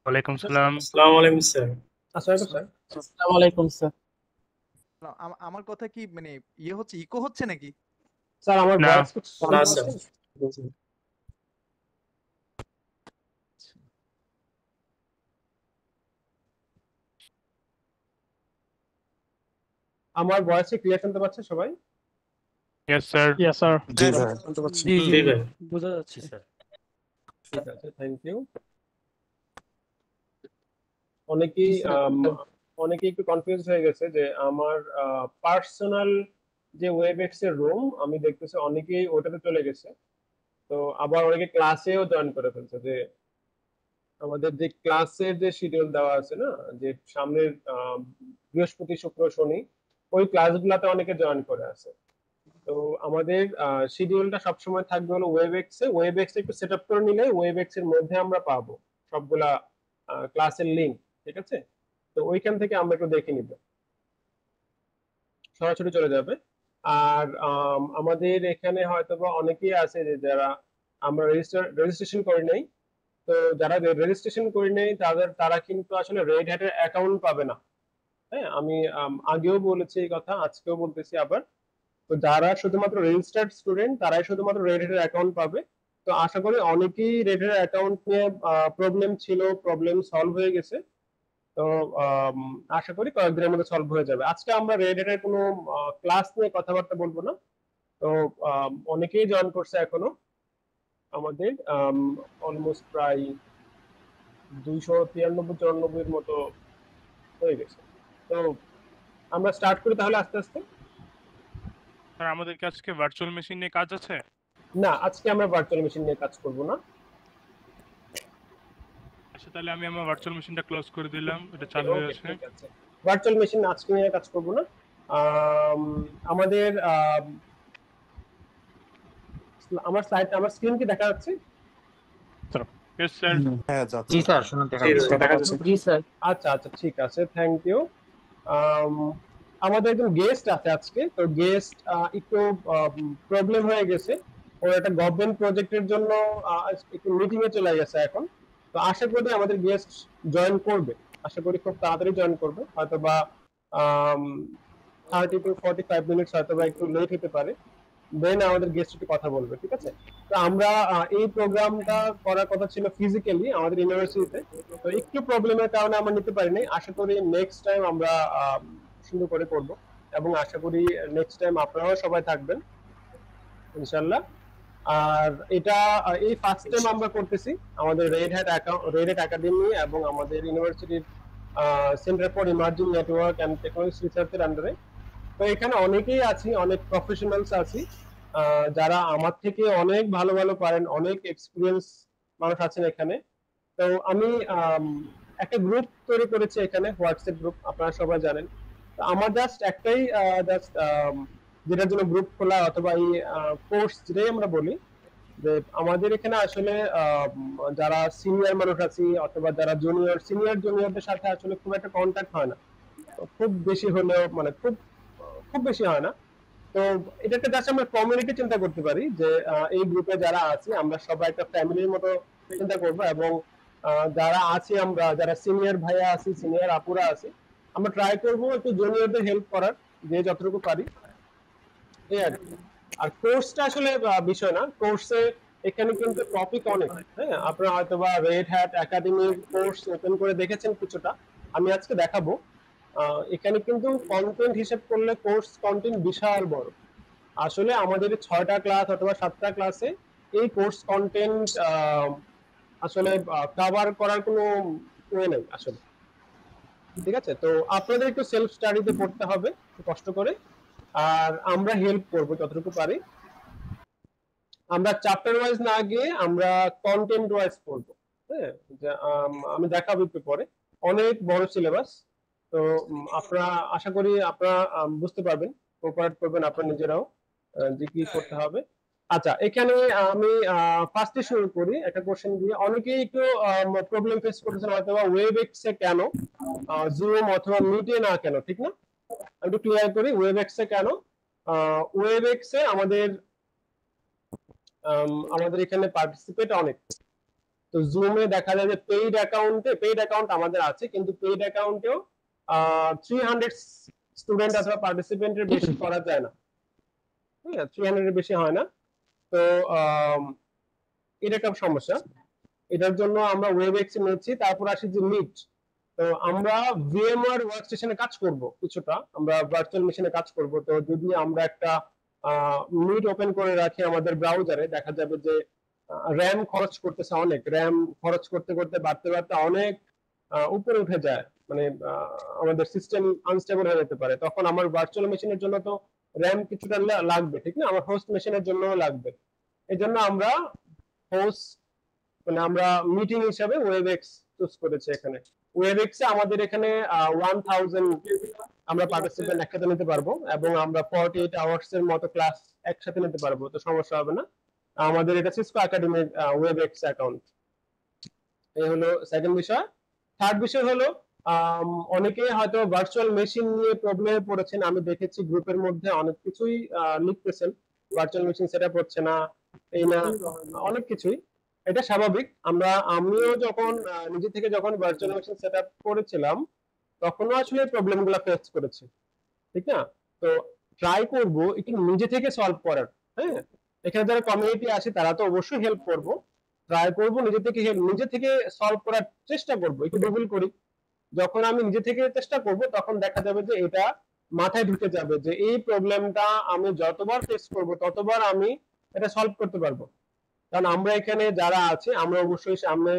ওয়ালাইকুম সালাম। আসসালামু আলাইকুম স্যার। আসসালামু স্যার। আসসালামু আলাইকুম স্যার। আমার কথা কি মানে ইয়ে হচ্ছে, ইকো হচ্ছে নাকি? স্যার আমার না, ভয়েস কি না শুনতে স্যার। পাচ্ছেন? আমার ভয়েস কি ক্লিয়ার শুনতে পাচ্ছে সবাই? Yes sir. Yes sir. জি ভাই। শুনতে পাচ্ছেন? জি জি জি ভাই। বোঝা যাচ্ছে। ঠিক আছে, থ্যাংক ইউ। অনেকেই অনেকেই একটু কনফিউজ হয়ে গেছে যে আমার পার্সোনাল যে ওয়েবএক্স এর রুম আমি দেখতেছি অনেকেই ওটাতে চলে গেছে। তো আবার অনেকে ক্লাসেও জয়েন করে ফেলছে। যে আমাদের যে ক্লাসের যে শিডিউল দেওয়া আছে না, যে সামনের বৃহস্পতি শুক্র শনি ওই ক্লাসগুলোতে অনেকে জয়েন করে আছে। তো আমাদের শিডিউলটা সবসময় থাকবে হলো ওয়েবএক্স একটু সেট আপ করে নিলে ওয়েবএক্স এর মধ্যে আমরা পাবো সবগুলা ক্লাসের লিংক। ঠিক আছে, তো ওইখান থেকে আমরা একটু দেখে নিব, সরাসরি চলে যাবে। আর আমাদের এখানে হয়তোবা অনেকেই আছে যে যারা আমরা রেজিস্ট্রেশন করি নাই। তো যারা রেজিস্ট্রেশন করি নাই তারা কিন্তু আসলে রেড হ্যাটের অ্যাকাউন্ট পাবে না। হ্যাঁ, আমি আগেও বলেছি এই কথা, আজকেও বলতেছি আবার। তো যারা শুধুমাত্র রেজিস্টার্ড স্টুডেন্ট তারাই শুধুমাত্র রেড হ্যাটের অ্যাকাউন্ট পাবে। তো আশা করি অনেকেই রেড হ্যাটের অ্যাকাউন্ট নিয়ে প্রবলেম ছিল, প্রবলেম সলভ হয়ে গেছে। তো আশা করি কয়েকদিনের মধ্যে সলভ হয়ে যাবে। আজকে আমরা রেড হ্যাটের কোনো ক্লাস নিয়ে কথাবার্তা বলবো না। তো অনেকেই জয়েন করছে এখনো, আমাদের অলমোস্ট প্রায় 293-94 মতো হয়ে গেছে। তো আমরা স্টার্ট করি তাহলে আস্তে আস্তে। স্যার আমাদের কি আজকে ভার্চুয়াল মেশিন নিয়ে কাজ আছে? না, আজকে আমরা ভার্চুয়াল মেশিন নিয়ে কাজ করব না। আচ্ছা, তাহলে আমি আমার ভার্চুয়াল মেশিনটা ক্লোজ করে দিলাম, এটা চালু হয়ে ওকে, আছে। ঠিক আছে। ভার্চুয়াল মেশিন আজকে নিয়ে কাজ করব না। আমাদের আমার স্ক্রিন কি দেখা যাচ্ছে? Yes sir. হ্যাঁ যাচ্ছে। জি স্যার, শোনা দেখা জি যাচ্ছে। ভাই। জি স্যার। আচ্ছা আচ্ছা, ঠিক আছে, থ্যাংক ইউ। আমাদের একজন গেস্ট আছে আজকে। তো গেস্ট একটু প্রবলেম হয়ে গেছে, ও একটা গভর্নমেন্ট প্রজেক্টের জন্য একটু মিটিং এ চলে গেছে এখন। তো আশা করি আমাদের গেস্ট জয়েন করবে, আশা করি খুব তাড়াতাড়ি জয়েন করবে, হয়তো বা 30 to 45 মিনিটস হয়তো বা একটু লেট হতে পারে। দেন আমাদের গেস্ট একটু কথা বলবে, ঠিক আছে? তো আমরা এই প্রোগ্রামটা করার কথা ছিল ফিজিক্যালি আমাদের ইউনিভার্সিটিতে। তো একটু প্রবলেমের কারণে আমরা নিতে পারিনি। আশা করি নেক্সট টাইম আমরা সুন্দর করে করব, এবং আশা করি নেক্সট টাইম আপনারাও সবাই থাকবেন ইনশাল্লাহ। আর এটা এই ফার্স্ট টাইম আমরা করতেছি আমাদের রেড হ্যাট একাডেমি এবং আমাদের ইউনিভার্সিটির centre for emerging network and technology রিসার্চের আন্ডারে। তো এখানে অনেকেই আছি, অনেক প্রফেশনালস আছি, যারা আমার থেকে অনেক ভালো ভালো পারেন, অনেক এক্সপিরিয়েন্স মানুষ আছেন এখানে। তো আমি একটা গ্রুপ তৈরি করেছি এখানে, হোয়াটসঅ্যাপ গ্রুপ, আপনারা সবাই জানেন। তো আমার জাস্ট একটাই জাস্ট যেটার জন্য গ্রুপ খোলা অথবা এই কোর্স যেটাই আমরা বলি, যে আমাদের এখানে আসলে যারা সিনিয়র মানুষ আছি অথবা যারা জুনিয়রদের সাথে আসলে খুব একটা কন্ট্যাক্ট হয় না। তো খুব বেশি হলেও মানে খুব খুব বেশি হয় না। তো এটাকে জাস্ট আমরা কমিউনিটি চিন্তা করতে পারি যে এই গ্রুপে যারা আছি আমরা সবাই একটা ফ্যামিলির মতো চিন্তা করব, এবং যারা আছি আমরা, যারা সিনিয়র ভাইয়া আছি, সিনিয়র আপুরা আছি, আমরা ট্রাই করব একটু জুনিয়রদের হেল্প করার, যে যতটুকু পারি, এই আর কি। আর কোর্সটা আসলে বিষয় না, কোর্সে এখানে কিন্তু টপিক অনেক। হ্যাঁ, আপনারা হয়তো বা রেড হ্যাট একাডেমির কোর্স ওপেন করে দেখেছেন কিছুটা, আমি আজকে দেখাবো। এখানে কিন্তু কন্টেন্ট হিসেব করলে কোর্স কন্টেন্ট বিশাল বড়। আসলে আমাদের 6টা ক্লাস অথবা 7টা ক্লাসে এই কোর্স কন্টেন্ট আসলে কভার করার কোনো ওয়ে নেই আসলে। ঠিক আছে, তো আপনাদের একটু সেলফ স্টাডিতে পড়তে হবে, একটু কষ্ট করে। আর আমরা হেল্প করব যতটুকু পারি। আমরা চ্যাপ্টার ওয়াইজ না গিয়ে আমরা কন্টেন্ট ওয়াইজ পড়বো। হ্যাঁ, আমি দেখাবো একটু পরে, অনেক বড় সিলেবাস। তো আপনারা আশা করি আপনারা বুঝতে পারবেন, কোঅপারেট করবেন আপনারা নিজেরাও যে কি করতে হবে। আচ্ছা, এখানে আমি ফার্স্টে শুরু করি একটা কোশ্চেন দিয়ে। অনেকেই একটু প্রবলেম ফেস করতেছেন হয়তো বা ওয়েবএক্স এ কেন, জুম অথবা মিটে না কেন, ঠিক না? আমি একটু ক্লিয়ার করি ওয়েবএক্স এ কেন। ওয়েবএক্স এ আমাদের এখানে পার্টিসিপেট অনেক। তো জুমে দেখা যায় যে পেইড অ্যাকাউন্ট আমাদের আছে, কিন্তু পেইড অ্যাকাউন্টেও 300 স্টুডেন্ট অথবা পার্টিসিপেন্টের বেশি করা যায় না। ঠিক আছে, 300 এর বেশি হয় না। তো এটা একটা সমস্যা। এটার জন্য আমরা ওয়েবএক্স নিচ্ছি। তারপর আসি যে মিট। তো আমরা ভিএমওয়ার ওয়ার্কস্টেশনে কাজ করব, কিছুটা আমরা ভার্চুয়াল মেশিনে কাজ করব। তো যদি আমরা একটা মিট ওপেন করে রাখি আমাদের ব্রাউজারে, দেখা যাবে যে র্যাম খরচ করতেছে অনেক, র্যাম খরচ করতে করতে বাড়তে বাড়তে অনেক উপরে উঠে যায়, মানে আমাদের সিস্টেম আনস্টেবল হয়ে যেতে পারে। তখন আমার ভার্চুয়াল মেশিনের জন্য তো র্যাম কিছুটা লাগবে, ঠিক না? আমার হোস্ট মেশিনের জন্য লাগবে। এই জন্য আমরা হোস্ট, মানে আমরা মিটিং হিসাবে ওয়েবএক্স চুজ করেছি। এখানে ওয়েবএক্স এ আমাদের এখানে 1000 আমরা পার্টিসিপেন্ট একসাথে নিতে পারবো, এবং আমরা 48 আওয়ার্স এর মতো ক্লাস একসাথে নিতে পারবো, তো সমস্যা হবে না। আমাদের এটা সিসকো একাডেমির ওয়েবএক্স অ্যাকাউন্ট। এই হলো সেকেন্ড বিষয়। থার্ড বিষয় হলো অনেকেই হয়তো ভার্চুয়াল মেশিন নিয়ে প্রবলেমে পড়েছেন। আমি দেখেছি গ্রুপের মধ্যে অনেক কিছুই লিখতেছেন, ভার্চুয়াল মেশিন সেটআপ হচ্ছে না, এই না, অনেক কিছুই। এটা স্বাভাবিক। আমিও যখন নিজে থেকে যখন ভার্চুয়াল মেশিন সেটআপ করেছিলাম, তখনও আসলে প্রবলেমগুলো ফেস করেছি, ঠিক না? তো ট্রাই করব একটু নিজে থেকে সলভ করার। হ্যাঁ, এখানে যারা কমিউনিটি আছে তারা তো অবশ্যই হেল্প করব, ট্রাই করব নিজে থেকে সলভ করার চেষ্টা করব, একটু গুগল করি। যখন আমি নিজে থেকে চেষ্টা করব তখন দেখা যাবে যে এটা মাথায় ঢুকে যাবে যে এই প্রবলেমটা আমি যতবার ফেস করব ততবার আমি এটা সলভ করতে পারবো। কারণ আমরা এখানে যারা আছে আমরা অবশ্যই সামনে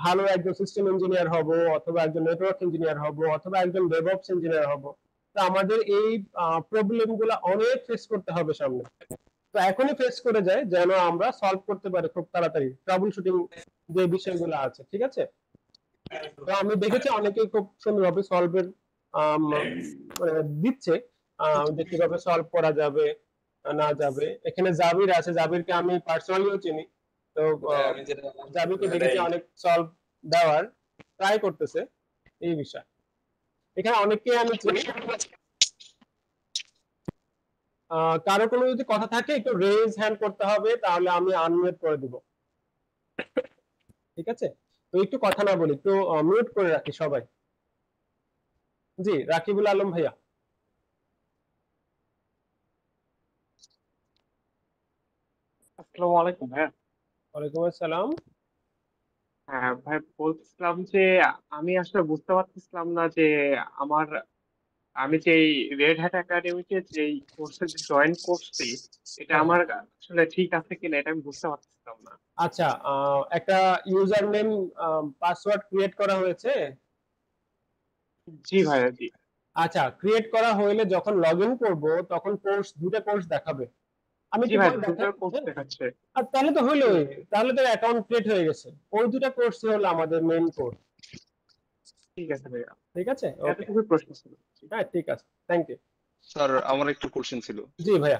ভালো একজন সিস্টেম ইঞ্জিনিয়ার হব, অথবা একজন নেটওয়ার্ক ইঞ্জিনিয়ার হব, অথবা একজন ডেভঅপস ইঞ্জিনিয়ার হব। তো আমাদের এই প্রবলেমগুলো অনেক ফেস করতে হবে সামনে। তো এখনই ফেস করে যায় যেন আমরা সলভ করতে পারি খুব তাড়াতাড়ি ট্রাবল শুটিং যে বিষয়গুলো আছে, ঠিক আছে? তো আমি দেখেছি অনেকেই খুব সুন্দরভাবে সলভের মানে দিচ্ছে, যে কিভাবে সলভ করা যাবে না যাবে। এখানে জাবির আছে, জাবিরকে আমি পার্সোনালিও চিনি। তো জাবিরকে দেখেছি অনেক সলভ দেওয়ার ট্রাই করতেছে এই বিষয়। এখানে অনেককে আমি চিনি। কারো কোনো যদি কথা থাকে একটু রেজ হ্যান্ড করতে হবে, তাহলে আমি আনমিউট করে দিব, ঠিক আছে? তো একটু কথা না বলি, একটু মিউট করে রাখি সবাই। জি, রাকিবুল আলম ভাইয়া। আসসালামু আলাইকুম ভাইয়া। ওয়ালাইকুম আসসালাম। হ্যাঁ ভাই, বলতেছিলাম যে আমি আসলে বুঝতে পারতেছিলাম না যে আমার আমি যে রেড হ্যাট একাডেমিতে যে কোর্সে জয়েন করছি, এটা হ্যাঁ, আমার আসলে ঠিক আছে কিনা এটা আমি বুঝতে পারতেছিলাম না। আচ্ছা, একটা ইউজার নেম পাসওয়ার্ড ক্রিয়েট করা হয়েছে। জি ভাইয়া, জি। আচ্ছা, ক্রিয়েট করা হইলে যখন লগ ইন করবো তখন দুটা কোর্স দেখাবে। আমি জি একটু ভাই, পরে দুটো দেখাই, কোর্স হ্যাঁ? দেখাচ্ছে। আর তাহলে তো হইলোই, তাহলে তো অ্যাকাউন্ট ক্রিয়েট হয়ে গেছে। ওই দুটা কোর্সই হলো আমাদের মেইন কোর্স। ঠিক আছে ভাইয়া, ঠিক আছে, ওকে। এতটুকুই প্রশ্ন ছিল। জি। হ্যাঁ, ঠিক আছে, থ্যাংক ইউ। স্যার, আচ্ছা, আমার একটু কোশ্চেন ছিল। জি ভাইয়া।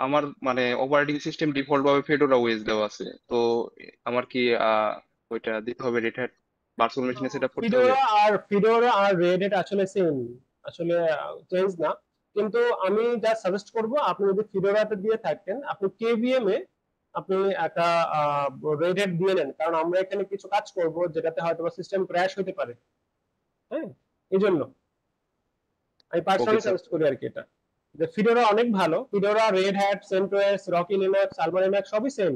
আমার মানে অপারেটিং সিস্টেম ডিফল্ট ভাবে ফেডোরা ওএস দেওয়া আছে, তো আমার কি ওইটা দিতে হবে? রেড হ্যাট ভার্চুয়াল মেশিনে সেট আপ করতে হবে? ফিডোরা আর রেড হ্যাট আসলে সেম, আসলে চেঞ্জ না। কিন্তু আমি যা সাজেস্ট করব, আপনি যদি ফিডোরাতে দিয়ে থাকেন, আপনি কেভিএম এ আপনি একটা রেড হ্যাট দিয়ে নেন, কারণ আমরা এখানে কিছু কাজ করব যেটাতে হয়তো সিস্টেম ক্র্যাশ হতে পারে। হ্যাঁ, এই জন্য আমি ওকে পার্সোনালি স্যার। সাজেস্ট করি আর কি এটা, যে ফিডোরা অনেক ভালো। ফিডোরা, রেড হ্যাট, সেন্টোস, রকি লিনাক্স, আলমা লিনাক্স সবই সেম।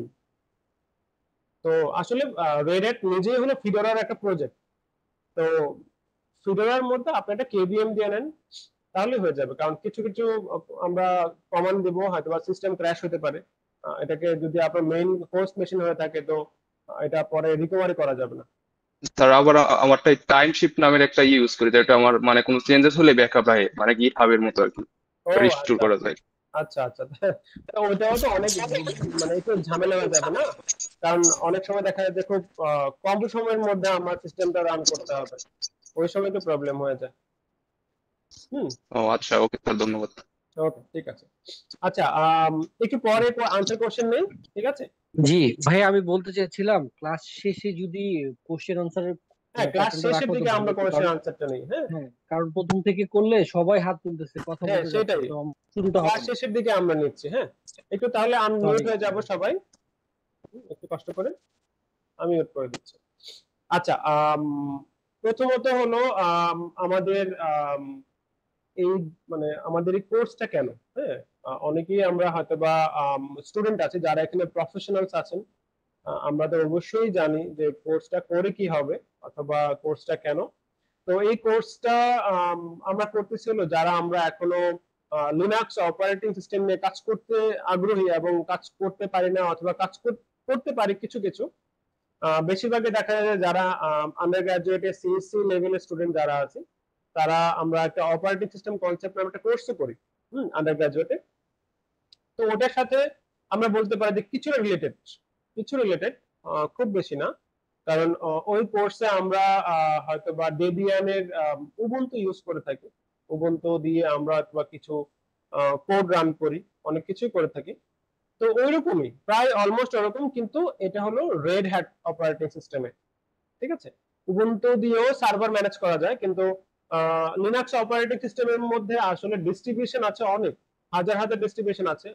তো আসলে রেড হ্যাট নিজেই হলো ফিডোরার একটা প্রজেক্ট। তো ফিডোরার মধ্যে আপনি একটা কেভিএম দিয়ে নেন, তাহলে হয়ে যাবে। কারণ কিছু কিছু আমরা কমান্ড দেবো, হয়তো বা সিস্টেম ক্র্যাশ হতে পারে। এটাকে যদি আপনার মেইন হোস্ট মেশিন হয়ে থাকে, তো এটা পরে রিকভারি করা যাবে না। স্যার, আবার আমারটা টাইম শিফট নামের একটা ইউজ করি, তো এটা আমার মানে কোনো চেঞ্জেস হলে ব্যাকআপ রাখে, মানে গিটহাবের মতো আর কি, ও রিস্টোর আচ্ছা করা যায়। আচ্ছা আচ্ছা। তো ওইটাও তো অনেক মানে একটু ঝামেলা হয়ে যাবে না? কারণ অনেক সময় দেখা যায় যে খুব কম সময়ের মধ্যে আমার সিস্টেমটা রান করতে হবে, ওই সময় তো প্রবলেম হয়ে যায়। হুম, ও আচ্ছা, ওকে স্যার, ধন্যবাদ। ওকে, ঠিক আছে। আচ্ছা, একটু পরে আনসার কোশ্চেন নেই, ঠিক আছে? জি ভাই, আমি বলতে চাইছিলাম ক্লাস শেষে যদি কোশ্চেন আনসারের হ্যাঁ, ক্লাস প্যাটার্নটা শেষের রাখো তো দিকে ভালো আমরা হতো। কোশ্চেন কারণ আনসারটা নেই। হ্যাঁ, হ্যাঁ, কারণ প্রথম থেকে করলে সবাই হাত তুলতেছে, কথা হ্যাঁ, বলতে যাচ্ছে, সেটাই, তো শুরুটা হবে ক্লাস না। শেষের দিকে আমরা নিচ্ছি। হ্যাঁ, একটু তাহলে আনমিউট সরি। হয়ে যাব সবাই, একটু কষ্ট করে। আমি মিউট করে দিচ্ছি। আচ্ছা, প্রথমত হলো আমাদের এই মানে আমাদের এই কোর্সটা কেন, হ্যাঁ, অনেকেই আমরা হয়তো বা স্টুডেন্ট আছে যারা এখানে প্রফেশনালস আছেন, আমরা তো অবশ্যই জানি যে কোর্সটা করে কি হবে অথবা কোর্সটা কেন। তো এই কোর্সটা আমরা করতেছি হলো যারা আমরা এখনো লিনাক্স অপারেটিং সিস্টেম নিয়ে কাজ করতে আগ্রহী এবং কাজ করতে পারি না অথবা কাজ করতে পারি কিছু কিছু। বেশিরভাগই দেখা যায় যে যারা আন্ডার গ্রাজুয়েটে সিএসসি লেভেলের স্টুডেন্ট যারা আছে, তারা আমরা একটা অপারেটিং সিস্টেম কনসেপ্ট নামে একটা কোর্স করি আন্ডার গ্রাজুয়েটে। তো ওটার সাথে আমরা বলতে পারি যে কিছু রিলেটেড, খুব বেশি না। কারণ ওই কোর্সে আমরা হয়তো বা ডেবিয়ানের উবুন্টু ইউজ করে থাকি, উবুন্টু দিয়ে আমরা অথবা কিছু কোড রান করি, অনেক কিছুই করে থাকি। তো ওইরকমই প্রায় অলমোস্ট ওরকম, কিন্তু এটা হলো রেড হ্যাট অপারেটিং সিস্টেমে, ঠিক আছে। উবুন্টু দিয়েও সার্ভার ম্যানেজ করা যায়, কিন্তু লিনাক্স অপারেটিং সিস্টেমের মধ্যে আসলে ডিস্ট্রিবিউশন আছে, অনেক হাজার হাজার ডিস্ট্রিবিউশন আছে।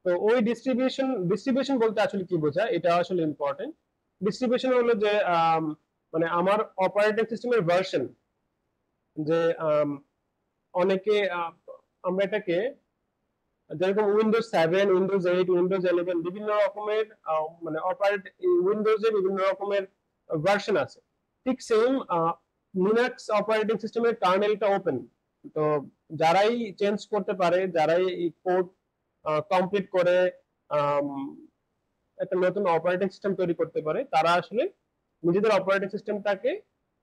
তো ওই ডিস্ট্রিবিউশন বলতে আসলে কি বোঝায়, এটা আসলে ইম্পর্টেন্ট। ডিস্ট্রিবিউশন হলো যে মানে আমার অপারেটিং সিস্টেমের ভার্সন, যে অনেকে আমরা এটাকে যেরকম উইন্ডোজ 7, উইন্ডোজ 8, উইন্ডোজ 11 বিভিন্ন রকমের মানে উইন্ডোজে বিভিন্ন রকমের ভার্সন আছে। ঠিক সেম লিনাক্স অপারেটিং সিস্টেমের কার্নেলটা ওপেন। তো যারাই চেঞ্জ করতে পারে, যারাই কোড কমপ্লিট করে একটা নতুন অপারেটিং সিস্টেম তৈরি করতে পারে, তারা আসলে নিজেদের অপারেটিং সিস্টেমটাকে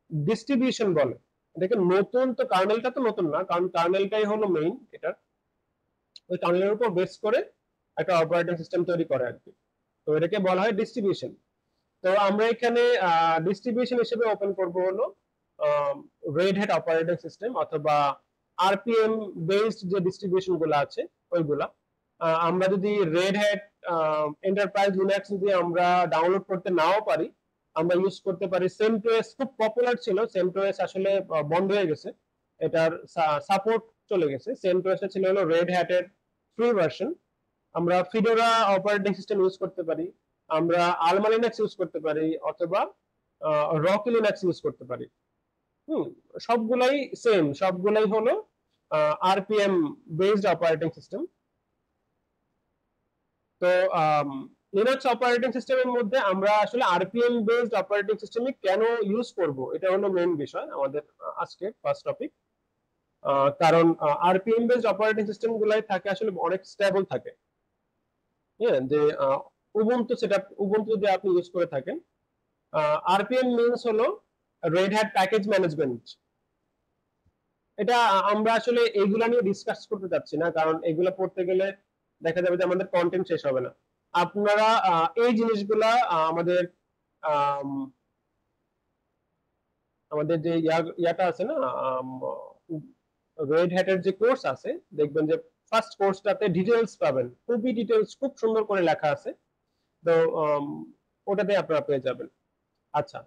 ডিস্ট্রিবিউশন বলে। দেখেন, নতুন তো কার্নেলটা তো নতুন না, কারণ কার্নেলটাই হলো মেইন, এটা ওই কার্নেলের উপর বেস করে একটা অপারেটিং সিস্টেম তৈরি করে আর কি। তো এটাকে বলা হয় ডিস্ট্রিবিউশন। তো আমরা এখানে ডিস্ট্রিবিউশন হিসেবে ওপেন করব হলো রেড হ্যাট অপারেটিং সিস্টেম অথবা আরপিএম বেসড যে ডিস্ট্রিবিউশন গুলো আছে ওইগুলা। আমরা যদি রেড হ্যাট এন্টারপ্রাইজ লিনাক্স যদি আমরা ডাউনলোড করতে নাও পারি, আমরা ইউজ করতে পারি সেন্টোস। খুব পপুলার ছিল সেন্টোস, আসলে বন্ধ হয়ে গেছে, এটার সাপোর্ট চলে গেছে। সেন্টোস ছিল হলো রেড হ্যাটের ফ্রি ভার্সন। আমরা ফিডোরা অপারেটিং সিস্টেম ইউজ করতে পারি, আমরা আলমা লিনাক্স ইউজ করতে পারি, অথবা রকি লিনাক্স ইউজ করতে পারি। সবগুলাই সেম, সবগুলাই হলো আরপিএম বেসড অপারেটিং সিস্টেম। তো লিনাক্স অপারেটিং সিস্টেমের মধ্যে আমরা আসলে আরপিএম বেসড অপারেটিং সিস্টেমে কেন ইউজ করব, এটা হলো মেইন বিষয় আমাদের আজকে ফার্স্ট টপিক। কারণ আরপিএম বেসড অপারেটিং সিস্টেম গুলাই থাকে আসলে অনেক স্টেবল থাকে। হ্যাঁ, যে উবুন্টু যদি আপনি ইউজ করে থাকেন, আরপিএম মিনস হলো রেড হ্যাট প্যাকেজ ম্যানেজমেন্ট। এটা আমরা আসলে এগুলা নিয়ে ডিসকাস করতে যাচ্ছি না, কারণ এগুলা পড়তে গেলে দেখা যাবে যে আমাদের কন্টেন্ট শেষ হবে না। আপনারা এই জিনিসগুলা আমাদের আমাদের যে ইয়াটা আছে না, রেড হ্যাটের যে কোর্স আছে, দেখবেন যে ফার্স্ট কোর্সটাতে ডিটেলস পাবেন, খুবই ডিটেলস, খুব সুন্দর করে লেখা আছে। তো ওটাতে আপনারা পেয়ে যাবেন। আচ্ছা,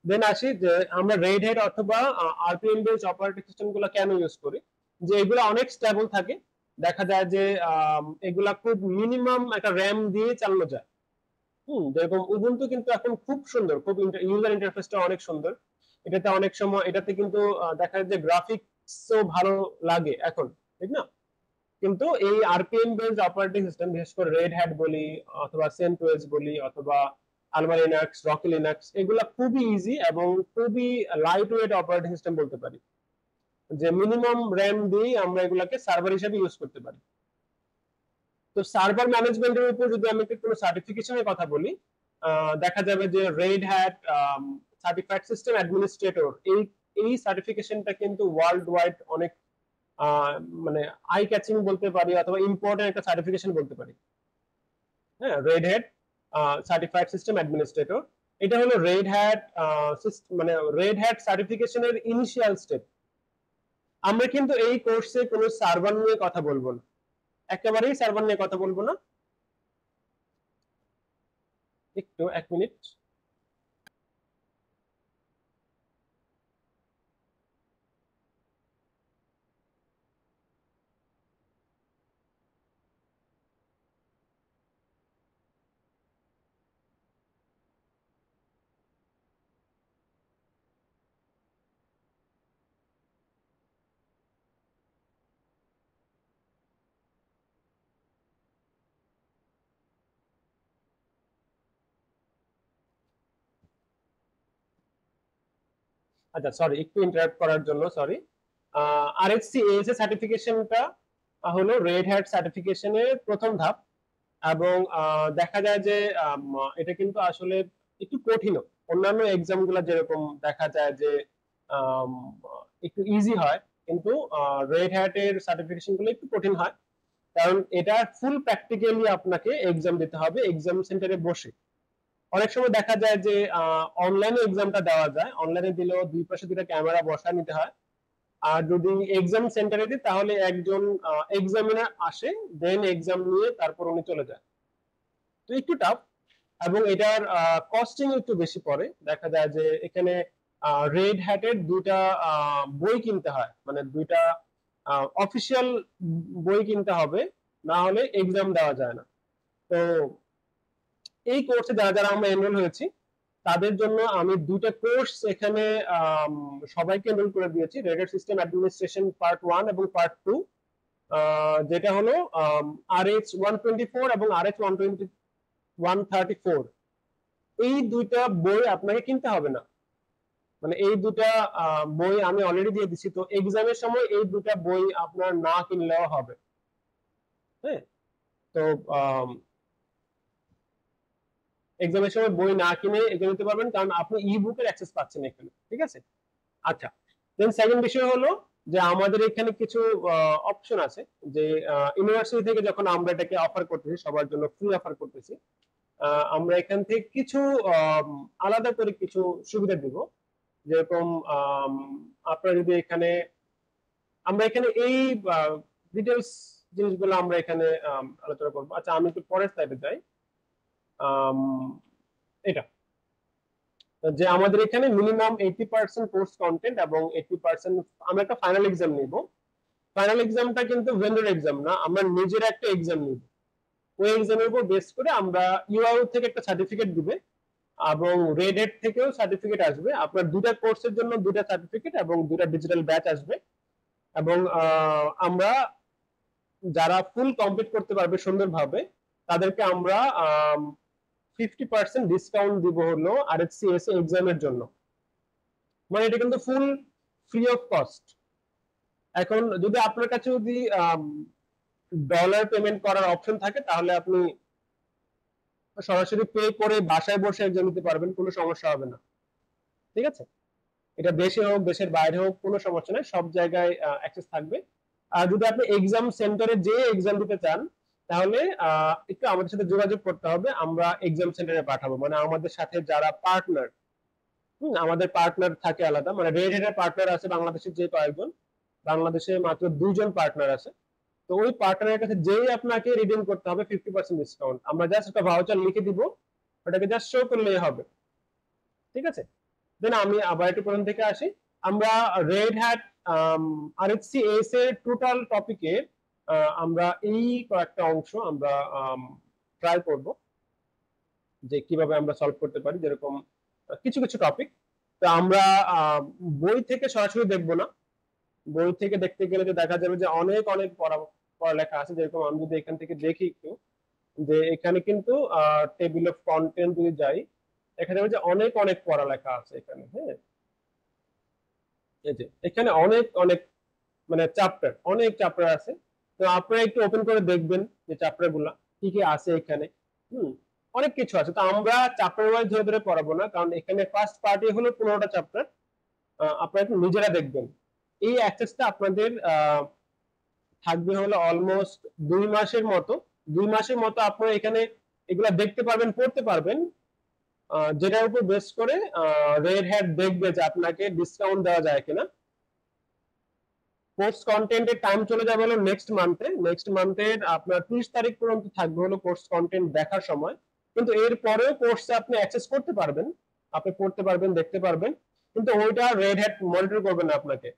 দেন আসি যে আমরা রেড হ্যাট অথবা আরপিএম বেসড অপারেটিং সিস্টেম গুলো কেন ইউজ করি। যে এগুলো অনেক স্টেবল থাকে, দেখা যায় যে এগুলা খুব মিনিমাম একটা র্যাম দিয়ে চালানো যায়। যেরকম উবুন্টু কিন্তু এখন খুব সুন্দর, খুব ইউজার ইন্টারফেসটা অনেক সুন্দর। এটাতে অনেক সময় এটাতে কিন্তু দেখা যায় যে গ্রাফিক্সও ভালো লাগে এখন, ঠিক না? কিন্তু এই আরপিএম বেসড অপারেটিং সিস্টেম, বিশেষ করে রেড হ্যাট বলি অথবা সেন্টোস বলি অথবা আলমা লিনাক্স, রকি লিনাক্স, এগুলা খুবই ইজি এবং খুবই লাইট ওয়েট অপারেটিং সিস্টেম বলতে পারি, যে মিনিমাম র্যাম দিয়ে আমরা এগুলাকে সার্ভার হিসেবে ইউজ করতে পারি। তো সার্ভার ম্যানেজমেন্টের উপর যদি আমি একটু কোনো সার্টিফিকেশনের কথা বলি, দেখা যাবে যে red hat certified system administrator, এই সার্টিফিকেশনটা কিন্তু ওয়ার্ল্ড ওয়াইড অনেক মানে আই ক্যাচিং বলতে পারি অথবা ইম্পর্টেন্ট একটা সার্টিফিকেশন বলতে পারি। হ্যাঁ, red hat certified system administrator, এটা হলো রেড হ্যাট মানে রেড হ্যাট সার্টিফিকেশনের ইনিশিয়াল স্টেপ। আমরা কিন্তু এই কোর্সে কোনো সার্ভার নিয়ে কথা বলবো না, একেবারেই সার্ভার নিয়ে কথা বলবো না। একটু 1 মিনিট। আচ্ছা সরি, একটু ইন্টারাপ্ট করার জন্য সরি। আরএফসি এএসএ সার্টিফিকেশনটা হলো রেড হ্যাট সার্টিফিকেশনের প্রথম ধাপ, এবং দেখা যায় যে এটা কিন্তু আসলে একটু কঠিনও। অন্যান্য এক্সাম গুলা যেরকম দেখা যায় যে আম, একটু ইজি হয়, কিন্তু রেড হ্যাটের সার্টিফিকেশন গুলো একটু কঠিন হয়, কারণ এটা ফুল প্র্যাকটিক্যালি আপনাকে এক্সাম দিতে হবে এক্সাম সেন্টারে বসে। অনেক সময় দেখা যায় যে অনলাইনে এক্সামটা দেওয়া যায়, অনলাইনে দিলেও দুই পাশে দুটো ক্যামেরা বসা নিতে হয়। আর যদি এক্সাম সেন্টারে দিই তাহলে একজন এক্সামিনার আসে, দেন এক্সাম নিয়ে তারপর উনি চলে যায়। তো একটু টাফ, এবং এটার কস্টিং একটু বেশি পড়ে। দেখা যায় যে এখানে রেড হ্যাটের দুইটা বই কিনতে হয়, মানে দুইটা অফিসিয়াল বই কিনতে হবে, না হলে এক্সাম দেওয়া যায় না। তো এই কোর্সে যারা যারা আমরা এনরোল হয়েছি তাদের জন্য আমি দুইটা কোর্স এখানে সবাইকে এনরোল করে দিয়েছি, রেড সিস্টেম অ্যাডমিনিস্ট্রেশন পার্ট 1 এবং পার্ট 2, যেটা হলো RH124 এবং RH134। এই দুইটা বই আপনাকে কিনতে হবে না, মানে এই দুটা বই আমি অলরেডি দিয়ে দিচ্ছি। তো এক্সামের সময় এই দুটা বই আপনার না কিনলেও হবে। হ্যাঁ, তো এক্সামের সময় বই না কিনে এক্সাম দিতে পারবেন, কারণ আপনি ই বুকের অ্যাক্সেস পাচ্ছেন এখানে। ঠিক আছে, আচ্ছা। দেন সেকেন্ড বিষয় হলো যে আমাদের এখানে কিছু অপশন আছে, যে ইউনিভার্সিটি থেকে যখন আমরা এটাকে অফার করতেছি, সবার জন্য ফ্রি অফার করতেছি, আমরা এখান থেকে কিছু আলাদা করে কিছু সুবিধা দিব। যেরকম আপনারা যদি এখানে, আমরা এখানে এই ডিটেলস জিনিসগুলো আমরা এখানে আলোচনা করবো। আচ্ছা, আমি একটু পরের স্লাইডে যাই। এটা যে আমাদের এখানে মিনিমাম 80% কোর্স কন্টেন্ট এবং 80% আমরা একটা ফাইনাল এক্সাম নিব। ফাইনাল এক্সামটা কিন্তু ভেন্ডর এক্সাম না, আমরা নিজের একটা এক্সাম নিব। ওই এক্সামের উপর বেস করে আমরা ইউআইউ থেকে একটা সার্টিফিকেট দিবে, এবং রেড হ্যাট থেকেও সার্টিফিকেট আসবে। আপনার দুটা কোর্সের জন্য দুটা সার্টিফিকেট এবং দুটা ডিজিটাল ব্যাচ আসবে। এবং আমরা যারা ফুল কমপ্লিট করতে পারবে সুন্দরভাবে তাদেরকে আমরা 50% ডিসকাউন্ট দিব হলো আরএফসিএসএ এক্সামের জন্য। মানে এটা কিন্তু ফুল ফ্রি অফ কস্ট। এখন যদি আপনার কাছে যদি ডলার পেমেন্ট করার অপশন থাকে তাহলে আপনি সরাসরি পে করে বাসায় বসে এক্সাম দিতে পারবেন, কোনো সমস্যা হবে না। ঠিক আছে, এটা দেশে হোক দেশের বাইরে হোক কোনো সমস্যা নেই, সব জায়গায় অ্যাক্সেস থাকবে। আর যদি আপনি এক্সাম সেন্টারে যে এক্সাম দিতে চান তাহলে একটু আমাদের সাথে যোগাযোগ করতে হবে, আমরা এক্সাম সেন্টারে পাঠাবো। মানে আমাদের সাথে যারা পার্টনার, আমাদের পার্টনার থাকে আলাদা, মানে রেড হ্যাটের পার্টনার আছে বাংলাদেশের যে কয়েকজন, বাংলাদেশে মাত্র 2জন পার্টনার আছে। তো ওই পার্টনারের কাছে যেই আপনাকে রিডিম করতে হবে 50% ডিসকাউন্ট, আমরা জাস্ট একটা ভাউচার লিখে দিব, ওটাকে জাস্ট শো করলেই হবে। ঠিক আছে, দেন আমি আবার একটু প্রথম থেকে আসি। আমরা রেড হ্যাট আরএফসিএস এর টোটাল টপিকের আমরা এই কয়েকটা অংশ আমরা ট্রাই করব যে কিভাবে আমরা সলভ করতে পারি। যেরকম কিছু কিছু টপিক তো আমরা বই থেকে সরাসরি দেখবো না, বই থেকে দেখতে গেলে যে দেখা যাবে যে অনেক অনেক পড়ালেখা আছে। যেরকম আমি যদি এখান থেকে দেখি একটু, যে এখানে কিন্তু টেবিল অফ কন্টেন্ট যদি যাই দেখা যাবে যে অনেক অনেক পড়ালেখা আছে এখানে। হ্যাঁ, এই যে এখানে অনেক অনেক মানে চ্যাপ্টার, অনেক চ্যাপ্টার আছে। তো আপনারা একটু ওপেন করে দেখবেন যে চ্যাপ্টার গুলা কি কি আছে এখানে। অনেক কিছু আছে। তো আমরা চ্যাপ্টার ওয়াইজ ধরে ধরে পড়াবো না, কারণ এখানে ফার্স্ট পার্টি হলো 15টা চ্যাপ্টার। আপনারা একটু নিজেরা দেখবেন। এই অ্যাক্সেসটা আপনাদের থাকবে হলো অলমোস্ট 2 মাসের মতো। 2 মাসের মতো আপনারা এখানে এগুলা দেখতে পারবেন, পড়তে পারবেন, যেটার উপর বেস করে রেড হ্যাট দেখবে যে আপনাকে ডিসকাউন্ট দেওয়া যায় কিনা। কোর্স কন্টেন্টের টাইম চলে যাবে হলো নেক্সট মান্থে। নেক্সট মান্থের আপনার 30 তারিখ পর্যন্ত থাকবে হলো কোর্স কন্টেন্ট দেখার সময়। কিন্তু এর পরেও কোর্সে আপনি অ্যাক্সেস করতে পারবেন, আপনি পড়তে পারবেন, দেখতে পারবেন, কিন্তু ওইটা রেড হ্যাট মনিটর করবে না আপনাকে।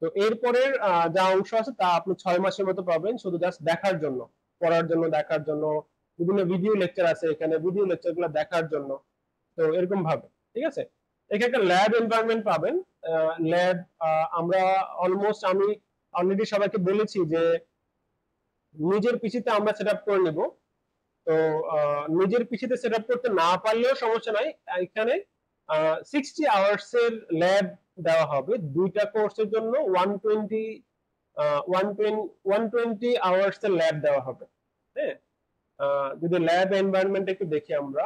তো এরপরের যা অংশ আছে তা আপনি 6 মাসের মতো পাবেন, শুধু জাস্ট দেখার জন্য, পড়ার জন্য, দেখার জন্য। বিভিন্ন ভিডিও লেকচার আছে এখানে, ভিডিও লেকচার গুলো দেখার জন্য। তো এরকম ভাবে, ঠিক আছে। এখানে একটা ল্যাব এনভায়রনমেন্ট পাবেন। ল্যাব আমরা অলমোস্ট, আমি অলরেডি সবাইকে বলেছি যে নিজের পিসিতে আমরা সেট আপ করে নিব। তো নিজের পিসিতে সেট আপ করতে না পারলেও সমস্যা নাই, এখানে 60 আওয়ার্স এর ল্যাব দেওয়া হবে দুইটা কোর্সের জন্য 120 আওয়ার্স এর ল্যাব দেওয়া হবে। হ্যাঁ, যদি ল্যাব এনভায়রনমেন্ট একটু দেখি আমরা,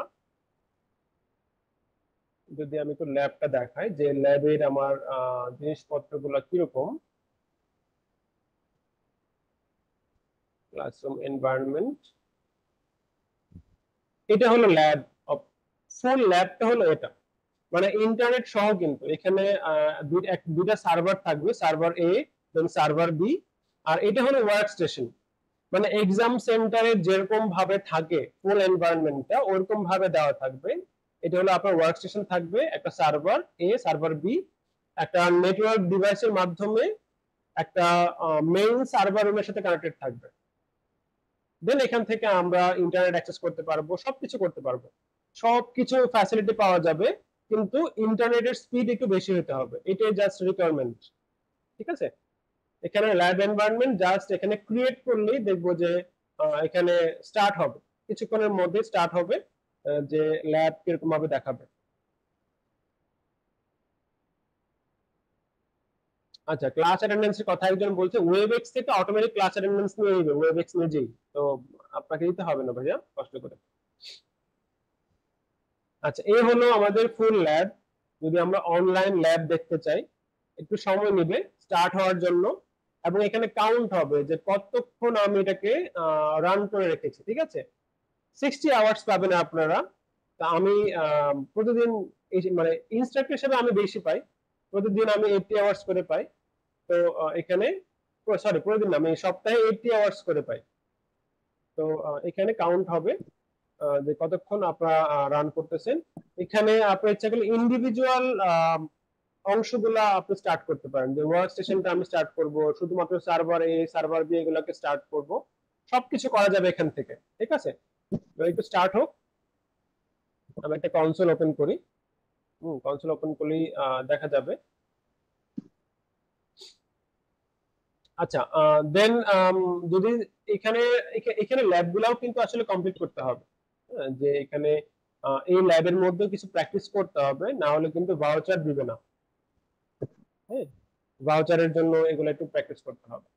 যদি আমি একটু ল্যাবটা দেখাই যে ল্যাবের আমার জিনিসপত্রগুলো কিরকম। ক্লাসরুম এনভায়রনমেন্ট, এটা হলো ল্যাব, ফুল ল্যাবটা হলো এটা, মানে ইন্টারনেট সহ। কিন্তু এখানে দুইটা সার্ভার থাকবে, সার্ভার এ দেন সার্ভার বি, আর এটা হলো ওয়ার্ক স্টেশন। মানে এক্সাম সেন্টারে যেরকম ভাবে থাকে ফুল এনভায়রনমেন্টটা ওরকম ভাবে দেওয়া থাকবে। এটা হলো আপনার ওয়ার্ক স্টেশন থাকবে, একটা সার্ভার এ সার্ভার বি, একটা নেটওয়ার্ক ডিভাইসের মাধ্যমে একটা মেইন সার্ভার রুমের সাথে কানেক্টেড থাকবে। দেন এখান থেকে আমরা ইন্টারনেট অ্যাক্সেস করতে পারবো, সবকিছু করতে পারবো, সবকিছু ফ্যাসিলিটি পাওয়া যাবে, কিন্তু ইন্টারনেটের স্পিড একটু বেশি হতে হবে, এটাই জাস্ট রিকোয়ারমেন্ট। ঠিক আছে, এখানে ল্যাব এনভায়রনমেন্ট জাস্ট এখানে ক্রিয়েট করলেই দেখবো যে এখানে স্টার্ট হবে, কিছুক্ষণের মধ্যে স্টার্ট হবে, যে ল্যাব কিরকম ভাবে দেখাবে। আচ্ছা, ক্লাস অ্যাটেন্ডেন্সের কথা একজন বলছে ওয়েবএক্স থেকে অটোমেটিক ক্লাস অ্যাটেন্ডেন্স নিয়ে নেবে, ওয়েবএক্স নিজেই, তো আপনাকে দিতে হবে না ভাইয়া, কষ্ট করে। আচ্ছা, এই হলো আমাদের ফুল ল্যাব। যদি আমরা অনলাইন ল্যাব দেখতে চাই একটু সময় নেবে স্টার্ট হওয়ার জন্য, এবং এখানে কাউন্ট হবে যে কতক্ষণ আমি এটাকে রান করে রেখেছি। ঠিক আছে, 60 আওয়ার্স পাবেন আপনারা। তা আমি প্রতিদিন মানে ইনস্ট্রাক্টর হিসেবে আমি বেশি পাই, প্রতিদিন আমি 80 আওয়ার্স করে পাই। তো এখানে সরি প্রতিদিন আমি সপ্তাহে 80 আওয়ার্স করে পাই। তো এখানে কাউন্ট হবে যে কতক্ষণ আপনারা রান করতেছেন। এখানে আপনি ইচ্ছা করলে ইন্ডিভিজুয়াল অংশগুলা আপনি স্টার্ট করতে পারেন, যে ওয়ার্ক স্টেশনটা আমি স্টার্ট করব, শুধুমাত্র সার্ভার এ সার্ভার বি এগুলোকে স্টার্ট করব, সবকিছু করা যাবে এখান থেকে। ঠিক আছে, তো একটু স্টার্ট হোক। আমি একটা কনসোল ওপেন করি, কনসোল ওপেন করলেই দেখা যাবে। আচ্ছা, দেন যদি এখানে এখানে ল্যাবগুলাও কিন্তু আসলে কমপ্লিট করতে হবে, যে এখানে এই ল্যাবের মধ্যে কিছু প্র্যাকটিস করতে হবে, না হলে কিন্তু ভাউচার দিবে না। হ্যাঁ, ভাউচারের জন্য এগুলো একটু প্র্যাকটিস করতে হবে।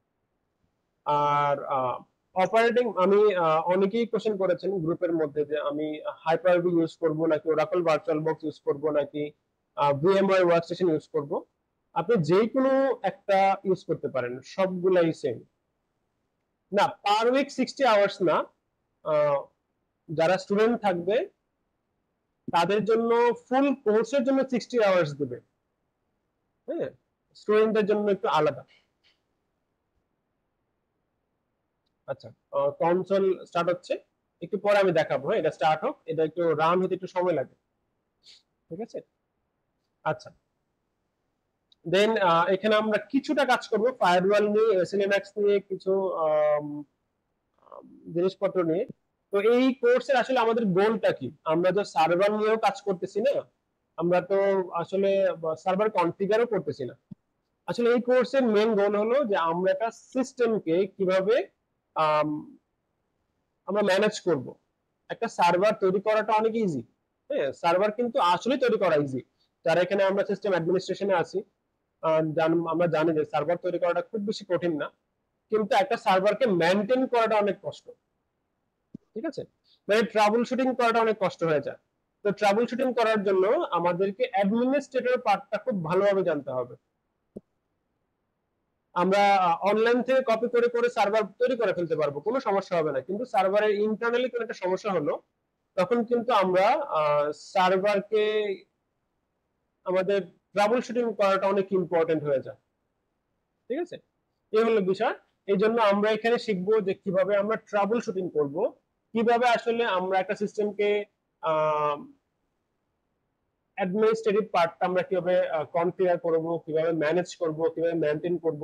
আর অপারেটিং, আমি অনেকেই কোশ্চেন করেছেন গ্রুপের মধ্যে যে আমি হাইপার-ভি ইউজ করব নাকি ওরাকল ভার্চুয়াল বক্স ইউজ করব নাকি ভিএমওয়ার ওয়ার্কস্টেশন ইউজ করব। আপনি যে কোনো একটা ইউজ করতে পারেন, সবগুলাই সেম। না, পার উইক 60 আওয়ার্স না, যারা স্টুডেন্ট থাকবে তাদের জন্য ফুল কোর্সের জন্য 60 আওয়ার্স দিবে। হ্যাঁ, স্টুডেন্টদের জন্য একটু আলাদা। আচ্ছা, কনসোল স্টার্ট হচ্ছে, একটু পরে আমি দেখাবো। হ্যাঁ, এটা স্টার্ট হোক, এটা একটু রান হতে একটু সময় লাগে। ঠিক আছে, আচ্ছা, দেন এখানে আমরা কিছুটা কাজ করব ফায়ারওয়াল নিয়ে, এসএলএনএক্স নিয়ে, কিছু জিনিসপত্র নিয়ে। তো এই কোর্সের আসলে আমাদের গোলটা কি? আমরা তো সার্ভার নিয়েও কাজ করতেছি না, আমরা তো আসলে সার্ভার কনফিগারও করতেছি না। আসলে এই কোর্সের মেন গোল হলো যে আমরা একটা সিস্টেমকে কিভাবে আমরা ম্যানেজ করব। একটা সার্ভার তৈরি করাটা অনেক ইজি। হ্যাঁ, সার্ভার কিন্তু আসলে তৈরি করা ইজি, যারা এখানে আমরা সিস্টেম অ্যাডমিনিস্ট্রেশনে আছি আমরা জানি যে সার্ভার তৈরি করাটা খুব বেশি কঠিন না, কিন্তু একটা সার্ভারকে মেনটেন করাটা অনেক কষ্ট। ঠিক আছে, মানে ট্রাবল শুটিং করাটা অনেক কষ্ট হয়ে যায়। তো ট্রাবল শুটিং করার জন্য আমাদেরকে অ্যাডমিনিস্ট্রেটর পার্টটা খুব ভালোভাবে জানতে হবে। আমরা অনলাইন থেকে কপি করে করে সার্ভার তৈরি করে ফেলতে পারবো, কোনো সমস্যা হবে না, কিন্তু সার্ভারের ইন্টারনালি কোনো একটা সমস্যা হলো তখন কিন্তু আমরা সার্ভারকে আমাদের ট্রাবল শুটিং করাটা অনেক ইম্পর্টেন্ট হয়ে যায়। ঠিক আছে, এই হলো বিষয়। এই জন্য আমরা এখানে শিখবো যে কিভাবে আমরা ট্রাবল শুটিং করব, কিভাবে আসলে আমরা একটা সিস্টেমকে অ্যাডমিনিস্ট্রেটিভ পার্টটা আমরা কিভাবে কনফিগার করব, কিভাবে ম্যানেজ করব, কিভাবে মেইনটেইন করব,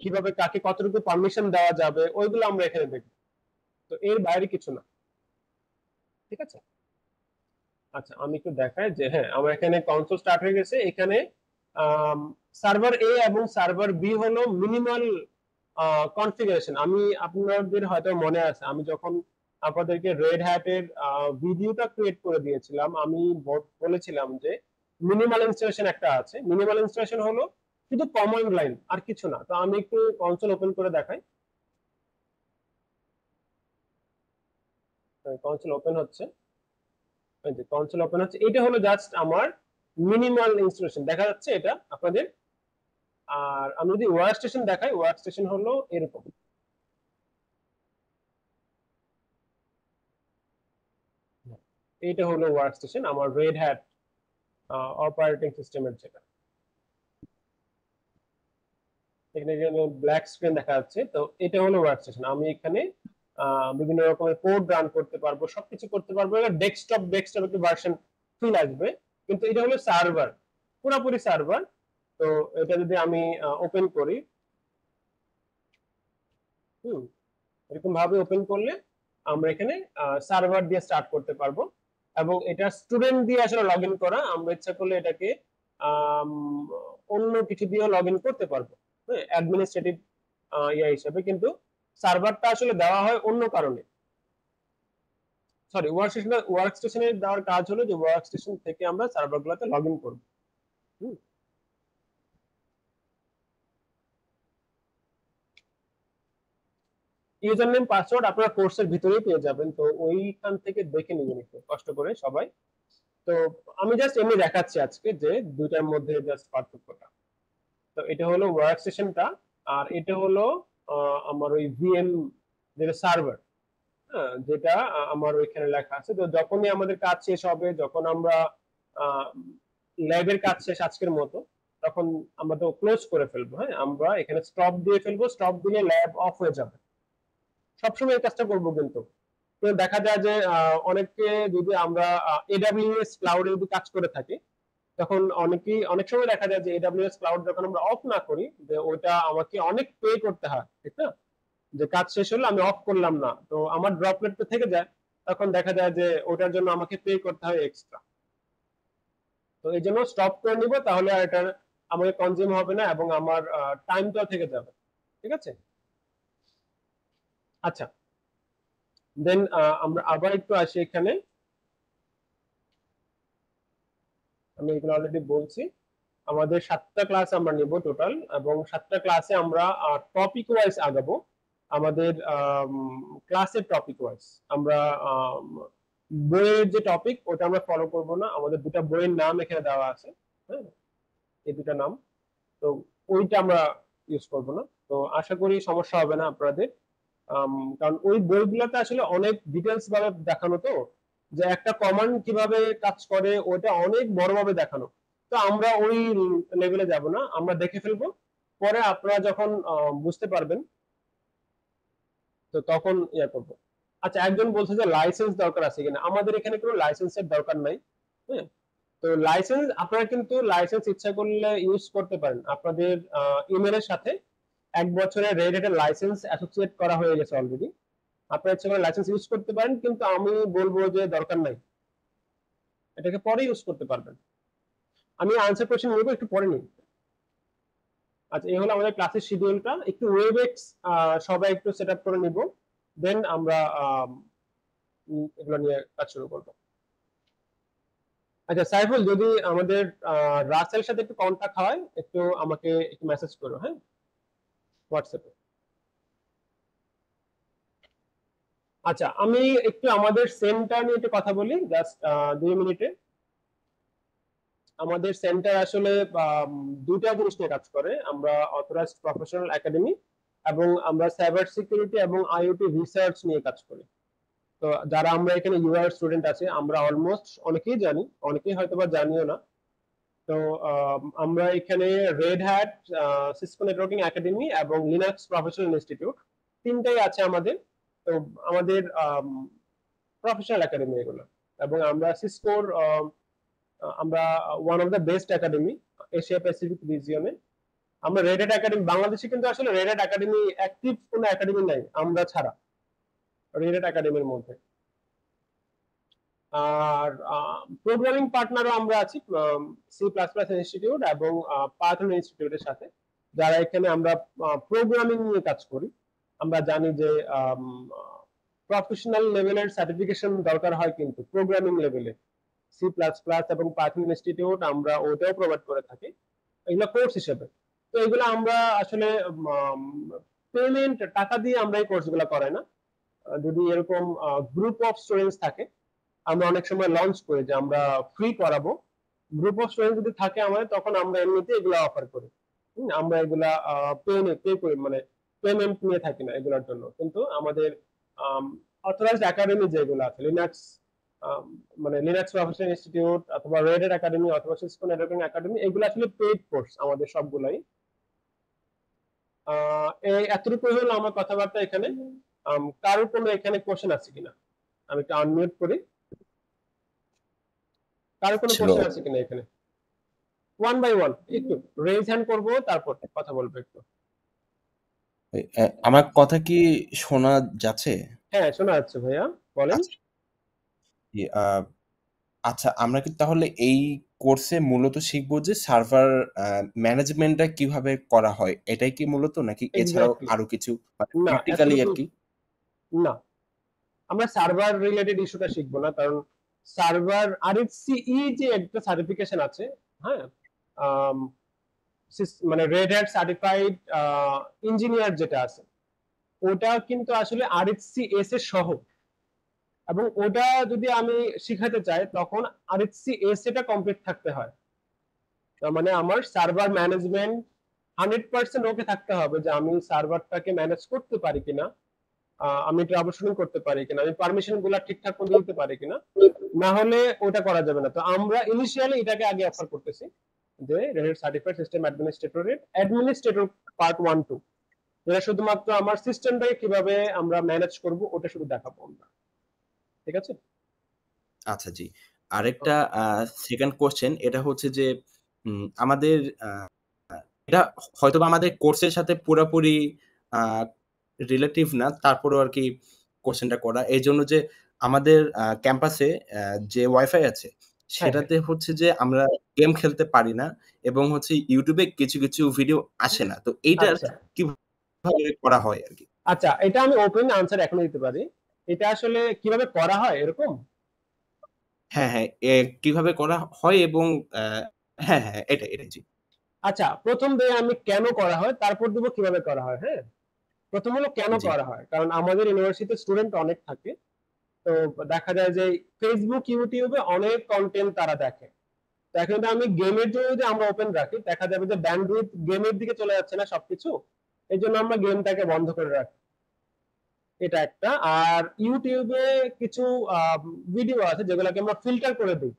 কিভাবে কাকে কতটুকু পারমিশন দেওয়া যাবে, ওইগুলো আমরা এখানে দেখব। তো এর বাইরে কিছু না। ঠিক আছে, আচ্ছা, আমি একটু দেখাই যে হ্যাঁ, আমার এখানে কনসোল স্টার্ট হয়ে গেছে। এখানে সার্ভার এ এবং সার্ভার বি হলো মিনিমাল কনফিগারেশন। আমি আপনাদের হয়তো মনে আছে, আমি যখন আপনাদেরকে রেড হ্যাটের ভিডিওটা ক্রিয়েট করে দিয়েছিলাম, আমি বলেছিলাম যে মিনিমাল ইনস্টলেশন একটা আছে। মিনিমাল ইনস্টলেশন হলো শুধু কমান্ড লাইন আর কিছু না। তো আমি একটু কনসোল ওপেন করে দেখাই। কনসোল ওপেন হচ্ছে, এই যে কনসোল ওপেন হচ্ছে, এটা হলো জাস্ট আমার মিনিমাল ইনস্টলেশন দেখা যাচ্ছে এটা আপনাদের। আর আমি যদি ওয়ার্ক স্টেশন দেখাই, ওয়ার্ক স্টেশন হলো এরকম। এইটা হলো ওয়ার্ক স্টেশন আমার রেড হ্যাট অপারেটিং সিস্টেমের যেটা। এখানে ব্ল্যাক স্ক্রিন দেখা যাচ্ছে। তো এটা হলো ওয়ার্ক স্টেশন। আমি এখানে বিভিন্ন রকমের কোড রান করতে পারবো, সবকিছু করতে পারবো। এটা ডেস্কটপ একটু ভার্সন ফিল আসবে, কিন্তু এটা হলো সার্ভার, পুরোপুরি সার্ভার। তো এটা যদি আমি ওপেন করি, এরকম ভাবে ওপেন করলে আমরা এখানে সার্ভার দিয়ে স্টার্ট করতে পারবো। এবং এটা স্টুডেন্ট দিয়ে আসলে লগ ইন করা, আমরা ইচ্ছা করলে এটাকে অন্য কিছু দিয়ে লগ ইন করতে পারবো, হ্যাঁ, অ্যাডমিনিস্ট্রেটিভ ইয়া হিসেবে। কিন্তু সার্ভারটা আসলে দেওয়া হয় অন্য কারণে। সরি, ওয়ার্ক স্টেশনের দেওয়ার কাজ হলো যে ওয়ার্ক স্টেশন থেকে আমরা সার্ভারগুলোতে লগ ইন করবো। ইউজার নেম পাসওয়ার্ড আপনারা কোর্সের ভিতরেই পেয়ে যাবেন, তো ওইখান থেকে দেখে নিবেন একটু কষ্ট করে সবাই। তো আমি জাস্ট এমনি দেখাচ্ছি আজকে যে দুইটার মধ্যে জাস্ট পার্থক্যটা। তো এটা হলো ওয়ার্ক স্টেশনটা, আর এটা হলো আমার ওই ভিএম যেটা সার্ভার, যেটা আমার ওইখানে লেখা আছে। তো যখনই আমাদের কাজ শেষ হবে, যখন আমরা ল্যাবের কাজ শেষ আজকের মতো, তখন আমরা তো ক্লোজ করে ফেলবো। হ্যাঁ, আমরা এখানে স্টপ দিয়ে ফেলবো, স্টপ দিলে ল্যাব অফ হয়ে যাবে। সবসময় এই কাজটা করবো। কিন্তু দেখা যায় যে অনেকে যদি আমরা এডাব্লিউএস ক্লাউডে যদি কাজ করে থাকি, তখন অনেক সময় দেখা যায় যে এডাব্লিউএস ক্লাউড যখন আমরা অফ না করি, যে ওইটা আমাকে অনেক পে করতে হয়, ঠিক না? যে কাজ শেষ হলো আমি অফ করলাম না, তো আমার ড্রপলেটটা থেকে যায়, তখন দেখা যায় যে ওটার জন্য আমাকে পে করতে হয় এক্সট্রা। তো এই জন্য স্টপ করে নিব, তাহলে আর এটা আমাকে কনজিউম হবে না এবং আমার টাইমটাও থেকে যাবে। ঠিক আছে? আচ্ছা, দেন আমরা আবার একটু আসি এখানে। আমি এগুলো অলরেডি বলছি। আমাদের 7টা ক্লাস আমরা নিব টোটাল, এবং 7টা ক্লাসে আমরা টপিক ওয়াইজ আগাবো। আমাদের ক্লাসের টপিক ওয়াইজ আমরা বইয়ের যে টপিক ওটা আমরা ফলো করব না। আমাদের দুটা বইয়ের নাম এখানে দেওয়া আছে, হ্যাঁ, এই দুটা নাম, তো ওইটা আমরা ইউজ করব না। তো আশা করি সমস্যা হবে না আপনাদের, কারণ ওই বইগুলোতে আসলে অনেক ডিটেলস ভাবে দেখানো, তো যে একটা কমান্ড কিভাবে কাজ করে ওটা অনেক বড়ভাবে দেখানো। তো আমরা ওই লেভেলে যাব না, আমরা দেখে ফেলবো, পরে আপনারা যখন বুঝতে পারবেন তো তখন ইয়া করবো। আচ্ছা, একজন বলছে যে লাইসেন্স দরকার আছে কিনা। আমাদের এখানে কোনো লাইসেন্সের দরকার নাই, হ্যাঁ। তো লাইসেন্স আপনারা কিন্তু লাইসেন্স ইচ্ছা করলে ইউজ করতে পারেন। আপনাদের ইমেলের সাথে 1 বছরের রেড হ্যাটের লাইসেন্স অ্যাসোসিয়েট করা হয়ে গেছে অলরেডি। আপনারা ইচ্ছা করে লাইসেন্স ইউজ করতে পারেন, কিন্তু আমি বলবো যে দরকার নাই, এটাকে পরে ইউজ করতে পারবেন। আমি আনসার কোশ্চেন নেবো একটু পরে নিই। আচ্ছা, এই হলো আমাদের ক্লাসের শিডিউলটা। একটু ওয়েবএক্স সবাই একটু সেট আপ করে নিব, দেন আমরা এগুলো নিয়ে কাজ শুরু করবো। আচ্ছা সাইফুল, যদি আমাদের রাসেলের সাথে একটু কন্টাক্ট হয়, একটু আমাকে একটু মেসেজ করো, হ্যাঁ, হোয়াটসঅ্যাপে। আচ্ছা, আমি একটু আমাদের সেন্টার নিয়ে একটু কথা বলি জাস্ট 2 মিনিটে। আমাদের সেন্টার আসলে দুইটা জিনিস নিয়ে কাজ করে। আমরা অথরাইজড প্রফেশনাল একাডেমি এবং আমরা সাইবার সিকিউরিটি এবং আইওটি রিসার্চ নিয়ে কাজ করি। তো যারা আমরা এখানে ইউআর স্টুডেন্ট আছে, আমরা অলমোস্ট অনেকেই জানি, অনেকেই হয়তো বা জানিও না। তো আমরা এখানে red hat, Cisco networking academy এবং লিনাক্স প্রফেশনাল ইনস্টিটিউট, তিনটাই আছে আমাদের। তো আমাদের প্রফেশনাল একাডেমি এগুলো, এবং আমরা সিসকোর আমরা one of the best academy Asia Pacific রিজিয়নে। আমরা রেড হ্যাট একাডেমি, বাংলাদেশে কিন্তু আসলে রেড হ্যাট একাডেমি অ্যাক্টিভ কোনো একাডেমি নাই আমরা ছাড়া রেড হ্যাট একাডেমির মধ্যে। আর প্রোগ্রামিং পার্টনারও আমরা আছি C++ ইনস্টিটিউট এবং পাইথন ইনস্টিটিউটের সাথে, যারা এখানে আমরা প্রোগ্রামিং নিয়ে কাজ করি। আমরা জানি যে প্রফেশনাল লেভেলের সার্টিফিকেশন দরকার হয়, কিন্তু প্রোগ্রামিং লেভেলে সি প্লাস প্লাস এবং পাইথন ইনস্টিটিউট আমরা ওটাও প্রোভাইড করে থাকি, এগুলো কোর্স হিসেবে। তো এগুলো আমরা আসলে পেমেন্ট টাকা দিয়ে আমরা এই কোর্সগুলো করাই না। যদি এরকম গ্রুপ অফ স্টুডেন্টস থাকে আমরা অনেক সময় লঞ্চ করি যে আমরা ফ্রি করাবো। গ্রুপ অফ স্টুডেন্ট যদি থাকে আমাদের, তখন আমরা এমনিতে এগুলো অফার করি। আমরা এগুলা পে করি, মানে পেমেন্ট নিয়ে থাকি না এগুলোর জন্য। কিন্তু আমাদের অথরাইজড একাডেমি যেগুলো আছে, লিনাক্স মানে লিনাক্স প্রফেশনাল ইনস্টিটিউট অথবা রেড হ্যাট একাডেমি অথবা সিসকো নেটওয়ার্কিং একাডেমি, এগুলো আসলে পেইড কোর্স আমাদের সবগুলাই। এই এতটুকু হলো আমার কথাবার্তা এখানে। কারোর কোনো এখানে কোশ্চেন আছে কিনা? আমি একটু আনমিউট করি। কারোর কোনো ছিল কোশ্চেন আছে কিনা এখানে? ওয়ান বাই ওয়ান একটু রেজ হ্যান্ড করবো, তারপর কথা বলবো একটু। আমার কথা কি শোনা যাচ্ছে? হ্যাঁ, শোনা যাচ্ছে ভাইয়া, বলেন। আচ্ছা জি, আচ্ছা আমরা কি তাহলে এই কোর্সে মূলত শিখবো যে সার্ভার ম্যানেজমেন্টটা কিভাবে করা হয়, এটাই কি মূলত, নাকি এছাড়াও এক্স্যাক্টলি। আরো কিছু না, প্র্যাকটিক্যালি আর এতটুকু কি? না, আমরা সার্ভার রিলেটেড ইস্যুটা শিখবো না, কারণ সার্ভার RHCE যে একটা সার্টিফিকেশন আছে, হ্যাঁ, মানে রেড হ্যাট সার্টিফাইড ইঞ্জিনিয়ার যেটা আছে, ওটা কিন্তু আসলে RHCS এর সহ। এবং ওটা যদি আমি শিখাতে চাই তখন RHCS এটা কমপ্লিট থাকতে হয়। তার মানে আমার সার্ভার ম্যানেজমেন্ট 100% ওকে থাকতে হবে, যে আমি সার্ভারটাকে ম্যানেজ করতে পারি কিনা, আমি ট্রাবলশুটিং করতে পারি কিনা, আমি পারমিশন গুলা ঠিকঠাক মতো দিতে পারি কিনা, না হলে ওটা করা যাবে না। তো আমরা ইনিশিয়ালি এটাকে আগে অফার করতেছি যে red hat certified system administrator part 1-2, এটা শুধুমাত্র আমার সিস্টেমটাকে কিভাবে আমরা ম্যানেজ করব ওটা শুধু দেখাবো আমরা। ঠিক আছে? আচ্ছা জি, আরেকটা সেকেন্ড কোশ্চেন, এটা হচ্ছে যে আমাদের এটা হয়তোবা আমাদের কোর্সের সাথে পুরোপুরি রিলেটিভ না, তারপরেও আর কি কোশ্চেনটা করা এই জন্য যে আমাদের ক্যাম্পাসে যে ওয়াইফাই আছে হ্যাঁ, সেটাতে হচ্ছে যে আমরা গেম খেলতে পারি না, এবং হচ্ছে ইউটিউবে কিছু কিছু ভিডিও আসে না, তো এইটার আচ্ছা কিভাবে করা হয় আর কি? আচ্ছা, এটা আমি ওপেন আনসার এখনো দিতে পারি। এটা আসলে কিভাবে করা হয় এরকম? হ্যাঁ হ্যাঁ, কিভাবে করা হয় এবং হ্যাঁ হ্যাঁ এটাই জি। আচ্ছা, প্রথম দিয়ে আমি কেন করা হয়, তারপর দেবো কিভাবে করা হয়। হ্যাঁ, প্রথম হলো কেন জি করা হয়, কারণ আমাদের ইউনিভার্সিটিতে স্টুডেন্ট অনেক থাকে। তো দেখা যায় যে ফেসবুক ইউটিউবে অনেক কন্টেন্ট তারা দেখে। তো এখন আমি গেমের জন্য যদি আমরা ওপেন রাখি, দেখা যাবে যে ব্যান্ডউইথ গেমের দিকে চলে যাচ্ছে না সবকিছু, এই জন্য আমরা গেমটাকে বন্ধ করে রাখি। এটা একটা। আর ইউটিউবে কিছু ভিডিও আছে যেগুলোকে আমরা ফিল্টার করে দিই,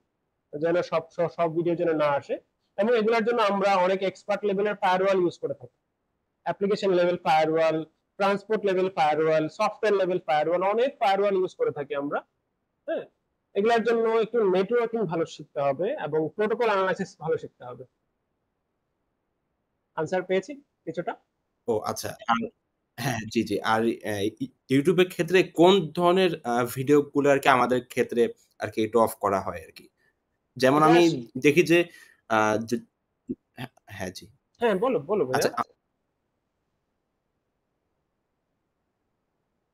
যেন সব সব ভিডিও যেন না আসে। এবং এগুলোর জন্য আমরা অনেক এক্সপার্ট লেভেলের ফায়ারওয়াল ইউজ করে থাকি। Application level firewall, transport level firewall, software level firewall, অনেক ফায়ারওয়াল ইউজ করে থাকি আমরা। হ্যাঁ, এগুলোর জন্য একটু নেটওয়ার্কিং ভালো শিখতে হবে এবং প্রোটোকল অ্যানালাইসিস ভালো শিখতে হবে। আনসার পেয়েছি কিছুটা? ও আচ্ছা, হ্যাঁ জি জি। আর ইউটিউবের ক্ষেত্রে কোন ধরনের ভিডিও গুলো আর কি আমাদের ক্ষেত্রে আর কি একটু অফ করা হয় আর কি? যেমন এটা আমি দেখি যে হ্যাঁ হ্যাঁ, জি। হ্যাঁ, বলো বলো ভাইয়া, আচ্ছা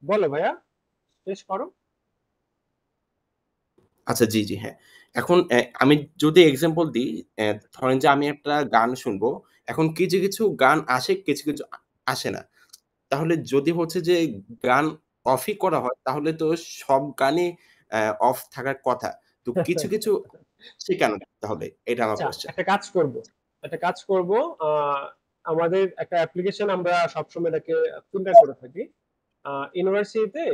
বলো ভাইয়া, শেষ করো। আচ্ছা জি জি হ্যাঁ। এখন আমি যদি এক্সাম্পল দিই, ধরেন যে আমি একটা গান শুনবো, এখন কিছু কিছু গান আসে, কিছু কিছু আসে না। তাহলে যদি হচ্ছে যে গান অফই করা হয় তাহলে তো সব গানই অফ থাকার কথা। তো কিছু কিছু সে কেন তাহলে? এটা আমার আচ্ছা, কোয়েশ্চেন। একটা কাজ করব। আমাদের একটা অ্যাপ্লিকেশন আমরা সবসময় এটাকে ফিল্টার করে থাকি। ইউনিভার্সিটিতে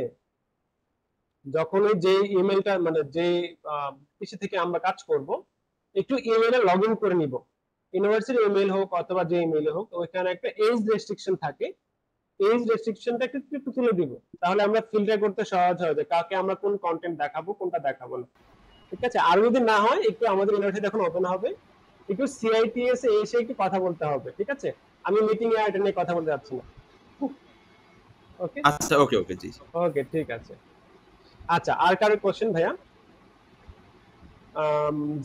যখন যে ইমেলটা মানে যে পিসি থেকে আমরা কাজ করব, একটু ইমেলে লগ ইন করে নিব। ইউনিভার্সিটি ইমেল হোক অথবা যে ইমেল হোক, ওইখানে একটা এজ রেস্ট্রিকশন থাকে। এজ রেস্ট্রিকশনটা একটু তুলে দিব, তাহলে আমরা ফিল্টার করতে সহজ হয় যে কাকে আমরা কোন কন্টেন্ট দেখাবো কোনটা দেখাবো না। ঠিক আছে? আর যদি না হয়, একটু আমাদের ইউনিভার্সিটি এখন ওপেন হবে, একটু CITS এ এসে একটু কথা বলতে হবে। ঠিক আছে? আমি মিটিং এ এটা নিয়ে কথা বলতে যাচ্ছি না। ওকে আচ্ছা ওকে ওকে জি জি। ওকে, ঠিক আছে। আচ্ছা, আর কারো কোশ্চেন ভাইয়া?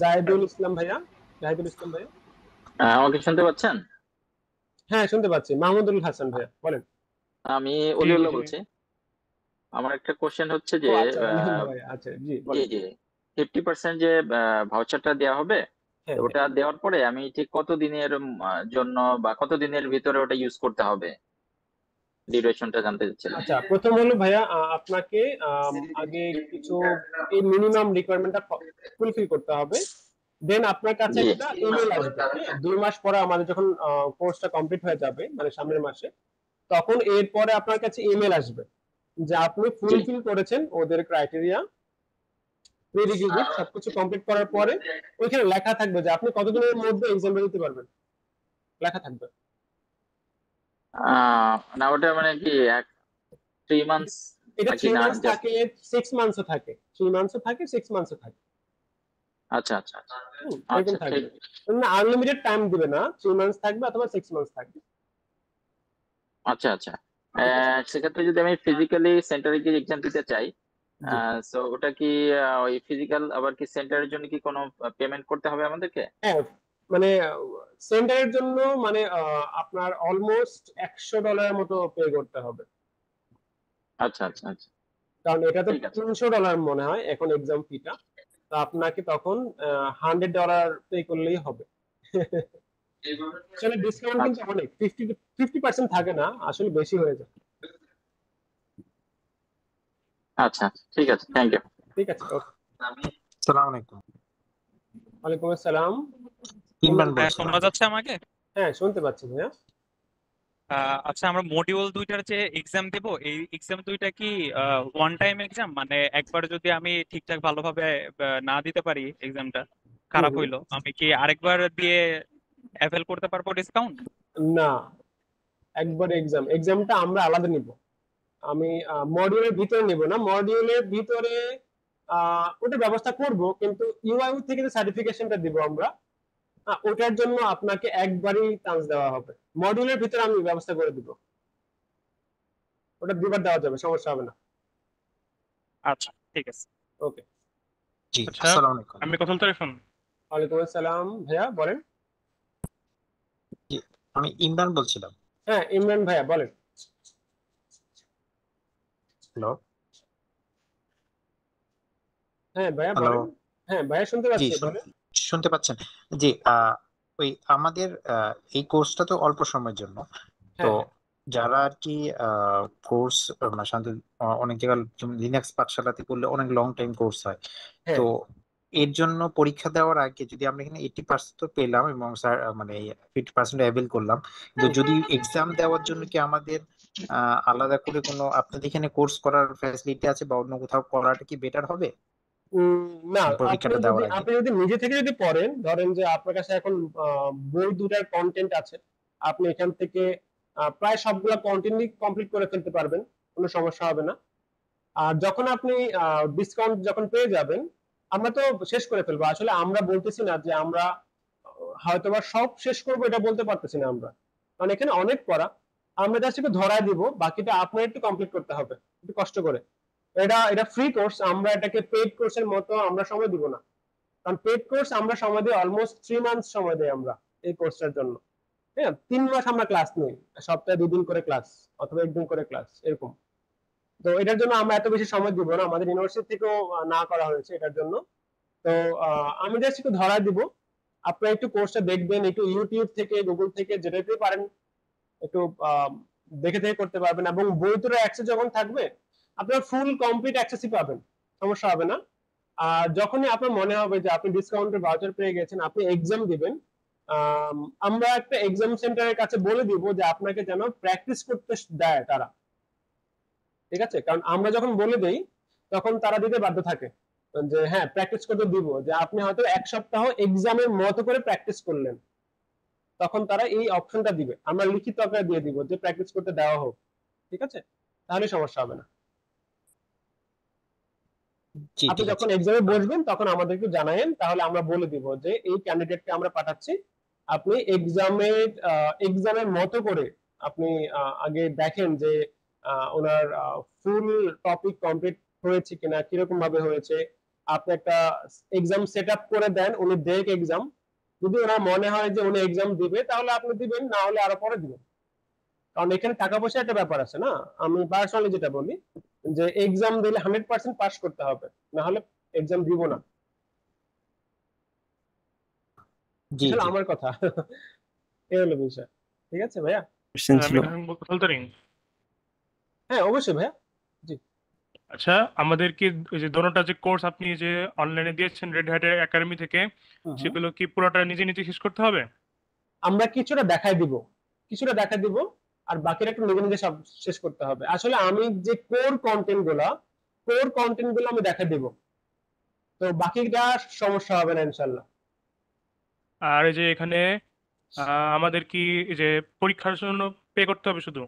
জাহিদুল ইসলাম ভাইয়া, জাহিদুল ইসলাম ভাইয়া। আমাকে শুনতে পাচ্ছেন? হ্যাঁ, শুনতে পাচ্ছি। মাহমুদুল হাসান ভাইয়া, বলেন। আমি জি জি অলিউল্লাহ জি। বলছি। আমার একটা কোশ্চেন হচ্ছে ও যে আচ্ছা, অলিউল্লাহ ভাইয়া, আচ্ছা জি জি বলেন। জি 50% যে ভাউচারটা দেওয়া হবে, হ্যাঁ, ওটা দেওয়ার পরে আমি ঠিক কত দিনের জন্য বা কত দিনের ভিতরে ওটা ইউজ করতে হবে, ডিউরেশনটা জানতে চাচ্ছিলাম। আচ্ছা, প্রথম হলো ভাইয়া আপনাকে আগে কিছু এই মিনিমাম রিকোয়ারমেন্টটা ফুলফিল করতে হবে। দেন আপনার কাছে জি। একটা ইমেল আসবে, হ্যাঁ 2 মাস পরে আমাদের যখন কোর্সটা কমপ্লিট হয়ে যাবে মানে সামনের মাসে, তখন এরপরে আপনার কাছে ইমেল আসবে যে আপনি জি। ফুলফিল করেছেন ওদের ক্রাইটেরিয়া, প্রি রিকুইজিট সবকিছু কমপ্লিট করার পরে ওইখানে লেখা থাকবে যে আপনি কতদিনের মধ্যে এক্সামটা দিতে পারবেন, লেখা থাকবে। না ওটা মানে কি 3 মান্থস এটা নাকি 3 না মান্থস জাস্ট? থাকে, 6 মান্থসও থাকে, 3 মান্থসও থাকে, 6 মান্থসও থাকে। আচ্ছা আচ্ছা আচ্ছা এরকম আচ্ছা, থাকবে। ঠিক। না আনলিমিটেড টাইম দিবে না, 3 মান্থস থাকবে অথবা 6 মান্থস থাকবে। আচ্ছা আচ্ছা। ঠিক আছে? সেক্ষেত্রে যদি আমি ফিজিক্যালি সেন্টারে গিয়ে এক্সাম দিতে চাই, জি। সো ওটা কি ওই ফিজিক্যাল আবার কি সেন্টারের জন্য কি কোনো পেমেন্ট করতে হবে আমাদেরকে? হ্যাঁ, মানে সেন্টারের জন্য মানে আপনার অলমোস্ট $100 মতো পে করতে হবে, আচ্ছা আচ্ছা আচ্ছা, কারণ এটা তো ঠিক আছে। $300 মনে হয় এখন এক্সাম ফিটা। তো আপনাকে তখন $100 পে করলেই হবে। আসলে ডিসকাউন্ট কিন্তু আচ্ছা অনেক, 50% থাকে না, আসলে বেশি হয়ে যায়। আচ্ছা, ঠিক আছে, থ্যাংক ইউ। ঠিক আছে, ওকে। আসসালামু আলাইকুম। ওয়ালাইকুম আসসালাম। ইমরান হ্যাঁ, বলছিলাম। শোনা যাচ্ছে আমাকে? হ্যাঁ, শুনতে পাচ্ছি ভাইয়া। আচ্ছা, আমরা মডিউল দুইটার যে এক্সাম দেব, এই এক্সাম দুইটা কি ওয়ান টাইম এক্সাম, মানে একবার যদি আমি ঠিকঠাক ভালোভাবে না দিতে পারি, এক্সামটা খারাপ হুম, হইলো, আমি কি আরেকবার দিয়ে অ্যাভেল করতে পারবো ডিসকাউন্ট? না একবার এক্সামটা আমরা আলাদা নিব। আমি মডিউলের ভিতরে নিব না, মডিউলের ভিতরে ওটা ব্যবস্থা করব, কিন্তু ইউআইউ থেকে যে সার্টিফিকেশনটা দিব আমরা, ওটার জন্য আপনাকে একবারই চান্স দেওয়া হবে। মডিউলের ভিতরে আমি ব্যবস্থা করে দিব, ওটা দুবার দেওয়া যাবে, সমস্যা হবে না। আচ্ছা, ঠিক আছে। ওকে। জি, আচ্ছা, আসসালামু আলাইকুম। আমি কথা বলতে শুন। ওয়ালাইকুম আসসালাম ভাইয়া, বলেন। জি, আমি ইমরান বলছিলাম। হ্যাঁ ইমরান ভাইয়া বলেন। হ্যালো। হ্যাঁ ভাইয়া হ্যালো। বলেন। হ্যাঁ ভাইয়া শুনতে জি, পাচ্ছি, বলেন। শুনতে পাচ্ছেন? জি, ওই আমাদের এই কোর্সটা তো অল্প সময়ের জন্য। তো হ্যাঁ যারা আর কি কোর্স সাধারণত অনেক জায়গায় লিনাক্স পাঠশালাতে করলে অনেক লং টাইম কোর্স হয়। হ্যাঁ তো এর জন্য পরীক্ষা দেওয়ার আগে যদি আমরা এখানে 80% তো পেলাম এবং স্যার মানে 50% অ্যাভেল করলাম, কিন্তু যদি এক্সাম দেওয়ার জন্য কি আমাদের আলাদা করে কোনো আপনাদের এখানে কোর্স করার ফ্যাসিলিটি আছে বা অন্য কোথাও করাটা কি বেটার হবে না, পরীক্ষাটা দেওয়ার আগে? আপনি যদি নিজে থেকে যদি পড়েন, ধরেন যে আপনার কাছে এখন বই দুটার কন্টেন্ট আছে, আপনি এখান থেকে প্রায় সবগুলা কন্টেন্টই কমপ্লিট করে ফেলতে পারবেন, কোনো সমস্যা হবে না। আর যখন আপনি ডিসকাউন্ট যখন পেয়ে যাবেন, আমরা তো শেষ করে ফেলবো। আসলে আমরা বলতেছি না যে আমরা হয়তোবা সব শেষ করবো, এটা বলতে পারতেছি না আমরা, কারণ এখানে অনেক পড়া। আমরা জাস্ট একটু ধরায় দিব, বাকিটা আপনার একটু কমপ্লিট করতে হবে একটু কষ্ট করে। এটা এটা ফ্রি কোর্স, আমরা এটাকে পেইড কোর্সের মতো আমরা সময় দিব না, কারণ পেইড কোর্স আমরা সময় দিই অলমোস্ট 3 মান্থস সময় দেই আমরা এই কোর্সটার জন্য। হ্যাঁ 3 মাস আমরা ক্লাস নেই, সপ্তাহে 2 দিন করে ক্লাস অথবা 1 দিন করে ক্লাস এরকম। তো এটার জন্য আমরা এত বেশি সময় দিব না, আমাদের ইউনিভার্সিটি থেকেও না করা হয়েছে এটার জন্য। তো আমি জাস্ট একটু ধরা দিব, আপনারা একটু কোর্সটা দেখবেন, একটু ইউটিউব থেকে গুগল থেকে যেটাতে পারেন একটু দেখে দেখে করতে পারবেন, এবং বইগুলোর অ্যাক্সেস যখন থাকবে আপনার ফুল কমপ্লিট অ্যাক্সেসই পাবেন, সমস্যা হবে না। আর যখনই আপনার মনে হবে যে আপনি ডিসকাউন্টের ভাউচার পেয়ে গেছেন, আপনি এক্সাম দিবেন, আমরা একটা এক্সাম সেন্টারের কাছে বলে দিব যে আপনাকে যেন প্র্যাকটিস করতে দেয় তারা, ঠিক আছে? কারণ আমরা যখন বলে দেই তখন তারা দিতে বাধ্য থাকে, যে হ্যাঁ প্র্যাকটিস করতে দিব, যে আপনি হয়তো 1 সপ্তাহ এক্সামের মতো করে প্র্যাকটিস করলেন, তখন তারা এই অপশনটা দিবে, আমরা লিখিত আকারে দিয়ে দিব যে প্র্যাকটিস করতে দেওয়া হোক, ঠিক আছে? তাহলে সমস্যা হবে না। জি, আপনি ঠিক আছে। যখন এক্সামে বসবেন তখন আমাদেরকে জানায়েন, তাহলে আমরা বলে দিব যে এই ক্যান্ডিডেটকে আমরা পাঠাচ্ছি, আপনি এক্সামের মতো করে আপনি আগে দেখেন যে ওনার ফুল টপিক কমপ্লিট হয়েছে কিনা, কিরকম ভাবে হয়েছে। আপনি একটা এক্সাম সেট আপ করে দেন, উনি দেখ এক্সাম, যদি ওনার মনে হয় যে উনি এক্সাম দিবে তাহলে আপনি দিবেন, না হলে আরো পরে দিবেন। কারণ এখানে টাকা পয়সা একটা ব্যাপার আছে না, আমি পার্সোনালি যেটা বলি যে এক্সাম দিলে 100% পাস করতে হবে, না হলে এক্সাম দিব না। জি আসলে জি আমার কথা এই হলো বিষয়। ঠিক আছে ভাইয়া? কোশ্চেন আমি ছিল। এখন বলতে পারি? হ্যাঁ অবশ্যই ভাইয়া। জি আচ্ছা, আমাদের কি ওই যে দোনোটা যে কোর্স আপনি যে অনলাইনে দিয়েছেন রেড হ্যাট একাডেমি থেকে, হুম হুম। সেগুলো কি পুরোটা নিজে নিজে শেষ করতে হবে? আমরা কিছুটা দেখাই দিব, কিছুটা দেখা দিব, আর বাকিটা একটু নিজে নিজে সব শেষ করতে হবে। আসলে আমি যে কোর কন্টেন্ট গুলো আমি দেখা দিব, তো বাকিটা সমস্যা হবে না ইনশাল্লাহ। আর এই যে এখানে আমাদের কি এই যে পরীক্ষার জন্য পে করতে হবে শুধু?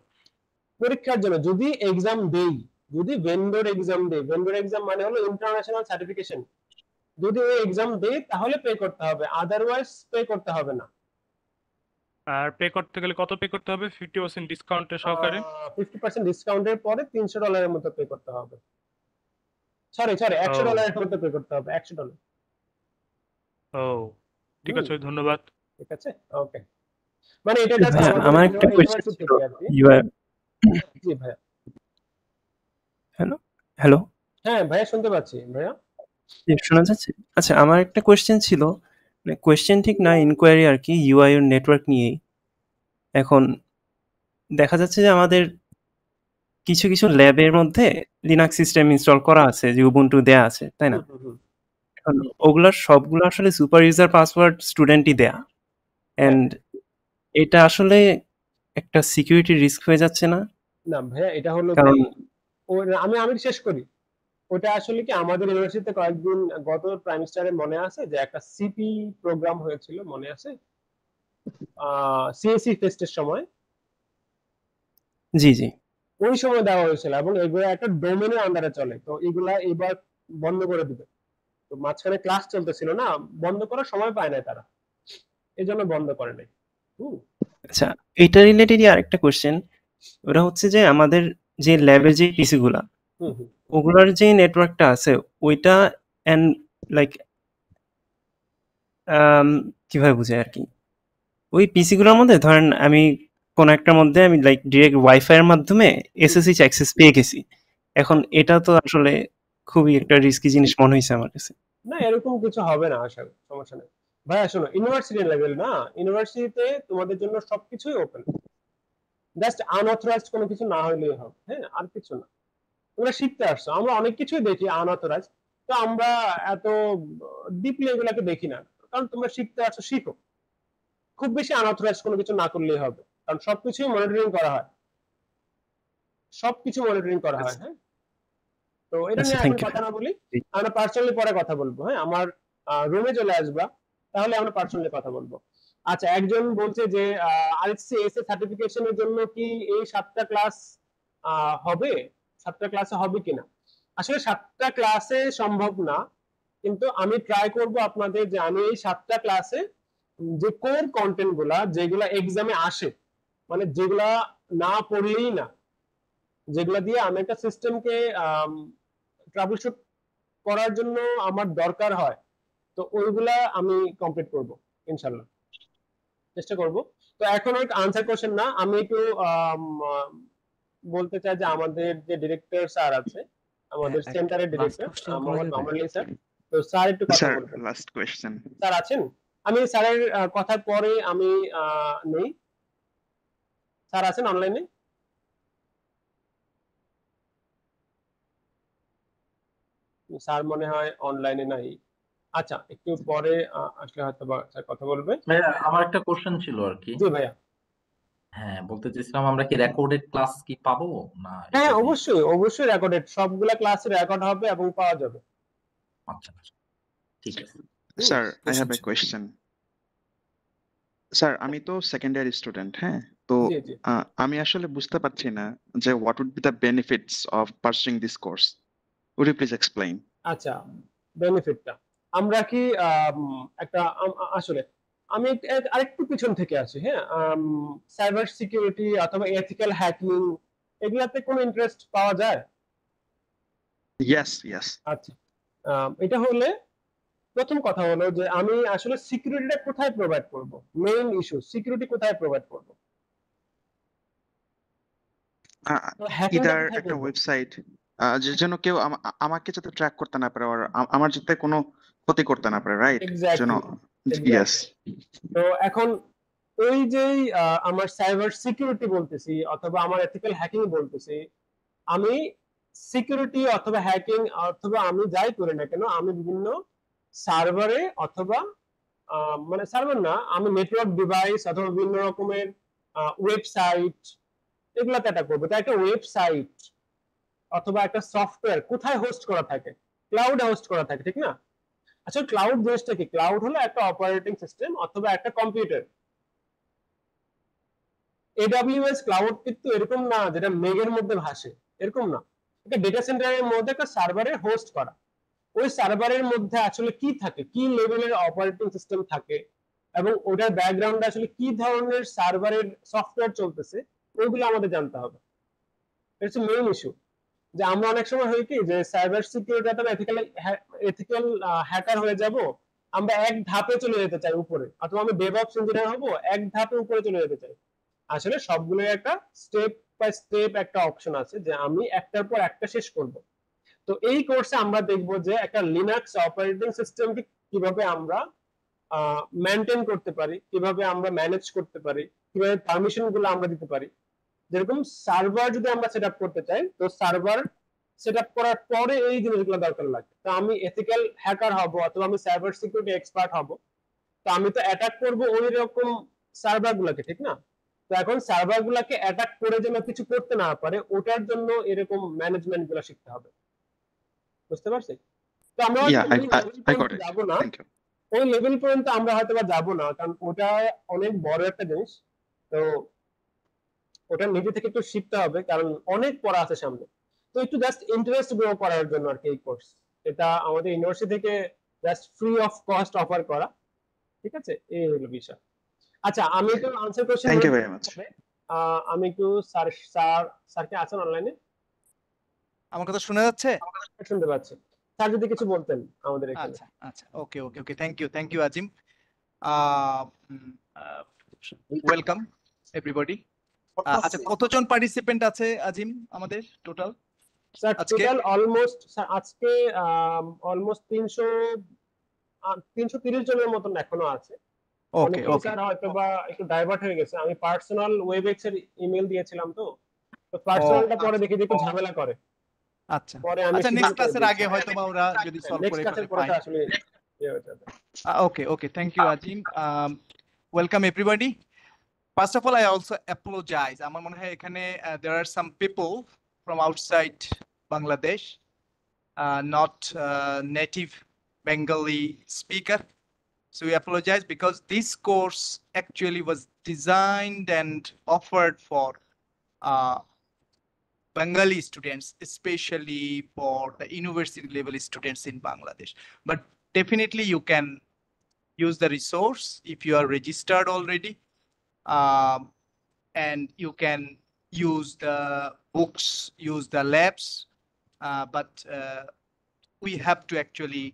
পরীক্ষার জন্য যদি এক্সাম দেই, যদি ভেন্ডর এক্সাম দেই, ভেন্ডর এক্সাম মানে হলো ইন্টারন্যাশনাল সার্টিফিকেশন, যদি ওই এক্সাম দেই তাহলে পে করতে হবে, আদারওয়াইজ পে করতে হবে না। আর পে করতে গেলে কত পে করতে হবে 50% ডিসকাউন্টে সহকারে? 50% ডিসকাউন্টের পরে $300 মতো পে করতে হবে। সরি $100 মতো পে করতে হবে, $100। ও ঠিক হুম, আছে, ধন্যবাদ। ঠিক আছে, ওকে। মানে এটা জাস্ট ভাইয়া আমাদের আমার একটা কোশ্চেন ইউনিভার্সিটি ছিল। থেকে আর কি। ইউআই জি ভাইয়া। হ্যালো হ্যালো, হ্যাঁ ভাইয়া শুনতে পাচ্ছি ভাইয়া। শোনা যাচ্ছে? আচ্ছা, আমার একটা কোশ্চেন ছিল, মানে কোশ্চেন ঠিক না, ইনকোয়ারি আর কি, ইউআই এর নেটওয়ার্ক নিয়েই। এখন দেখা যাচ্ছে যে আমাদের কিছু কিছু ল্যাবের মধ্যে লিনাক্স সিস্টেম ইনস্টল করা আছে, যে উবুন্টু দেয়া আছে, তাই না? হুম, হুম, হুম। এখন ওগুলার সবগুলো আসলে সুপার ইউজার পাসওয়ার্ড স্টুডেন্টই দেয়া, হ্যাঁ এন্ড এটা আসলে একটা সিকিউরিটি রিস্ক হয়ে যাচ্ছে না? না ভাইয়া, এটা হলো কারণ কি, আমি শেষ করি। ওটা আসলে কি আমাদের ইউনিভার্সিটিতে কয়েকদিন গত ট্রাইমেস্টারে মনে আছে যে একটা সিপি প্রোগ্রাম হয়েছিল, মনে আছে? সিএসসি ফেস্টের সময় জি জি ওই সময় দেওয়া হয়েছিল, এবং এগুলো একটা ডোমেনের আন্ডারে চলে, তো এগুলা এবার বন্ধ করে দিবে। তো মাঝখানে ক্লাস চলতেছিল না, বন্ধ করার সময় পায় না তারা, এই জন্য বন্ধ করে নাই। হুম আচ্ছা, এটা রিলেটেডই আরেকটা কোশ্চেন। ওটা হচ্ছে যে আমাদের যে ল্যাবের যে পিসি গুলা, হুম হুম। ওগুলার যে নেটওয়ার্কটা আছে ওইটা, এন্ড লাইক কিভাবে বুঝাই আর কি, ওই পিসি গুলোর মধ্যে ধরেন আমি কোন একটার মধ্যে আমি লাইক ডিরেক্ট ওয়াইফাই এর মাধ্যমে এসএসএইচ অ্যাক্সেস পেয়ে গেছি। এখন এটা তো আসলে খুবই একটা রিস্কি জিনিস মনে হয়েছে আমার কাছে। না এরকম কিছু হবে না, আশা করি সমস্যা নেই ভাইয়া। শোনো, ইউনিভার্সিটি লেভেল না, ইউনিভার্সিটিতে তোমাদের জন্য সবকিছুই ওপেন, জাস্ট আনঅথরাইজড কোনো কিছু না হলেই হবে, হ্যাঁ, আর কিছু না। তোমরা শিখতে আসছো, আমরা অনেক কিছুই দেখি আনঅথরাইজ, তো আমরা এত ডিপলি এগুলাকে দেখি না, কারণ তোমরা শিখতে আসছো, শিখো। খুব বেশি আনঅথরাইজ কোনো কিছু না করলেই হবে, কারণ সবকিছুই মনিটরিং করা হয়, সবকিছু মনিটরিং করা হয়। হ্যাঁ, তো এটা আচ্ছা, নিয়ে এখন থ্যাংক ইউ। কথা না বলি, আমরা পার্সোনালি পরে কথা বলবো। হ্যাঁ, আমার রুমে চলে আসবা, তাহলে আমরা পার্সোনালি কথা বলবো। আচ্ছা, একজন বলছে যে আরএসসি সার্টিফিকেশনের জন্য কি এই 7টা ক্লাস হবে, 7টা ক্লাসে হবে কিনা? আসলে 7টা ক্লাসে সম্ভব না, কিন্তু আমি ট্রাই করব আপনাদের, যে আমি এই 7টা ক্লাসে যে কোর কন্টেন্ট গুলা যেগুলা এক্সামে আসে, মানে যেগুলা না পড়লেই না, যেগুলা দিয়ে আমি একটা সিস্টেমকে ট্রাবলশুট করার জন্য আমার দরকার হয়, তো ওইগুলা আমি কমপ্লিট করব ইনশাল্লাহ, চেষ্টা করব। তো এখন এক আনসার কোশ্চেন না, আমি একটু বলতে চাই যে আমাদের যে ডিরেক্টর স্যার আছে, আমাদের সেন্টারের director Mohammad Mamun Ali sir, তো স্যার একটু কথা স্যার বলবেন। Last question. স্যার আছেন? আমি স্যারের কথার পরে আমি নেই। স্যার আছেন অনলাইনে? স্যার মনে হয় অনলাইনে নাই। আচ্ছা, একটু পরে আসলে হয়তো বা স্যার কথা বলবে। ভাইয়া আমার একটা কোশ্চেন ছিল আর কি। জি ভাইয়া। হ্যাঁ, বলতে চাইছিলাম আমরা কি রেকর্ডেড ক্লাস কি পাবো না? হ্যাঁ অবশ্যই, অবশ্যই রেকর্ডেড, সবগুলা ক্লাস রেকর্ড হবে এবং পাওয়া যাবে। আচ্ছা ঠিক আছে। Sir I have a question. Sir আমি তো সেকেন্ড ইয়ার স্টুডেন্ট, হ্যাঁ, তো জি জি। আমি আসলে বুঝতে পারছি না যে what would be the benefits of pursuing this course. Would you please explain? আচ্ছা, বেনিফিটটা আমরা কি একটা আসলে আমি আরেকটু পিছন থেকে আছি। হ্যাঁ, সাইবার সিকিউরিটি অথবা এথিক্যাল হ্যাকিং, এগুলাতে কোনো ইন্টারেস্ট পাওয়া যায়? Yes yes. আচ্ছা, এটা হলে প্রথম কথা হলো যে আমি আসলে সিকিউরিটিটা কোথায় প্রোভাইড করব, মেইন ইস্যু সিকিউরিটি কোথায় প্রোভাইড করব, হ্যাকিংটা ইদার কোথায় একটা করব? ওয়েবসাইট যে যেন কেউ আমাকে যাতে ট্র্যাক করতে না পারে, আর আমার যাতে কোনো ক্ষতি করতে না পারে, রাইট? যেন এক্স্যাক্টলি, Yes. তো এখন ওই যে আমার সাইবার সিকিউরিটি বলতেছি অথবা আমার এথিক্যাল হ্যাকিং বলতেছি, আমি সিকিউরিটি অথবা হ্যাকিং অথবা আমি যাই করি না কেন, আমি বিভিন্ন সার্ভারে অথবা মানে সার্ভার না, আমি নেটওয়ার্ক ডিভাইস অথবা বিভিন্ন রকমের ওয়েবসাইট এগুলাতে অ্যাটাক করবো। তাই একটা ওয়েবসাইট অথবা একটা সফটওয়্যার কোথায় হোস্ট করা থাকে? ক্লাউডে হোস্ট করা থাকে, ঠিক না? আচ্ছা, ক্লাউড জিনিসটা কি? ক্লাউড হলো একটা অপারেটিং সিস্টেম অথবা একটা কম্পিউটার। এডব্লিউএস ক্লাউড কিন্তু এরকম না যেটা মেঘের মধ্যে ভাসে, এরকম না। একটা ডেটা সেন্টারের মধ্যে একটা সার্ভারে হোস্ট করা। ওই সার্ভারের মধ্যে আসলে কি থাকে, কি লেভেলের অপারেটিং সিস্টেম থাকে এবং ওটার ব্যাকগ্রাউন্ডে আসলে কি ধরনের সার্ভারের সফটওয়্যার চলতেছে, ওইগুলো আমাদের জানতে হবে। এটা হচ্ছে মেইন ইস্যু। যে আমরা অনেক সময় হয় কি যে সাইবার সিকিউরিটি অথবা এথিক্যাল হ্যাকার হয়ে যাব, আমরা এক ধাপে চলে যেতে চাই উপরে, অথবা আমি ডেভঅপস ইঞ্জিনিয়ার হব, এক ধাপে উপরে চলে যেতে চাই। আসলে সবগুলো একটা স্টেপ বাই স্টেপ একটা অপশন আছে যে আমি একটার পর একটা শেষ করব। তো এই কোর্সে আমরা দেখব যে একটা লিনাক্স অপারেটিং সিস্টেমকে কিভাবে আমরা মেনটেন করতে পারি, কিভাবে আমরা ম্যানেজ করতে পারি, কিভাবে পারমিশন গুলো আমরা দিতে পারি। যেরকম সার্ভার যদি আমরা সেট আপ করতে চাই, তো সার্ভার সেট আপ করার পরে এই জিনিসগুলো দরকার লাগে। তো আমি এথিক্যাল হ্যাকার হব অথবা আমি সাইবার সিকিউরিটি এক্সপার্ট হব, তো আমি তো অ্যাটাক করব ওই রকম সার্ভার গুলাকে, ঠিক না? তো এখন সার্ভার গুলাকে অ্যাটাক করে যেন কিছু করতে না পারে, ওটার জন্য এরকম ম্যানেজমেন্ট গুলা শিখতে হবে। বুঝতে পারছি? তো আমরা Yeah, I got it. যাবো না, Thank you. ওই লেভেল পর্যন্ত আমরা হয়তো বা যাবো না, কারণ ওটা অনেক বড় একটা জিনিস। তো ওটা নিজে থেকে একটু শিখতে হবে, কারণ অনেক পড়া আছে সামনে। তো একটু জাস্ট ইন্টারেস্ট গ্রো করার জন্য আর কি এই কোর্স। এটা আমাদের ইউনিভার্সিটি থেকে just free of cost offer করা, ঠিক আছে? এই হলো বিষয়। আচ্ছা, আমি একটু answer question Thank you very much. আমি একটু স্যারকে আছেন অনলাইনে? আমার কথা শোনা যাচ্ছে? শুনতে পাচ্ছি। স্যার যদি কিছু বলতেন আমাদের এখানে। আচ্ছা আচ্ছা, okay okay okay, thank you Azim. Welcome everybody. আচ্ছা, কতজন পার্টিসিপেন্ট আছে আজিম আমাদের টোটাল? স্যার টোটাল অলমোস্ট আজকে অলমোস্ট 330 জনের মতন এখনো আছে। ওকে ওকে, স্যার হয়তো বা একটু ডাইভার্ট হয়ে গেছে। আমি পার্সোনাল ওয়েবএক্স এর ইমেল দিয়েছিলাম, তো পার্সোনালটা পরে দেখি যে একটু ঝামেলা করে। আচ্ছা আচ্ছা, নেক্সট ক্লাসের আগে হয়তো বা ওরা যদি সলভ করে নেক্সট ক্লাসের পরে আসলে okay okay, thank you Azim. Welcome everybody. First of all, I also apologize. আমার মনে হয় এখানে there are some people from outside Bangladesh, not native Bengali speaker, so we apologize because this course actually was designed and offered for Bengali students, especially for the university level students in Bangladesh. But definitely you can use the resource if you are registered already, and you can use the books, use the labs, but we have to actually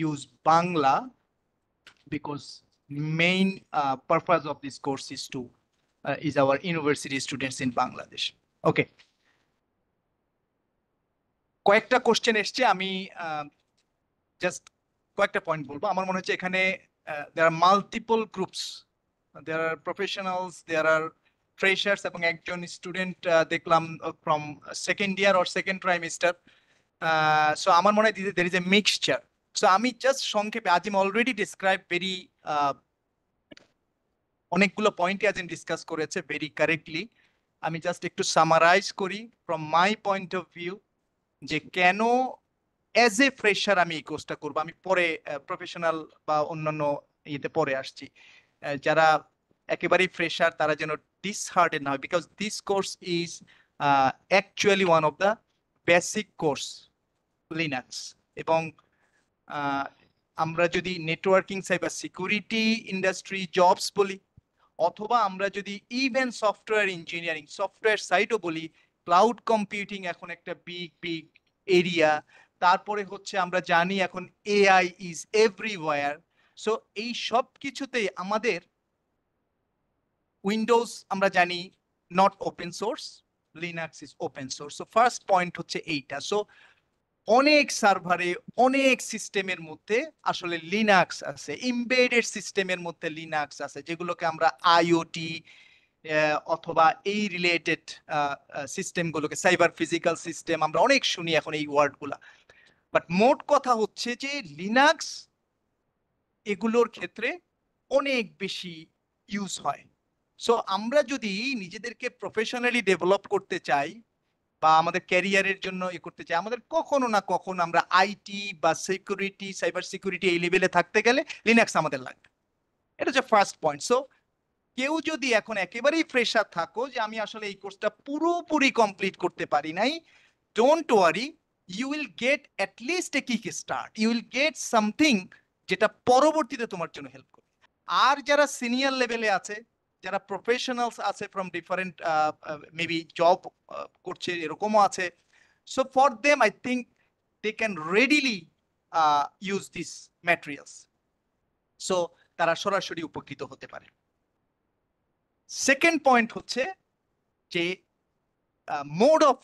use Bangla because main purpose of this course is our university students in Bangladesh. Okay. কয়েকটা question এসছে, আমি just কয়েকটা point বলবো। আমার মনে হচ্ছে এখানে there are multiple groups, there are professionals, there are freshers এবং একজন স্টুডেন্ট দেখলাম from second year or second trimester, so আমার মনে হয় there is a mixture. So আমি জাস্ট সংক্ষেপে, আজিম অলরেডি ডিসক্রাইব ভেরি অনেকগুলো পয়েন্টই আজিম ডিসকাস করেছে ভেরি কারেক্টলি। আমি জাস্ট একটু সামারাইজ করি from my point of view যে কেন অ্যাজ এ ফ্রেশার আমি এই কোর্সটা করবো। আমি পরে প্রফেশনাল বা অন্যান্য ইয়েতে পরে আসছি। যারা একেবারেই ফ্রেশার তারা যেন ডিসহার্টেড না হয়, because this course is actually one of the basic course Linux. এবং আমরা যদি networking cyber security industry jobs বলি, অথবা আমরা যদি ইভেন সফটওয়্যার ইঞ্জিনিয়ারিং সফটওয়্যার সাইডও বলি, ক্লাউড কম্পিউটিং এখন একটা বিগ এরিয়া। তারপরে হচ্ছে আমরা জানি এখন এআই ইজ এভরিওয়্যার। সো এই সব কিছুতেই আমাদের উইন্ডোজ আমরা জানি not open source, Linux is open source. So first point হচ্ছে এইটা। সো অনেক সার্ভারে অনেক সিস্টেমের মধ্যে আসলে লিনাক্স আছে, এমবেডেড সিস্টেমের মধ্যে লিনাক্স আছে, যেগুলোকে আমরা আইওটি অথবা এই রিলেটেড সিস্টেমগুলোকে সাইবার ফিজিক্যাল সিস্টেম আমরা অনেক শুনি এখন এই ওয়ার্ডগুলা। বাট মোট কথা হচ্ছে যে লিনাক্স এগুলোর ক্ষেত্রে অনেক বেশি ইউজ হয়। সো আমরা যদি নিজেদেরকে প্রফেশনালি ডেভেলপ করতে চাই বা আমাদের ক্যারিয়ারের জন্য করতে চাই, আমাদের কখনো না কখনো আমরা আইটি বা সিকিউরিটি, সাইবার সিকিউরিটি এই লেভেলে থাকতে গেলে লিনাক্স আমাদের লাগবে। এটা হচ্ছে ফার্স্ট পয়েন্ট। সো কেউ যদি এখন একেবারেই ফ্রেশার থাকো যে আমি আসলে এই কোর্সটা পুরোপুরি কমপ্লিট করতে পারি নাই, don't worry, you will get at least a kick start, you will get something যেটা পরবর্তীতে তোমার জন্য হেল্প করবে। আর যারা সিনিয়র লেভেলে আছে, যারা প্রফেশনালস আছে ফ্রম ডিফারেন্ট মেবি জব করছে এরকমও আছে, so for them I think they can readily use this materials, so তারা সরাসরি উপকৃত হতে পারে। সেকেন্ড পয়েন্ট হচ্ছে যে মোড অফ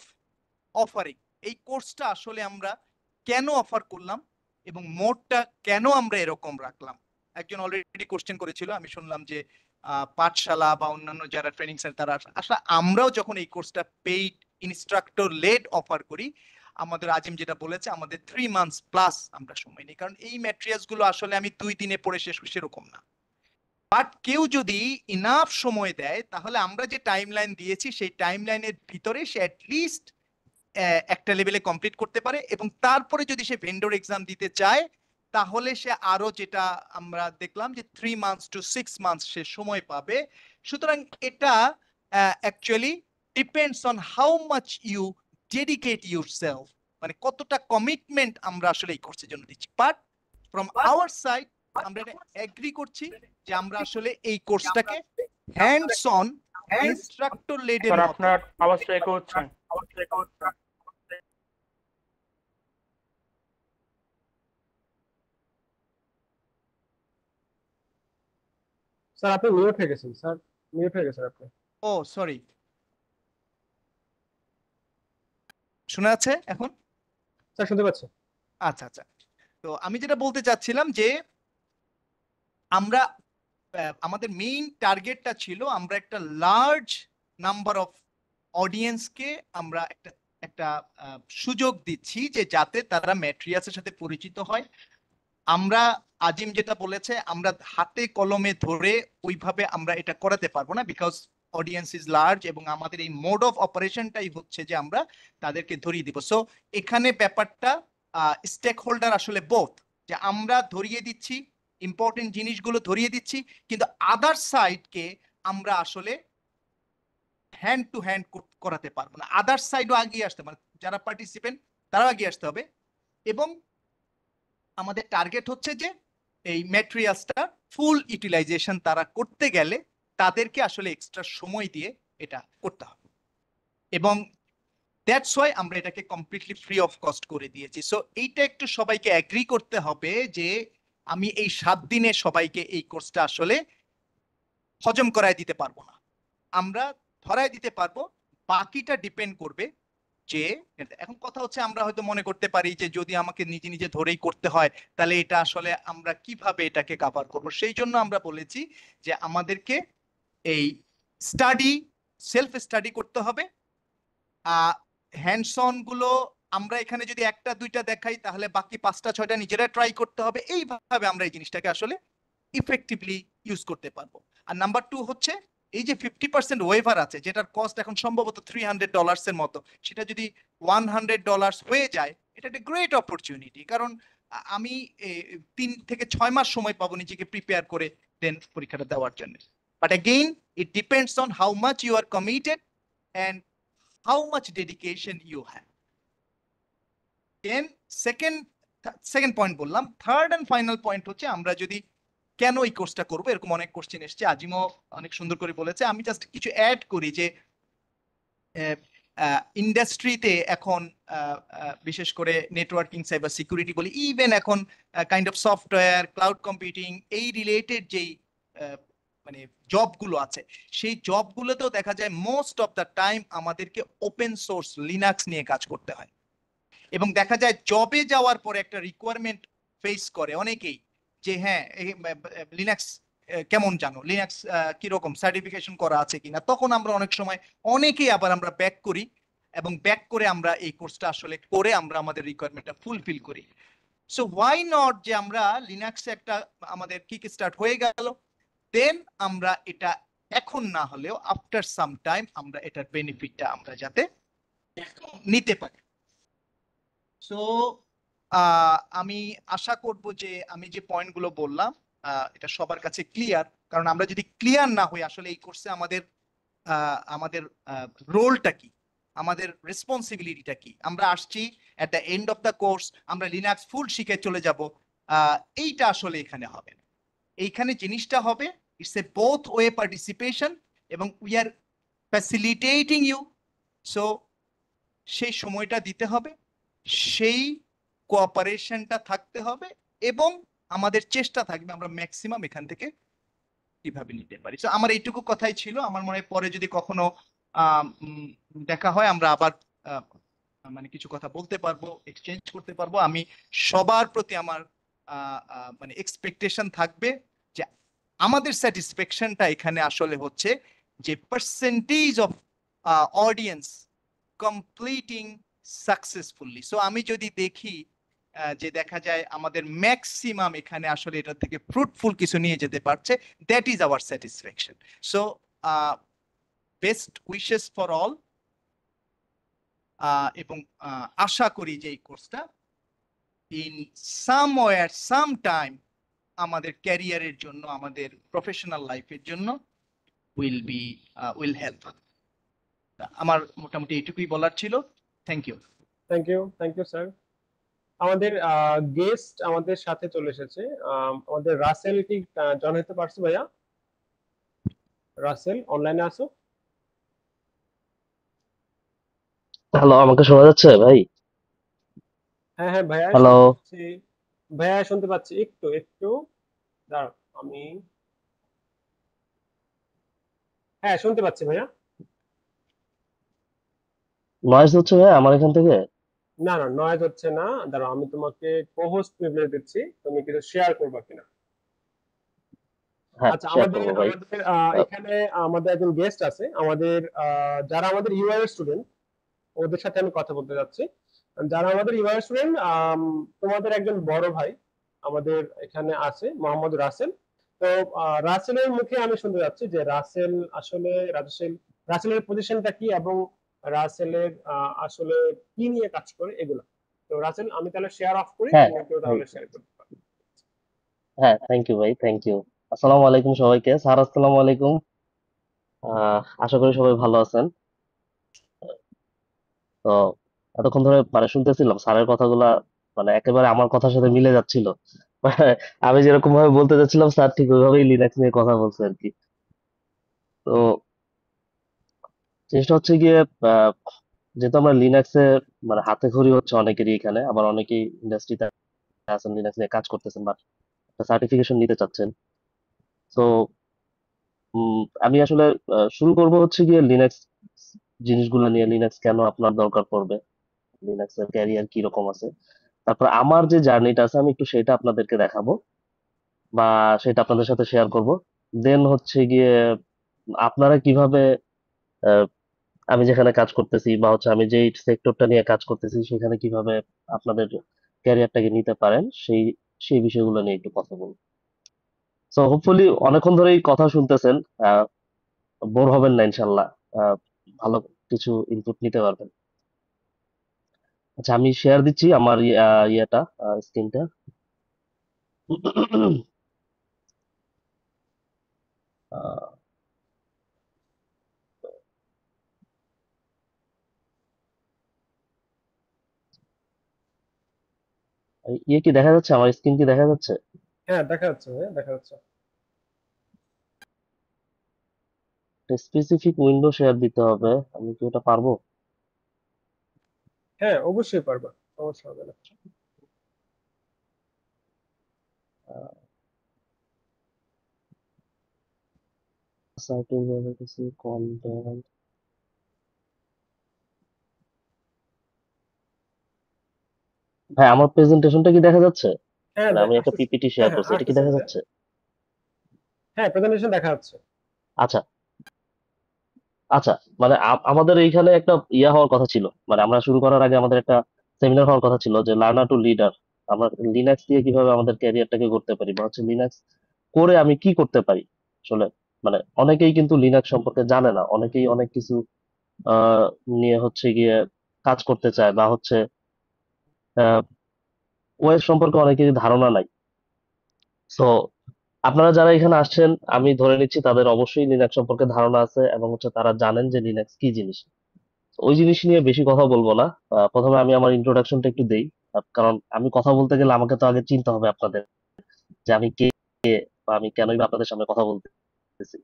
অফারিং, এই কোর্সটা আসলে আমরা কেন অফার করলাম এবং মোডটা কেন আমরা এরকম রাখলাম। একজন অলরেডি কোশ্চেন করেছিল, আমি শুনলাম যে পাঠশালা বা অন্যান্য যারা ট্রেনিং সেন্টার তারা আসলে, আমরাও যখন এই কোর্সটা পেইড ইনস্ট্রাক্টর লেড অফার করি, আমাদের আজিম যেটা বলেছে আমাদের 3 months প্লাস আমরা সময় নিই, কারণ এই ম্যাটেরিয়ালস গুলো আসলে আমি 2 দিনে পড়ে শেষ করি সেরকম না। বাট কেউ যদি ইনাফ সময় দেয় তাহলে আমরা যে টাইমলাইন দিয়েছি সেই টাইমলাইনের ভিতরে সে অ্যাটলিস্ট একটা লেভেলে কমপ্লিট করতে পারে, এবং তারপরে যদি সে ভেন্ডর এক্সাম দিতে চায় তাহলে সে আরো, যেটা আমরা দেখলাম যে 3 months to 6 months সে সময় পাবে। সুতরাং এটা actually depends on how much you dedicate yourself, মানে কতটা কমিটমেন্ট আমরা আসলে এই কোর্সের জন্য দিচ্ছি। বাট ফ্রম আওয়ার সাইড আমরা এটা এগ্রি করছি যে আমরা আসলে এই কোর্সটাকে হ্যান্ডস অন ইনস্ট্রাক্টর লেড এর স্যার মতো। আপনার আওয়াজটা একো হচ্ছে। স্যার আপনি মিউট হয়ে গেছেন, স্যার মিউট হয়ে গেছেন আপনি। ও সরি, শোনা যাচ্ছে এখন? স্যার শুনতে পাচ্ছি। আচ্ছা আচ্ছা, তো আমি যেটা বলতে চাচ্ছিলাম যে আমরা আমাদের মেইন টার্গেটটা ছিল আমরা একটা লার্জ নাম্বার অফ অডিয়েন্সকে আমরা একটা সুযোগ দিচ্ছি যে যাতে তারা ম্যাটেরিয়ালসের সাথে পরিচিত হয়। আমরা আজিম যেটা বলেছে আমরা হাতে কলমে ধরে ওইভাবে আমরা এটা করাতে পারবো না, বিকজ অডিয়েন্স ইজ লার্জ, এবং আমাদের এই মোড অফ অপারেশনটাই হচ্ছে যে আমরা তাদেরকে ধরিয়ে দিব। সো এখানে ব্যাপারটা স্টেক হোল্ডার আসলে বোথ, যে আমরা ধরিয়ে দিচ্ছি ইম্পর্টেন্ট জিনিসগুলো ধরিয়ে দিচ্ছি, কিন্তু আদার সাইডকে আমরা আসলে হ্যান্ড টু হ্যান্ড করাতে পারবো না। আদার সাইডও আগিয়ে আসতে, মানে যারা পার্টিসিপেন্ট তারাও আগিয়ে আসতে হবে, এবং আমাদের টার্গেট হচ্ছে যে এই ম্যাটেরিয়ালসটা ফুল ইউটিলাইজেশন তারা করতে গেলে তাদেরকে আসলে এক্সট্রা সময় দিয়ে এটা করতে হবে, এবং দ্যাটস ওয়াই আমরা এটাকে কমপ্লিটলি ফ্রি অফ কস্ট করে দিয়েছি। সো এইটা একটু সবাইকে অ্যাগ্রি করতে হবে যে আমি এই 7 দিনে সবাইকে এই কোর্সটা আসলে হজম করায় দিতে পারবো না, আমরা ধরায় দিতে পারবো, বাকিটা ডিপেন্ড করবে যে। এখন কথা হচ্ছে আমরা হয়তো মনে করতে পারি যে যদি আমাকে নিজে নিজে ধরেই করতে হয় তাহলে এটা আসলে আমরা কিভাবে এটাকে কভার করব। সেই জন্য আমরা বলেছি যে আমাদেরকে এই সেলফ স্টাডি করতে হবে। হ্যান্ডস অন গুলো আমরা এখানে যদি 1টা 2টা দেখাই তাহলে বাকি 5টা 6টা নিজেরা ট্রাই করতে হবে। এইভাবে আমরা এই জিনিসটাকে আসলে ইফেক্টিভলি ইউজ করতে পারবো। আর নাম্বার 2 হচ্ছে এই যে 50% ওয়েভার আছে, যেটার কস্ট এখন সম্ভবত $300 এর মতো, সেটা যদি $100 হয়ে যায় এটা একটা গ্রেট অপরচুনিটি, কারণ আমি 3 থেকে 6 মাস সময় পাবো নিজেকে প্রিপেয়ার করে দেন পরীক্ষাটা দেওয়ার জন্য। But again it depends on how much you are committed and how much dedication you have. Then second point বললাম। থার্ড অ্যান্ড ফাইনাল পয়েন্ট হচ্ছে আমরা যদি কেন এই কোর্সটা করবো, এরকম অনেক কোশ্চেন এসছে, আজিমও অনেক সুন্দর করে বলেছে, আমি জাস্ট কিছু অ্যাড করি যে ইন্ডাস্ট্রিতে এখন বিশেষ করে নেটওয়ার্কিং, সাইবার সিকিউরিটি বলি, ইভেন এখন kind of software, cloud computing এই রিলেটেড যেই মানে জবগুলো আছে, সেই জবগুলোতেও দেখা যায় মোস্ট অফ দ্য টাইম আমাদেরকে ওপেন সোর্স লিনাক্স নিয়ে কাজ করতে হয়। এবং দেখা যায় জবে যাওয়ার পরে একটা রিকোয়ারমেন্ট ফেস করে অনেকেই যে হ্যাঁ লিনাক্স কেমন জানো, লিনাক্স কিরকম সার্টিফিকেশন করা আছে কিনা। তখন আমরা অনেক সময় অনেকেই আবার আমরা ব্যাক করি এবং ব্যাক করে আমরা এই কোর্সটা আসলে করে আমরা আমাদের রিকোয়ারমেন্টটা ফুলফিল করি। সো ওয়াই নট যে আমরা লিনাক্সে একটা আমাদের কিক স্টার্ট হয়ে গেল, দেন আমরা এটা এখন না হলেও আফটার সাম টাইম আমরা এটার বেনিফিটটা আমরা যাতে নিতে পারি। সো আমি আশা করব যে আমি যে পয়েন্টগুলো বললাম এটা সবার কাছে ক্লিয়ার। কারণ আমরা যদি ক্লিয়ার না হই আসলে এই কোর্সে আমাদের আমাদের রোলটা কি, আমাদের রেসপন্সিবিলিটিটা কি। আমরা আসছি at the end of the course আমরা লিনাক্স ফুল শিখে চলে যাব, এইটা আসলে এখানে হবে না। এইখানে জিনিসটা হবে it's a both way participation এবং we are facilitating you. So সেই সময়টা দিতে হবে, সেই কোঅপারেশনটা থাকতে হবে এবং আমাদের চেষ্টা থাকবে আমরা ম্যাক্সিমাম এখান থেকে কিভাবে নিতে পারি। তো আমার এইটুকু কথাই ছিল। আমার মনে হয় পরে যদি কখনো দেখা হয় আমরা আবার মানে কিছু কথা বলতে পারবো, এক্সচেঞ্জ করতে পারবো। আমি সবার প্রতি আমার মানে এক্সপেকটেশন থাকবে যে আমাদের স্যাটিসফ্যাকশনটা এখানে আসলে হচ্ছে যে percentage of audience completing successfully. So আমি যদি দেখি যে দেখা যায় আমাদের ম্যাক্সিমাম এখানে আসলে এটা থেকে ফ্রুটফুল কিছু নিয়ে যেতে পারছে, that is our satisfaction. So best wishes for all, এবং আশা করি যে এই কোর্সটা ইন সামওয়্যার সাম টাইম আমাদের ক্যারিয়ারের জন্য, আমাদের প্রফেশনাল লাইফের জন্য উইল হেল্প। আমার মোটামুটি এইটুকুই বলার ছিল। Thank you. Thank you sir. আমাদের গেস্ট আমাদের সাথে চলে এসেছে। আমাদের রাসেল কি জয়েন হতে পারছো ভাইয়া? রাসেল অনলাইনে আছো? হ্যালো, আমাকে শোনা যাচ্ছে ভাই? হ্যাঁ হ্যাঁ ভাইয়া হ্যালো। শুনতে পাচ্ছি, ভাইয়া শুনতে পাচ্ছি। একটু একটু দাঁড়াও, আমি হ্যাঁ শুনতে পাচ্ছি ভাইয়া। নয়েজ হচ্ছে ভাই আমার এখান থেকে? না না নয়েজ হচ্ছে না, দাঁড়াও আমি তোমাকে কো-হোস্ট প্রিভিলেজ দিচ্ছি, তুমি কিছু শেয়ার করবা কিনা। হ্যাঁ, আচ্ছা শেয়ার আমাদের করবো ভাই। আমাদের এখানে আমাদের একজন গেস্ট আছে, আমাদের যারা আমাদের ইউআই স্টুডেন্ট ওদের সাথে আমি কথা বলতে যাচ্ছি। যারা আমাদের ইউআই স্টুডেন্ট, তোমাদের একজন বড় ভাই আমাদের এখানে আছে, মোহাম্মদ রাসেল। তো রাসেলের মুখে আমি শুনতে যাচ্ছি যে রাসেল আসলে রাসেলের পজিশনটা কি এবং রাসেলের আসলে কি নিয়ে কাজ করে এগুলো। তো রাসেল আমি তাহলে শেয়ার অফ করি, হ্যাঁ তুমিও ভাই, তাহলে শেয়ার করতে পারো। হ্যাঁ থ্যাংক ইউ ভাই, থ্যাংক ইউ। আসসালামু আলাইকুম সবাইকে। স্যার আসসালামু আলাইকুম। আশা করি সবাই ভালো আছেন। তো এতক্ষণ ধরে মানে শুনতেছিলাম স্যারের কথাগুলা, মানে একেবারে আমার কথার সাথে মিলে যাচ্ছিল। আমি যেরকম ভাবে বলতে যাচ্ছিলাম স্যার ঠিক ওইভাবেই লিনাক্স নিয়ে কথা বলছে আর কি। তো জিনিসটা হচ্ছে গিয়ে আহ, যেহেতু আমরা লিনাক্সে মানে হাতে খড়ি হচ্ছে অনেকেরই এখানে, আবার অনেকেই ইন্ডাস্ট্রিতে আছেন লিনাক্স নিয়ে কাজ করতেছেন বা সার্টিফিকেশন নিতে চাচ্ছেন। তো আমি আসলে শুরু করব হচ্ছে গিয়ে লিনাক্স জিনিসগুলো নিয়ে, লিনাক্স কেন আপনার দরকার পড়বে, লিনাক্সের ক্যারিয়ার কি রকম আছে, তারপর আমার যে জার্নিটা আছে আমি একটু সেটা আপনাদেরকে দেখাবো বা সেটা আপনাদের সাথে শেয়ার করব। দেন হচ্ছে গিয়ে আপনারা কিভাবে আহ, আমি যেখানে কাজ করতেছি বা হচ্ছে আমি যেই সেক্টরটা নিয়ে কাজ করতেছি সেখানে কিভাবে আপনাদের ক্যারিয়ারটাকে নিতে পারেন সেই সেই বিষয়গুলো নিয়ে একটু কথা বলবো। সো হোপফুলি অনেকক্ষণ ধরেই কথা শুনতেছেন, বোর হবেন না ইনশাল্লাহ। আহ, ভালো কিছু ইনপুট নিতে পারবেন। আচ্ছা আমি শেয়ার দিচ্ছি আমার ইয়েটা, স্ক্রিনটা। ইয়ে কি দেখা যাচ্ছে, আমার স্ক্রিন কি দেখা যাচ্ছে? হ্যাঁ দেখা যাচ্ছে ভাইয়া, দেখা যাচ্ছে। স্পেসিফিক উইন্ডো শেয়ার দিতে হবে, আমি কি ওটা পারবো? হ্যাঁ অবশ্যই পারবা, সমস্যা হবে না। কন্টেন্ট ভাই আমার প্রেজেন্টেশনটা কি দেখা যাচ্ছে? হ্যাঁ মানে আমি একটা আসতেছে। পিপিটি হ্যাঁ শেয়ার হ্যাঁ করছি, এটা কি আসতেছে দেখা যে যাচ্ছে? হ্যাঁ প্রেজেন্টেশন দেখা যাচ্ছে। আচ্ছা আচ্ছা, মানে আমাদের এইখানে একটা ইয়া হওয়ার কথা ছিল, মানে আমরা শুরু করার আগে আমাদের একটা সেমিনার হওয়ার কথা ছিল যে লার্নার টু লিডার, আমরা লিনাক্স দিয়ে কিভাবে আমাদের ক্যারিয়ারটাকে করতে পারি, বা হচ্ছে লিনাক্স করে আমি কি করতে পারি আসলে। মানে অনেকেই কিন্তু লিনাক্স সম্পর্কে জানে না, অনেকেই অনেক কিছু আহ নিয়ে হচ্ছে গিয়ে কাজ করতে চায়, বা হচ্ছে ওয়েব সম্পর্কে অনেকেরই ধারণা নাই। সো আপনারা যারা এখানে আসছেন, আমি ধরে নিচ্ছি তাদের অবশ্যই লিনাক্স সম্পর্কে ধারণা আছে, এবং হচ্ছে তারা জানেন যে লিনাক্স কি জিনিস। ওই জিনিস নিয়ে বেশি কথা বলবো না। প্রথমে আমি আমার ইন্ট্রোডাকশনটা একটু দেই, কারণ আমি কথা বলতে গেলে আমাকে তো আগে চিনতে হবে আপনাদের, যে আমি কে, বা আমি কেনই বা আপনাদের সামনে কথা বলতেছি।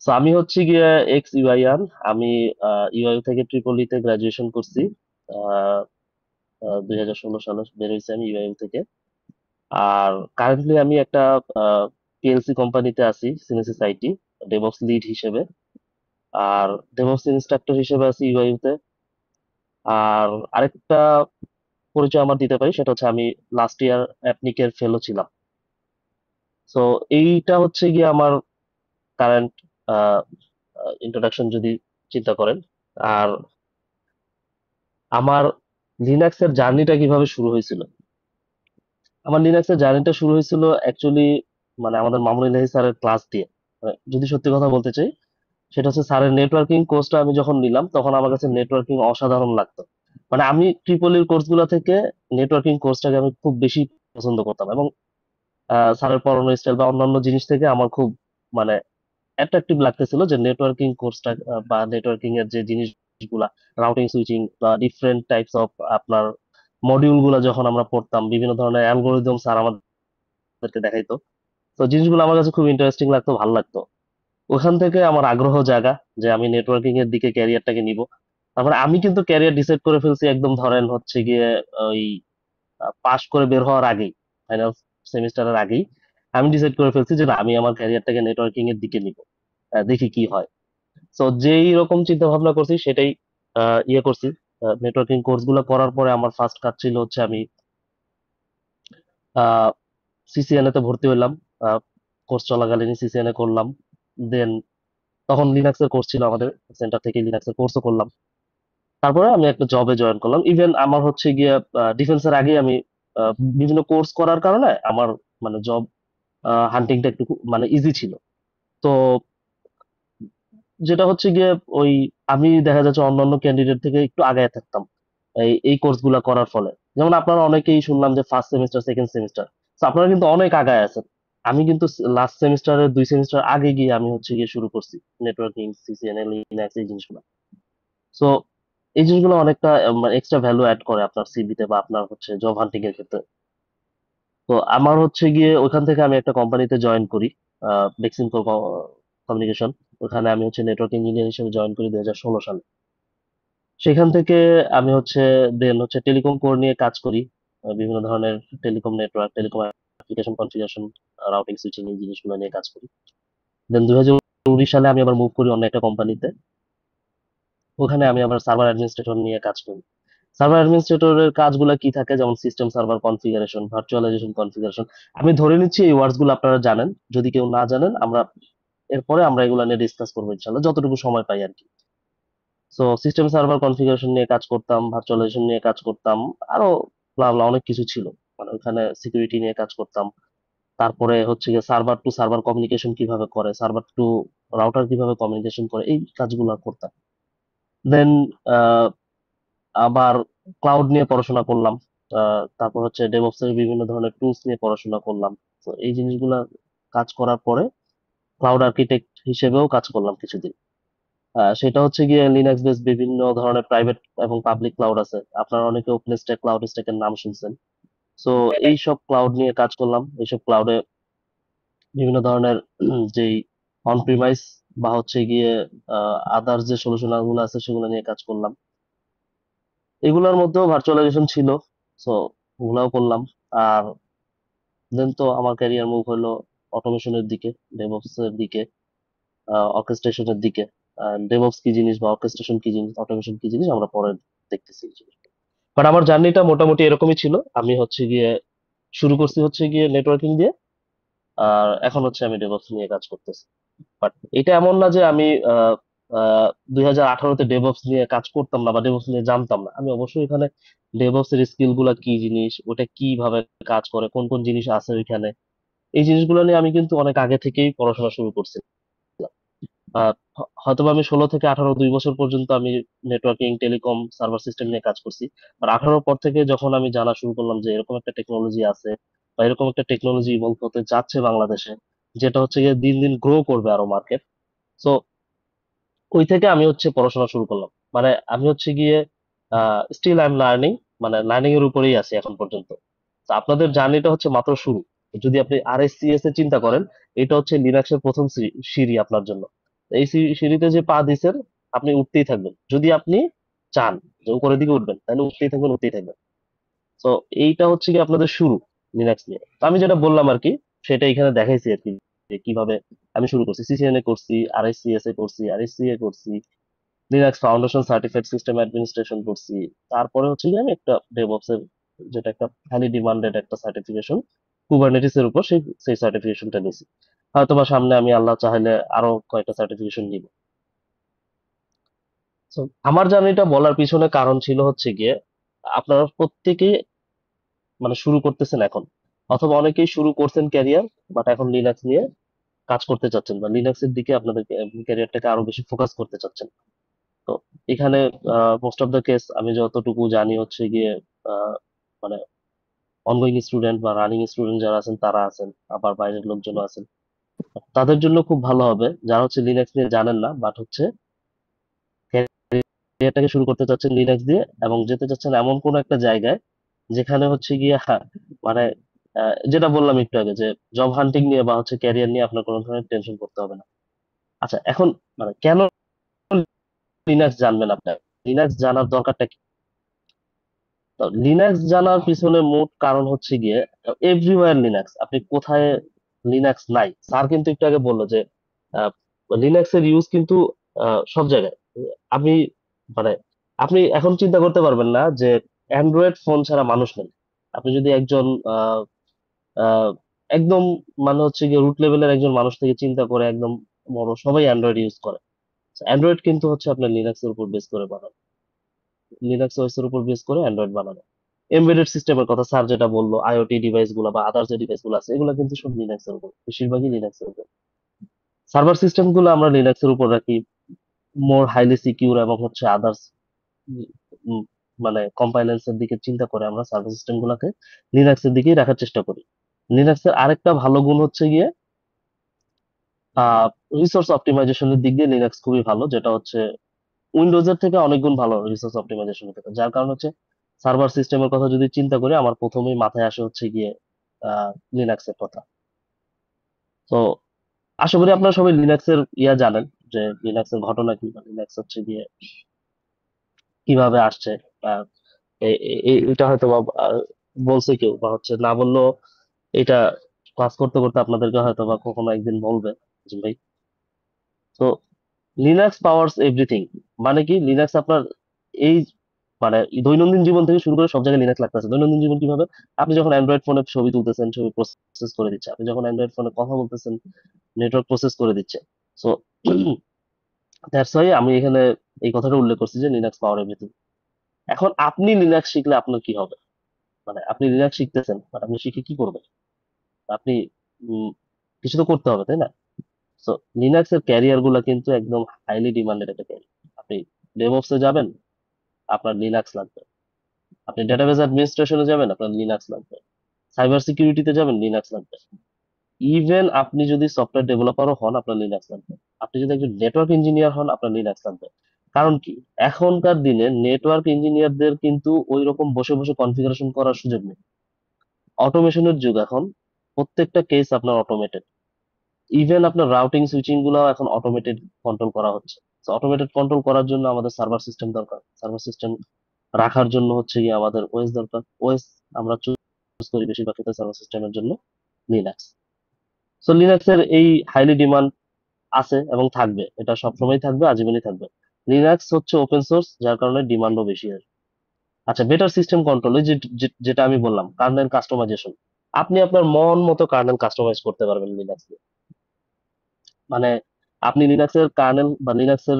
তো আমি হচ্ছে গিয়ে এক্স ইউআইয়ান। আমি ইউআইইউ থেকে ট্রিপলিতে গ্রাজুয়েশন করছি। আহ 2016 সালে বের হয়েছি আমি ইউআইইউ থেকে। আর কারেন্টলি আমি একটা পিএলসি কোম্পানিতে আছি, সিনেসিস আইটি, ডেভঅপস লিড হিসেবে। আর ডেভঅপস ইনস্ট্রাক্টর হিসেবে আছি ইউআইইউ তে। আর আরেকটা পরিচয় আমার দিতে পারি, সেটা হচ্ছে আমি লাস্ট ইয়ার অ্যাপনিকের ফেলো ছিলাম। তো এইটা হচ্ছে গিয়ে আমার কারেন্ট ইন্ট্রোডাকশন যদি চিন্তা করেন। আর আমার লিনাক্সের জার্নিটা কিভাবে শুরু হয়েছিল? আমার লিনাক্সের জার্নিটা শুরু হয়েছিল অ্যাকচুয়ালি, মানে আমাদের মামুন ইলাহি স্যারের ক্লাস দিয়ে। মানে যদি সত্যি কথা বলতে চাই, সেটা হচ্ছে স্যারের নেটওয়ার্কিং কোর্সটা আমি যখন নিলাম, তখন আমার কাছে নেটওয়ার্কিং অসাধারণ লাগতো। মানে আমি ট্রিপলির কোর্সগুলো থেকে নেটওয়ার্কিং কোর্সটাকে আমি খুব বেশি পছন্দ করতাম, এবং স্যারের পড়ানোর স্টাইল বা অন্যান্য জিনিস থেকে আমার খুব মানে অ্যাট্রাকটিভ লাগতেছিল যে নেটওয়ার্কিং কোর্সটা, বা নেটওয়ার্কিং এর যে জিনিসগুলা, রাউটিং সুইচিং বা ডিফারেন্ট টাইপস অফ আপনার মডিউল গুলা যখন আমরা পড়তাম, বিভিন্ন ধরনের অ্যালগোরিদম স্যার আমাদেরকে দেখাইতো। তো জিনিসগুলো আমার কাছে খুব ইন্টারেস্টিং লাগতো, ভালো লাগতো। ওখান থেকে আমার আগ্রহ জাগা যে আমি নেটওয়ার্কিং এর দিকে ক্যারিয়ারটাকে নিব। তারপরে আমি কিন্তু ক্যারিয়ার ডিসাইড করে ফেলছি একদম, ধরেন হচ্ছে গিয়ে ওই পাশ করে বের হওয়ার আগেই, ফাইনাল সেমিস্টারের আগেই আমি ডিসাইড করে ফেলছি যে না, আমি আমার ক্যারিয়ারটাকে নেটওয়ার্কিং এর দিকে নিব, দেখি কি হয়। তো যেই রকম চিন্তা ভাবনা করছি সেটাই ইয়ে করছি। নেটওয়ার্কিং কোর্স গুলো করার পরে আমার ফার্স্ট কাজ ছিল হচ্ছে আমি সিসিএনএ তে ভর্তি হলাম। কোর্স চলাকালীন সিসিএনএ করলাম। দেন তখন লিনাক্স এর কোর্স ছিল, আমাদের সেন্টার থেকে লিনাক্স এর কোর্সও করলাম। তারপরে আমি একটা জবে জয়েন করলাম। ইভেন আমার হচ্ছে গিয়ে ডিফেন্সের আগে আমি বিভিন্ন কোর্স করার কারণে আমার মানে জব হান্টিংটা একটু মানে ইজি ছিল। তো যেটা হচ্ছে গিয়ে ওই আমি দেখা যাচ্ছে অন্যান্য ক্যান্ডিডেট থেকে একটু আগায় থাকতাম এই কোর্স গুলা করার ফলে। যেমন আপনারা অনেকেই শুনলাম যে ফার্স্ট সেমিস্টার, সেকেন্ড সেমিস্টার, তো আপনারা কিন্তু অনেক আগায় আছেন। আমি কিন্তু লাস্ট সেমিস্টারের 2 সেমিস্টার আগে গিয়ে আমি হচ্ছে গিয়ে শুরু করছি নেটওয়ার্কিং, সিসিএনএ, লিনাক্স, এই জিনিসগুলো। সো এই জিনিসগুলো অনেকটা এক্সট্রা ভ্যালু অ্যাড করে আপনার সিভিতে বা আপনার হচ্ছে জব হান্টিং এর ক্ষেত্রে। তো আমার হচ্ছে গিয়ে ওইখান থেকে আমি একটা কোম্পানিতে জয়েন করি, বেক্সিমকো কমিউনিকেশন। ওখানে আমি হচ্ছে নেটওয়ার্ক ইঞ্জিনিয়ার হিসেবে জয়েন করি 2016 সালে। সেখান থেকে আমি হচ্ছে দেন হচ্ছে টেলিকম কোর নিয়ে কাজ করি। বিভিন্ন ধরনের telecom network, telecom application configuration, routing switching, এই জিনিসগুলো নিয়ে কাজ করি। দেন 2019 সালে আমি আবার মুভ করি অন্য একটা কোম্পানিতে। ওখানে আমি আবার সার্ভার অ্যাডমিনিস্ট্রেটর নিয়ে কাজ করি। সার্ভার অ্যাডমিনিস্ট্রেটরের কাজগুলো কি থাকে, যেমন system server configuration, virtualization configuration. আমি ধরে নিচ্ছি এই ওয়ার্ডস গুলো আপনারা জানেন। যদি কেউ না জানেন, এরপরে আমরা এগুলো নিয়ে ডিসকাস করবো ইনশাল্লাহ, যতটুকু সময় পাই আর কি। সো সিস্টেম সার্ভার কনফিগারেশন নিয়ে কাজ করতাম, ভার্চুয়ালাইজেশন নিয়ে কাজ করতাম, আরো blah blah অনেক কিছু ছিল। মানে ওখানে সিকিউরিটি নিয়ে কাজ করতাম। তারপরে হচ্ছে গিয়ে সার্ভার টু সার্ভার কমিউনিকেশন কিভাবে করে, সার্ভার টু রাউটার কিভাবে কমিউনিকেশন করে, এই কাজগুলো করতাম। দেন আবার ক্লাউড নিয়ে পড়াশোনা করলাম। তারপর হচ্ছে ডেভঅপস এর বিভিন্ন ধরনের টুলস নিয়ে পড়াশোনা করলাম। তো এই জিনিসগুলা কাজ করার পরে ক্লাউড আর্কিটেক্ট হিসেবেও কাজ করলাম কিছুদিন। সেটা হচ্ছে গিয়ে লিনাক্স বেস বিভিন্ন ধরনের প্রাইভেট এবং পাবলিক ক্লাউড আছে। আপনারা অনেকে ওপেন স্ট্যাক, ক্লাউড স্ট্যাকের নাম শুনছেন। সো এইসব ক্লাউড নিয়ে কাজ করলাম। এইসব ক্লাউডে বিভিন্ন ধরনের যেই অন প্রিমাইস বা হচ্ছে গিয়ে আদার্স যে সলিউশন গুলো আছে সেগুলো নিয়ে কাজ করলাম। এগুলোর মধ্যেও ভার্চুয়ালাইজেশন ছিল, সো ওগুলাও করলাম। আর দেন তো আমার ক্যারিয়ার মুভ হলো অটোমেশনের দিকে, ডেভঅপস এর দিকে, অর্কেস্ট্রেশনের দিকে। ডেভঅপস কি জিনিস বা অর্কেস্ট্রেশন কি জিনিস, অটোমেশন কি জিনিস, আমরা পরে দেখতেছি এই জিনিসটা। বাট আমার জার্নিটা মোটামুটি এরকমই ছিল। আমি হচ্ছে গিয়ে শুরু করছি হচ্ছে গিয়ে নেটওয়ার্কিং দিয়ে, আর এখন হচ্ছে আমি ডেভঅপস নিয়ে কাজ করতেছি। বাট এটা এমন না যে আমি 2018-তে ডেভঅপস নিয়ে কাজ করতাম না বা ডেভঅপস নিয়ে জানতাম না। আমি অবশ্যই এখানে ডেভঅপস এর স্কিল গুলা কি জিনিস, ওটা কিভাবে কাজ করে, কোন কোন জিনিস আছে ওইখানে, এই জিনিসগুলো নিয়ে আমি কিন্তু অনেক আগে থেকেই পড়াশোনা শুরু করছি। হয়তোবা আমি 16 থেকে 18, 2 বছর পর্যন্ত আমি নেটওয়ার্কিং, টেলিকম, সার্ভার সিস্টেম নিয়ে কাজ করছি। আর 18 পর থেকে যখন আমি জানা শুরু করলাম যে এরকম একটা টেকনোলজি আছে বা এরকম একটা টেকনোলজি ইভলভ হতে যাচ্ছে বাংলাদেশে, যেটা হচ্ছে গিয়ে দিন দিন গ্রো করবে আরো মার্কেট। সো ওই থেকে আমি হচ্ছে পড়াশোনা শুরু করলাম। মানে আমি হচ্ছে গিয়ে স্টিল আই এম লার্নিং, মানে লার্নিং এর উপরেই আছি এখন পর্যন্ত। তো আপনাদের জার্নিটা হচ্ছে মাত্র শুরু। যদি আপনি আরএসসিএস এ চিন্তা করেন, এটা হচ্ছে লিনাক্সের প্রথম সিঁড়ি আপনার জন্য। এই সিঁড়িতে যে পা দিছেন, আপনি উঠতেই থাকবেন। যদি আপনি চান যে উপরের দিকে উঠবেন, তাহলে উঠতেই থাকবেন, উঠতেই থাকবেন। তো এইটা হচ্ছে কি আপনাদের শুরু লিনাক্স নিয়ে। তো আমি যেটা বললাম আর কি, সেটা এখানে দেখাইছি আর কি, যে কিভাবে আমি শুরু করছি। সিসিএন এ করছি, আরএসসিএস এ করছি, আরএসসি এ করছি, Linux foundation certified system administration করছি। তারপরে হচ্ছে কি আমি একটা ডেভঅপস এর, যেটা একটা হাইলি ডিমান্ডেড একটা সার্টিফিকেশন, কুবারনেটিস এর উপর, সেই সার্টিফিকেশনটা নিয়েছি। হয়তো বা সামনে আমি আল্লাহ চাইলে আরো কয়েকটা সার্টিফিকেশন নিব। তো আমার জার্নিটা বলার পিছনে কারণ ছিল হচ্ছে গিয়ে, আপনারা প্রত্যেকেই মানে শুরু করতেছেন এখন, অথবা অনেকেই শুরু করছেন ক্যারিয়ার, বাট এখন লিনাক্স নিয়ে কাজ করতে চাচ্ছেন বা লিনাক্স এর দিকে আপনাদের ক্যারিয়ারটাকে আরো বেশি ফোকাস করতে চাচ্ছেন। তো এখানে মোস্ট অফ দ্য কেস আমি যতটুকু জানি হচ্ছে গিয়ে মানে অনগোয়িং স্টুডেন্ট বা রানিং স্টুডেন্ট যারা আছেন তারা আছেন, আবার বাইরের লোকজন আছেন। তাদের জন্য খুব ভালো হবে যারা হচ্ছে লিনাক্স নিয়ে জানেন না, বাট হচ্ছে ক্যারিয়ারটাকে শুরু করতে চাচ্ছেন লিনাক্স দিয়ে, এবং যেতে চাচ্ছেন এমন কোন একটা জায়গায় যেখানে হচ্ছে গিয়ে মানে যেটা বললাম একটু আগে, যে জব হান্টিং নিয়ে বা হচ্ছে ক্যারিয়ার নিয়ে আপনার কোনো ধরনের টেনশন করতে হবে না। আচ্ছা, এখন মানে কেন লিনাক্স জানবেন আপনার, লিনাক্স জানার দরকারটা কি? তো লিনাক্স জানার পিছনে মোট কারণ হচ্ছে গিয়ে, এভরিওয়্যার লিনাক্স, আপনি কোথায় লিনাক্স নাই, স্যার কিন্তু একটু আগে বললো যে লিনাক্স এর ইউজ কিন্তু সব জায়গায়। আমি মানে আপনি এখন চিন্তা করতে পারবেন না যে অ্যান্ড্রয়েড ফোন ছাড়া মানুষ নেই। আপনি যদি একজন আহ, একদম মানে হচ্ছে গিয়ে রুট লেভেলের একজন মানুষ থেকে চিন্তা করে একদম বড়, সবাই অ্যান্ড্রয়েড ইউজ করে। অ্যান্ড্রয়েড কিন্তু হচ্ছে আপনার লিনাক্স এর উপর বেস করে বানানো, লিনাক্স ওএস এর উপর বেস করে অ্যান্ড্রয়েড বানানো। এমবেডেড সিস্টেমের কথা স্যার যেটা বললো, আইওটি ডিভাইস গুলো বা আদার্স যে ডিভাইস গুলো আছে, এগুলো কিন্তু সব লিনাক্স এর উপর, বেশিরভাগই লিনাক্স এর উপর। সার্ভার সিস্টেম গুলো আমরা লিনাক্স এর উপর রাখি, মোর হাইলি সিকিউর এবং হচ্ছে আদার্স মানে কম্পাইলেন্স এর দিকে চিন্তা করে আমরা সার্ভার সিস্টেম গুলাকে লিনাক্স এর দিকেই রাখার চেষ্টা করি। লিনাক্স এর আরেকটা ভালো গুণ হচ্ছে গিয়ে রিসোর্স অপটিমাইজেশনের দিক দিয়ে লিনাক্স খুবই ভালো, যেটা হচ্ছে উইন্ডোজ এর থেকে অনেক গুণ ভালো রিসোর্স অপটিমাইজেশনের ক্ষেত্রে। যার কারণ হচ্ছে সার্ভার সিস্টেমের কথা যদি চিন্তা করি, আমার প্রথমেই মাথায় আসে হচ্ছে গিয়ে লিনাক্স এর কথা। তো আশা করি আপনারা সবাই লিনাক্স এর জানেন, যে লিনাক্স এর ঘটনা কি, বা লিনাক্স হচ্ছে গিয়ে কিভাবে আসছে। আহ, এটা হয়তো বা বলছে কেউ, বা হচ্ছে না বললেও এটা ক্লাস করতে করতে আপনাদেরকে হয়তো বা কখনো একদিন বলবে যে ভাই। তো লিনাক্স পাওয়ার্স এভরিথিং, মানে কি লিনাক্স আপনার এই মানে দৈনন্দিন জীবন থেকে শুরু করে সব জায়গায় লিনাক্স লাগতেছে। দৈনন্দিন জীবন কিভাবে? আপনি যখন অ্যান্ড্রয়েড ফোনে ছবি তুলতেছেন, ছবি প্রসেস করে দিচ্ছে। আপনি যখন অ্যান্ড্রয়েড ফোনে কথা বলতেছেন, নেটওয়ার্ক প্রসেস করে দিচ্ছে। সো দ্যাটস ওয়াই আমি এখানে এই কথাটা উল্লেখ করছি যে লিনাক্স পাওয়ার এভরিথিং। এখন আপনি লিনাক্স শিখলে আপনার কি হবে? মানে আপনি লিনাক্স শিখতেছেন, বাট আপনি শিখে কি করবেন? আপনি উম, কিছু তো করতে হবে, তাই না? সো লিনাক্স এর ক্যারিয়ার গুলা কিন্তু একদম হাইলি ডিমান্ডেড একটা ক্যারিয়ার। আপনি ডেভঅপস এ যাবেন, আপনার লিনাক্স লাগবে। আপনি ডেটাবেস অ্যাডমিনিস্ট্রেশনে যাবেন, আপনার লিনাক্স লাগবে। সাইবার সিকিউরিটিতে যাবেন, লিনাক্স লাগবে। ইভেন আপনি যদি সফটওয়্যার ডেভেলপারও হন, আপনার লিনাক্স লাগবে। আপনি যদি একজন নেটওয়ার্ক ইঞ্জিনিয়ার হন, আপনার লিনাক্স লাগবে। কারণ কি, এখনকার দিনে নেটওয়ার্ক ইঞ্জিনিয়ারদের কিন্তু ওই রকম বসে বসে কনফিগারেশন করার সুযোগ নেই। অটোমেশনের যুগ এখন, প্রত্যেকটা কেস আপনার অটোমেটেড। ইভেন আপনার রাউটিং সুইচিং গুলো এখন অটোমেটেড কন্ট্রোল করা হচ্ছে। অটোমেটেড কন্ট্রোল করার জন্য আমাদের সার্ভার সিস্টেম দরকার। সার্ভার সিস্টেম রাখার জন্য হচ্ছে গিয়ে আমাদের ওএস দরকার। ওএস আমরা চুজ করি বেশিরভাগ ক্ষেত্রে সার্ভার সিস্টেমের জন্য লিনাক্স। সো লিনাক্স এর এই হাইলি ডিমান্ড আছে এবং থাকবে, এটা সবসময় থাকবে, আজীবনই থাকবে। লিনাক্স হচ্ছে ওপেন সোর্স, যার কারণে ডিমান্ডও বেশি আছে। আচ্ছা, বেটার সিস্টেম কন্ট্রোল, ওই যেটা আমি বললাম কার্নেল কাস্টমাইজেশন, আপনি আপনার মন মতো কার্নেল কাস্টমাইজ করতে পারবেন লিনাক্সে। মানে আপনি লিনাক্সের কার্নেল বা লিনাক্সের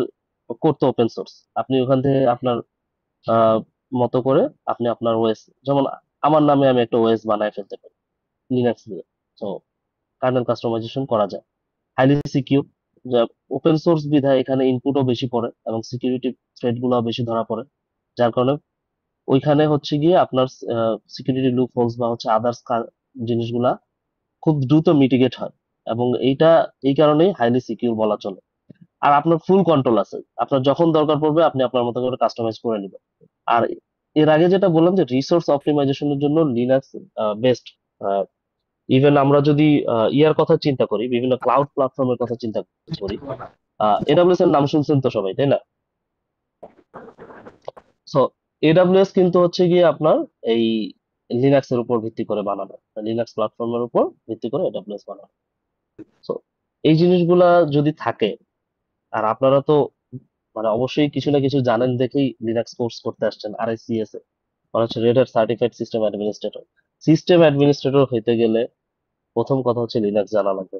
কোড তো ওপেন সোর্স, আপনি ওখান থেকে আপনার আহ, মতো করে আপনি আপনার ওএস, যেমন আমার নামে আমি একটা ওএস বানায় ফেলতে পারি লিনাক্স দিয়ে। তো কার্নেল কাস্টমাইজেশন করা যায়, হাইলি সিকিউর। ওপেন সোর্স বিধায় এখানে ইনপুটও বেশি পড়ে এবং সিকিউরিটি থ্রেট গুলো বেশি ধরা পড়ে, যার কারণে ওইখানে হচ্ছে গিয়ে আপনার সিকিউরিটি লুপ হোলস বা হচ্ছে আদার্স জিনিসগুলা খুব দ্রুত মিটিগেট হয়, এবং এই কারণেই হাইলি সিকিউর বলা চলে। আর আপনার ফুল কন্ট্রোল আছে, আপনার যখন দরকার পড়বে আপনি আপনার মতো করে কাস্টমাইজ করে নেবেন। আর এর আগে যেটা বললাম যে রিসোর্স অপটিমাইজেশনের জন্য লিনাক্স বেস্ট। ইভেন আমরা যদি ইয়ার কথা চিন্তা করি, বিভিন্ন ক্লাউড প্ল্যাটফর্মের কথা চিন্তা করি, এডাব্লিউএস এর নাম শুনছেন তো সবাই, তাই না? সো এডাব্লিউএস কিন্তু হচ্ছে গিয়ে আপনার এই লিনাক্স এর উপর ভিত্তি করে বানানো, লিনাক্স প্ল্যাটফর্মের উপর ভিত্তি করে এডাব্লিউএস বানানো। সো এই জিনিসগুলা যদি থাকে, আর আপনারা তো মানে অবশ্যই কিছু না কিছু জানেন দেখেই লিনাক্স কোর্স করতে আসছেন আরআইসিএস এ, মানে হচ্ছে red hat certified system administrator. System administrator হইতে গেলে প্রথম কথা হচ্ছে লিনাক্স জানা লাগবে।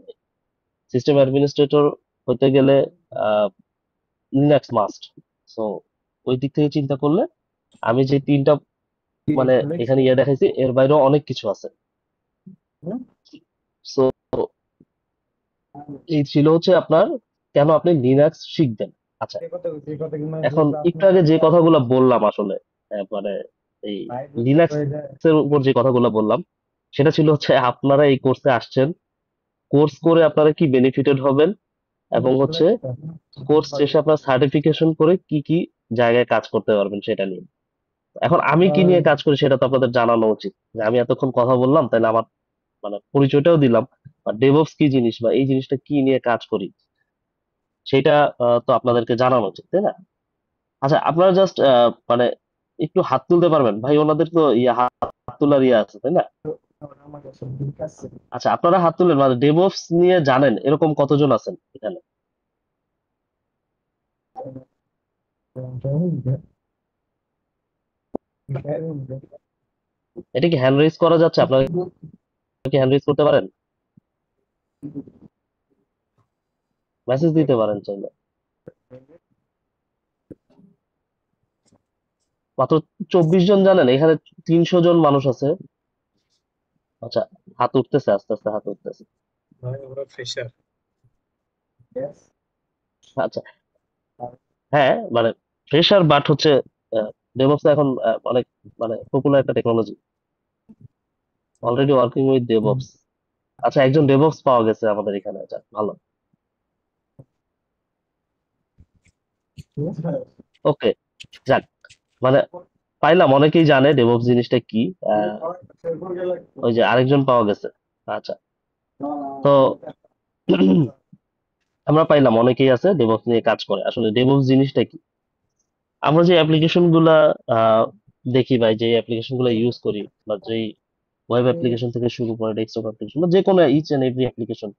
সিস্টেম অ্যাডমিনিস্ট্রেটর হইতে গেলে লিনাক্স মাস্ট। সো ওই দিক থেকে চিন্তা করলে আমি যে তিনটা মানে এখানে ইয়ে দেখাইছি, এর বাইরেও অনেক কিছু আছে। সো এই ছিল হচ্ছে আপনার কেন আপনি লিনাক্স শিখবেন। আচ্ছা, এখন একটু আগে যে কথাগুলো বললাম আসলে মানে এই লিনাক্স এর উপর যে কথাগুলো বললাম, সেটা ছিল হচ্ছে আপনারা এই কোর্সে আসছেন, কোর্স করে আপনারা কি বেনিফিটেড হবেন, এবং হচ্ছে কোর্স শেষে আপনার সার্টিফিকেশন করে কি কি জায়গায় কাজ করতে পারবেন সেটা নিয়ে। এখন আমি কি নিয়ে কাজ করি সেটা তো আপনাদের জানানো উচিত, যে আমি এতক্ষণ কথা বললাম তাহলে আমার মানে পরিচয়টাও দিলাম, বা ডেভঅপস কি জিনিস বা এই জিনিসটা কি নিয়ে কাজ করি সেটা তো আপনাদেরকে জানানো উচিত, তাই না? আচ্ছা, আপনারা জাস্ট মানে একটু হাত তুলতে পারবেন ভাই, ওনাদের তো হাত তোলার ইয়ে আছে, তাই না? আচ্ছা, আপনারা হাত তুলেন, মানে ডেভঅপস নিয়ে জানেন এরকম কতজন আছেন এখানে? এটা কি হ্যান্ড রেজ করা যাচ্ছে? আপনারা কি হ্যান্ড রেজ করতে পারেন? মেসেজ দিতে পারেন চাইলে। মাত্র 24 জন জানেন? এখানে 300 জন মানুষ আছে। আচ্ছা, হাত উঠতেছে, আস্তে আস্তে হাত উঠতেছে। আচ্ছা, হ্যাঁ, মানে ফ্রেশার, বাট হচ্ছে ডেভঅপস এখন অনেক মানে পপুলার একটা technology, already working with DevOps. আচ্ছা, একজন ডেভঅপস পাওয়া গেছে আমাদের এখানে, আচ্ছা ভালো। ওকে, যাক, মানে পাইলাম অনেকেই জানে ডেভঅপস জিনিসটা কি। ওই যে আরেকজন পাওয়া গেছে। আচ্ছা, তো আমরা পাইলাম অনেকেই আছে ডেভঅপস নিয়ে কাজ করে। আসলে ডেভঅপস জিনিসটা কি? আমরা যে অ্যাপ্লিকেশন গুলা দেখি ভাই, যে অ্যাপ্লিকেশন গুলা ইউজ করি, বা যেই ওয়েব অ্যাপ্লিকেশন থেকে শুরু করে ডেস্কটপ অ্যাপ্লিকেশন, বা যে কোনো ইচ এন্ড এভরি অ্যাপ্লিকেশন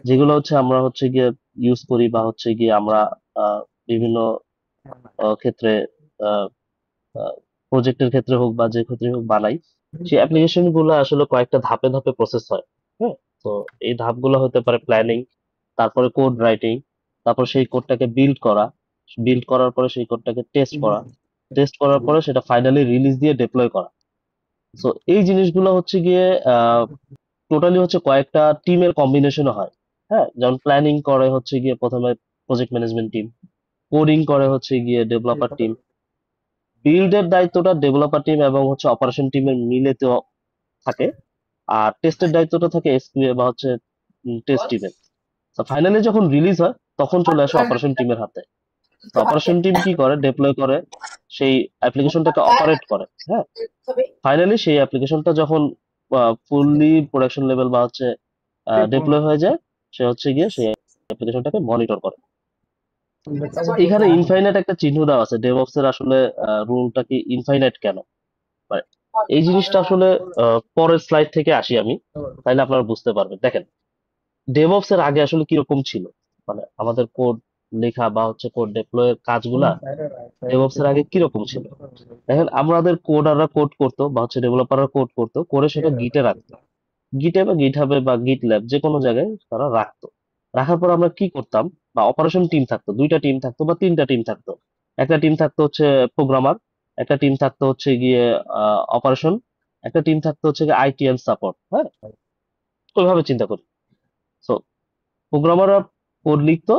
যেগুলো হচ্ছে আমরা হচ্ছে গিয়ে ইউজ করি, বা হচ্ছে গিয়ে আমরা বিভিন্ন ক্ষেত্রে প্রজেক্টের ক্ষেত্রে হোক বা যে ক্ষেত্রে হোক বানাই, সেই অ্যাপ্লিকেশন গুলো আসলে কয়েকটা ধাপে ধাপে প্রসেস হয়। হ্যাঁ, তো এই ধাপগুলো হতে পারে প্ল্যানিং, তারপরে কোড রাইটিং, তারপর সেই কোডটাকে বিল্ড করার পরে সেই কোডটাকে টেস্ট করার পরে সেটা ফাইনালি রিলিজ দিয়ে ডিপ্লয় করা। তো এই জিনিসগুলো হচ্ছে গিয়ে টোটালি হচ্ছে কয়েকটা টিমের কম্বিনেশনও হয়। হ্যাঁ, যেমন প্ল্যানিং করে হচ্ছে গিয়ে প্রথমে প্রজেক্ট ম্যানেজমেন্ট টিম, কোডিং করে হচ্ছে গিয়ে ডেভেলপার টিম, বিল্ডের দায়িত্বটা ডেভেলপার টিম এবং হচ্ছে অপারেশন টিমের মিলে তো থাকে, আর টেস্টের দায়িত্বটা থাকে এসকিউএ বা হচ্ছে টেস্ট টিমের। তো ফাইনালি যখন রিলিজ হয় তখন চলে আসে অপারেশন টিমের হাতে। তো অপারেশন টিম কি করে? ডিপ্লয় করে, সেই অ্যাপ্লিকেশনটাকে অপারেট করে। হ্যাঁ, ফাইনালি সেই অ্যাপ্লিকেশনটা যখন ফুললি প্রোডাকশন লেভেল বা হচ্ছে ডিপ্লয় হয়ে যায়, সে হচ্ছে গিয়ে সেই অ্যাপ্লিকেশনটাকে মনিটর করে। এখানে ইনফাইনাইট একটা চিহ্ন দেওয়া আছে। ডেভঅপস এর আসলে রুলটা কি ইনফাইনাইট কেন? মানে এই জিনিসটা আসলে পরের স্লাইড থেকে আসি আমি, তাইলে আপনারা বুঝতে পারবেন। দেখেন, ডেভঅপস এর আগে আসলে কিরকম ছিল, মানে আমাদের কোড লেখা বা হচ্ছে কোড ডিপ্লয়ের কাজগুলা ডেভঅপস এর আগে কিরকম ছিল। দেখেন আমাদের কোডাররা কোড করতো বা হচ্ছে ডেভেলপাররা কোড করতো, করে সেটা গিটে রাখতো, গিটে বা গিটহাবে বা গিট ল্যাব যে কোনো জায়গায় তারা রাখতো। রাখার পর আমরা কি করতাম, বা অপারেশন টিম থাকতো, দুইটা টিম থাকতো বা তিনটা টিম থাকতো। একটা টিম থাকতো হচ্ছে প্রোগ্রামার, একটা টিম থাকতো হচ্ছে গিয়ে অপারেশন, একটা টিম থাকতো হচ্ছে গিয়ে আইটি এন্ড সাপোর্ট। হ্যাঁ, ওইভাবে চিন্তা করি। সো প্রোগ্রামাররা কোড লিখতো,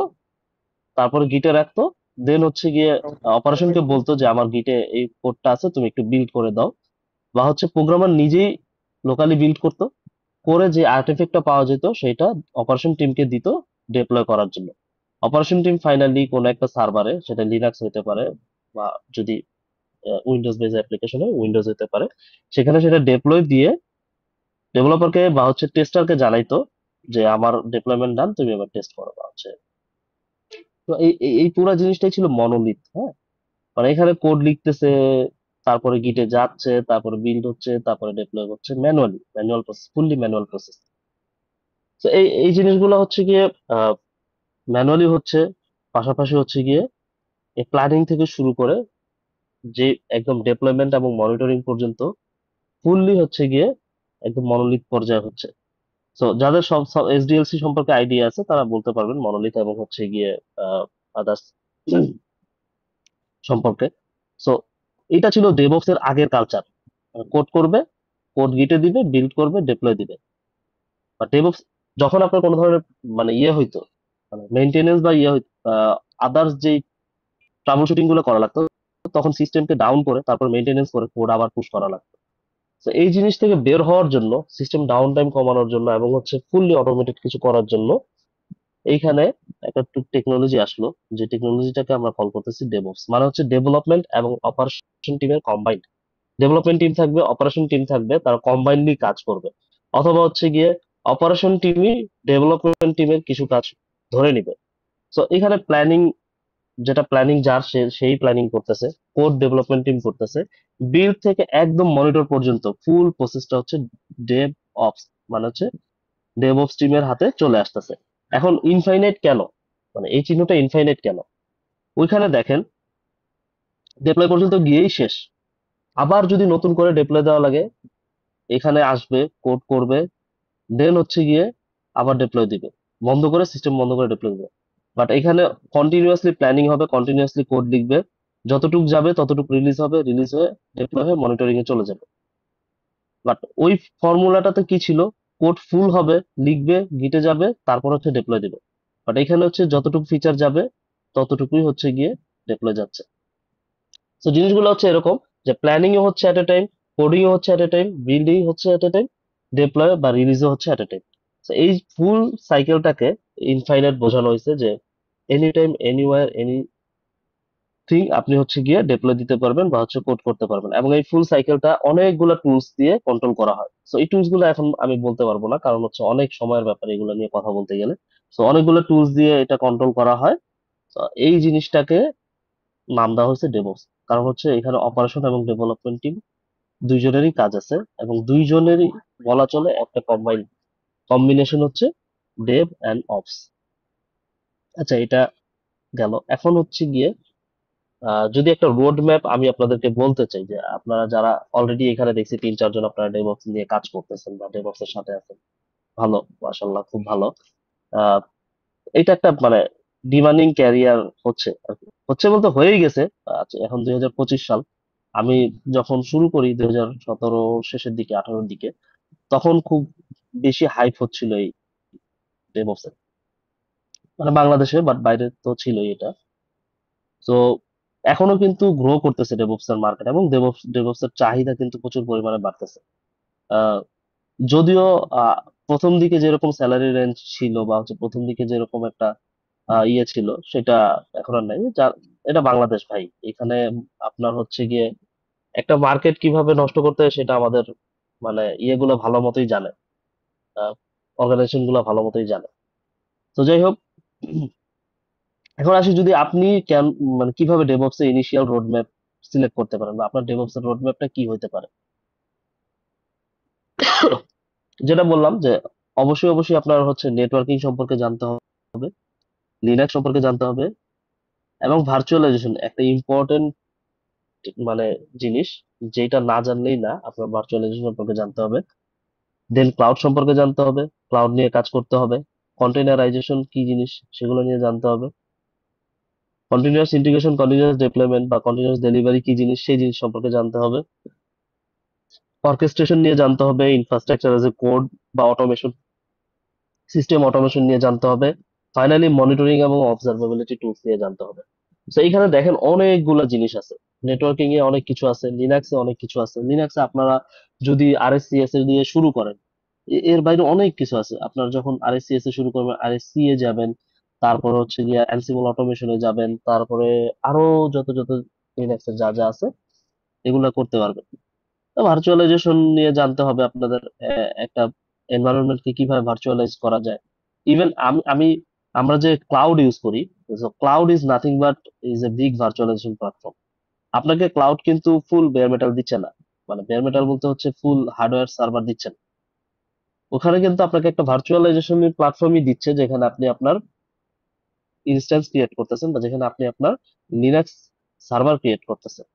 তারপরে গিটে রাখতো, দেন হচ্ছে গিয়ে অপারেশনকে বলতো যে আমার গিটে এই কোডটা আছে, তুমি একটু বিল্ড করে দাও। বা হচ্ছে প্রোগ্রামার নিজেই লোকালি বিল্ড করতো, করে যে আর্টিফ্যাক্টটা পাওয়া যেত সেটা অপারেশন টিমকে দিত ডিপ্লয় করার জন্য। অপারেশন টিম ফাইনালি কোনো একটা সার্ভারে, সেটা লিনাক্স হতে পারে বা যদি উইন্ডোজ বেস অ্যাপ্লিকেশন হয় উইন্ডোজ হতে পারে, সেখানে সেটা ডিপ্লয় দিয়ে ডেভেলপারকে বা হচ্ছে টেস্টারকে জানাইতো যে আমার ডিপ্লয়মেন্ট ডান, তুমি এবার টেস্ট করো বা হচ্ছে। তো এই পুরো জিনিসটাই ছিল মনোলিথ। হ্যাঁ, মানে এখানে কোড লিখতেছে, তারপরে গিটে যাচ্ছে, তারপরে বিল্ড হচ্ছে, তারপরে ডিপ্লয় হচ্ছে, manual process, fully manual process. তো এই জিনিসগুলো হচ্ছে গিয়ে ম্যানুয়ালি হচ্ছে, পাশাপাশি হচ্ছে গিয়ে এই প্ল্যানিং থেকে শুরু করে যে একদম ডেপ্লয়মেন্ট এবং মনিটরিং পর্যন্ত ফুললি হচ্ছে গিয়ে একদম মনোলিথ পর্যায়ে হচ্ছে। তো যাদের সব এসডিএলসি সম্পর্কে আইডিয়া আছে তারা বলতে পারবেন মনোলিথ এবং হচ্ছে গিয়ে আদার্স সম্পর্কে। সো এটা ছিল ডেভঅপস এর আগের কালচার। কোড করবে, কোড গিটে দিবে, বিল্ড করবে, ডিপ্লয় দিবে। বা ডেভঅপস যখন আপনার কোনো ধরনের মানে ইয়ে হইতো, মানে মেইনটেনেন্স বা ইয়ে হইতো, আদার্স যেই ট্রাবল শুটিং গুলো করা লাগতো, তখন সিস্টেমকে ডাউন করে তারপর মেইনটেনেন্স করে কোড আবার পুশ করা লাগতো। তো এই জিনিস থেকে বের হওয়ার জন্য, সিস্টেম ডাউন টাইম কমানোর জন্য এবং হচ্ছে ফুললি অটোমেটেড কিছু করার জন্য এইখানে একটা টেকনোলজি আসলো, যে টেকনোলজিটাকে আমরা কল করতেছি ডেভঅপস। মানে হচ্ছে ডেভেলপমেন্ট এবং অপারেশন টিমের কম্বাইন্ড। ডেভেলপমেন্ট টিম থাকবে, অপারেশন টিম থাকবে, তারা কম্বাইন্ডলি কাজ করবে। অথবা হচ্ছে গিয়ে অপারেশন টিমই ডেভেলপমেন্ট টিমের কিছু কাজ ধরে নিবে। তো এখানে প্ল্যানিং, যেটা প্ল্যানিং যার সেই প্ল্যানিং করতেছে, কোড ডেভেলপমেন্ট টিম করতেছে, বিল্ড থেকে একদম মনিটর পর্যন্ত ফুল প্রসেসটা হচ্ছে ডেভ অপস, মানে হচ্ছে ডেভঅপস টিমের হাতে চলে আসতেছে। এখন ইনফাইনাইট কেন, মানে এই চিহ্নটা ইনফাইনাইট কেন? ওইখানে দেখেন ডিপ্লয় পর্যন্ত গিয়েই শেষ, আবার যদি নতুন করে ডিপ্লয় দেওয়া লাগে এখানে আসবে, কোড করবে, দেন হচ্ছে গিয়ে আবার ডিপ্লয় দিবে, বন্ধ করে সিস্টেম বন্ধ করে ডিপ্লয় দিবে। বাট এখানে কন্টিনিউয়াসলি প্ল্যানিং হবে, কন্টিনিউয়াসলি কোড লিখবে, যতটুক যাবে ততটুক রিলিজ হবে, রিলিজ হয়ে ডিপ্লয় হয়ে মনিটরিং এ চলে যাবে। বাট ওই ফর্মুলাটাতে কি ছিল, কোড ফুল হবে, লিখবে, গিটে যাবে, তারপর হচ্ছে ডিপ্লয় দিবে। বাট এখানে হচ্ছে যতটুকু ফিচার যাবে ততটুকুই হচ্ছে গিয়ে ডিপ্লয় যাচ্ছে। তো জিনিসগুলো হচ্ছে এরকম যে প্ল্যানিং এ হচ্ছে এট এ টাইম, কোডিং এ হচ্ছে এট এ টাইম, বিল্ডিং হচ্ছে এট এ টাইম, ডিপ্লয় বা রিলিজও হচ্ছে এট এ টাইম। তো এই ফুল সাইকেলটাকে ইনফাইনাইট বোঝানো হয়েছে যে এনি টাইম, এনিওয়্যার, এনিথিং আপনি হচ্ছে গিয়ে ডিপ্লয় দিতে পারবেন বা হচ্ছে কোড করতে পারবেন। এবং এই ফুল সাইকেলটা অনেকগুলো টুলস দিয়ে কন্ট্রোল করা হয়। তো এই টুলস গুলো এখন আমি বলতে পারবো না, কারণ হচ্ছে অনেক সময়ের ব্যাপার এগুলো নিয়ে কথা বলতে গেলে। তো অনেকগুলো টুলস দিয়ে এটা কন্ট্রোল করা হয়। তো এই জিনিসটাকে নাম দেওয়া হয়েছে ডেভঅপস। কারণ হচ্ছে এখানে অপারেশন এবং ডেভেলপমেন্ট টিম দুইজনেরই কাজ আছে, এবং দুইজনেরই বলা চলে একটা কম্বিনেশন হচ্ছে ডেভ অ্যান্ড অপস। আচ্ছা, এটা গেল। এখন হচ্ছে গিয়ে যদি একটা রোড ম্যাপ আমি আপনাদেরকে বলতে চাই, যে আপনারা যারা অলরেডি এখানে দেখছি 3-4 জন আপনারা ডেভঅপস নিয়ে কাজ করতেছেন বা ডেভঅপস এর সাথে আছেন, ভালো, মাশাআল্লাহ, খুব ভালো। আহ এটা একটা মানে ডিমান্ডিং ক্যারিয়ার হচ্ছে আর কি। হচ্ছে বলতে হয়েই গেছে। আচ্ছা, এখন 2025 সাল। আমি যখন শুরু করি 2017 শেষের দিকে, 18-র দিকে, তখন খুব বেশি হাইপ হচ্ছিল এই ডেভঅপস এর, মানে বাংলাদেশে, বাট বাইরে তো ছিলই এটা। তো এখনো কিন্তু গ্রো করতেছে ডেভঅপস এর মার্কেট, এবং ডেভঅপস এর চাহিদা কিন্তু প্রচুর পরিমাণে বাড়তেছে। আহ, যদিও আহ, প্রথম দিকে যেরকম স্যালারি রেঞ্জ ছিল বা হচ্ছে প্রথম দিকে যেরকম একটা ইয়ে ছিল, সেটা এখন আর নাই। এটা বাংলাদেশ ভাই, এখানে আপনার হচ্ছে গিয়ে একটা মার্কেট কিভাবে নষ্ট করতে হয় সেটা আমাদের মানে ইয়েগুলো ভালো মতোই জানে, অর্গানাইজেশন গুলো ভালো মতোই জানে। তো যাই হোক, এখন আসি যদি আপনি কেন, মানে কিভাবে ডেভঅপস এর ইনিশিয়াল রোড ম্যাপ সিলেক্ট করতে পারেন, বা আপনার ডেভঅপস এর রোড ম্যাপটা কি হতে পারে। যেটা বললাম যে অবশ্যই অবশ্যই আপনার হচ্ছে নেটওয়ার্কিং সম্পর্কে জানতে হবে, লিনাক্স সম্পর্কে জানতে হবে, এবং ভার্চুয়ালাইজেশন একটা ইম্পর্টেন্ট মানে জিনিস, যেটা না জানলেই না, আপনার ভার্চুয়ালাইজেশন সম্পর্কে জানতে হবে। দেন ক্লাউড সম্পর্কে জানতে হবে, ক্লাউড নিয়ে কাজ করতে হবে। কন্টেনারাইজেশন কি জিনিস সেগুলো নিয়ে জানতে হবে। কন্টিনিউয়াস ইন্টিগ্রেশন, কন্টিনিউয়াস ডিপ্লয়মেন্ট বা কন্টিনিউয়াস ডেলিভারি কি জিনিস সেই জিনিস সম্পর্কে জানতে হবে। অর্কেস্ট্রেশন নিয়ে জানতে হবে, ইনফ্রাস্ট্রাকচার এজ এ কোড বা অটোমেশন, সিস্টেম অটোমেশন নিয়ে জানতে হবে। ফাইনালি মনিটরিং এবং অবজারভেবিলিটি টুলস নিয়ে জানতে হবে। তো এইখানে দেখেন অনেকগুলো জিনিস আছে, নেটওয়ার্কিং এ অনেক কিছু আছে, লিনাক্সে অনেক কিছু আছে। লিনাক্সে আপনারা যদি আরএসসিএস এর দিয়ে শুরু করেন, এর বাইরে অনেক কিছু আছে। আপনারা যখন আরএসসিএস এ শুরু করবেন, আরএসসি এ যাবেন, তারপরে হচ্ছে গিয়ে অ্যানসিবল অটোমেশনে যাবেন, তারপরে আরো যত যত লিনাক্সের যা যা আছে এগুলা করতে পারবেন। ভার্চুয়ালাইজেশন নিয়ে জানতে হবে আপনাদের, একটা এনভায়রনমেন্টকে কিভাবে ভার্চুয়ালাইজ করা যায়। ইভেন আমরা যে ক্লাউড ইউজ করি, cloud is nothing but is a big virtualization platform. আপনাকে ক্লাউড কিন্তু ফুল বেয়ার মেটাল দিচ্ছে না, মানে বেয়ার মেটাল বলতে হচ্ছে ফুল হার্ডওয়্যার সার্ভার দিচ্ছে না। ওখানে কিন্তু আপনাকে একটা ভার্চুয়ালাইজেশন প্ল্যাটফর্মই দিচ্ছে, যেখানে আপনি আপনার ইনস্ট্যান্স ক্রিয়েট করতেছেন বা যেখানে আপনি আপনার লিনাক্স সার্ভার ক্রিয়েট করতেছেন।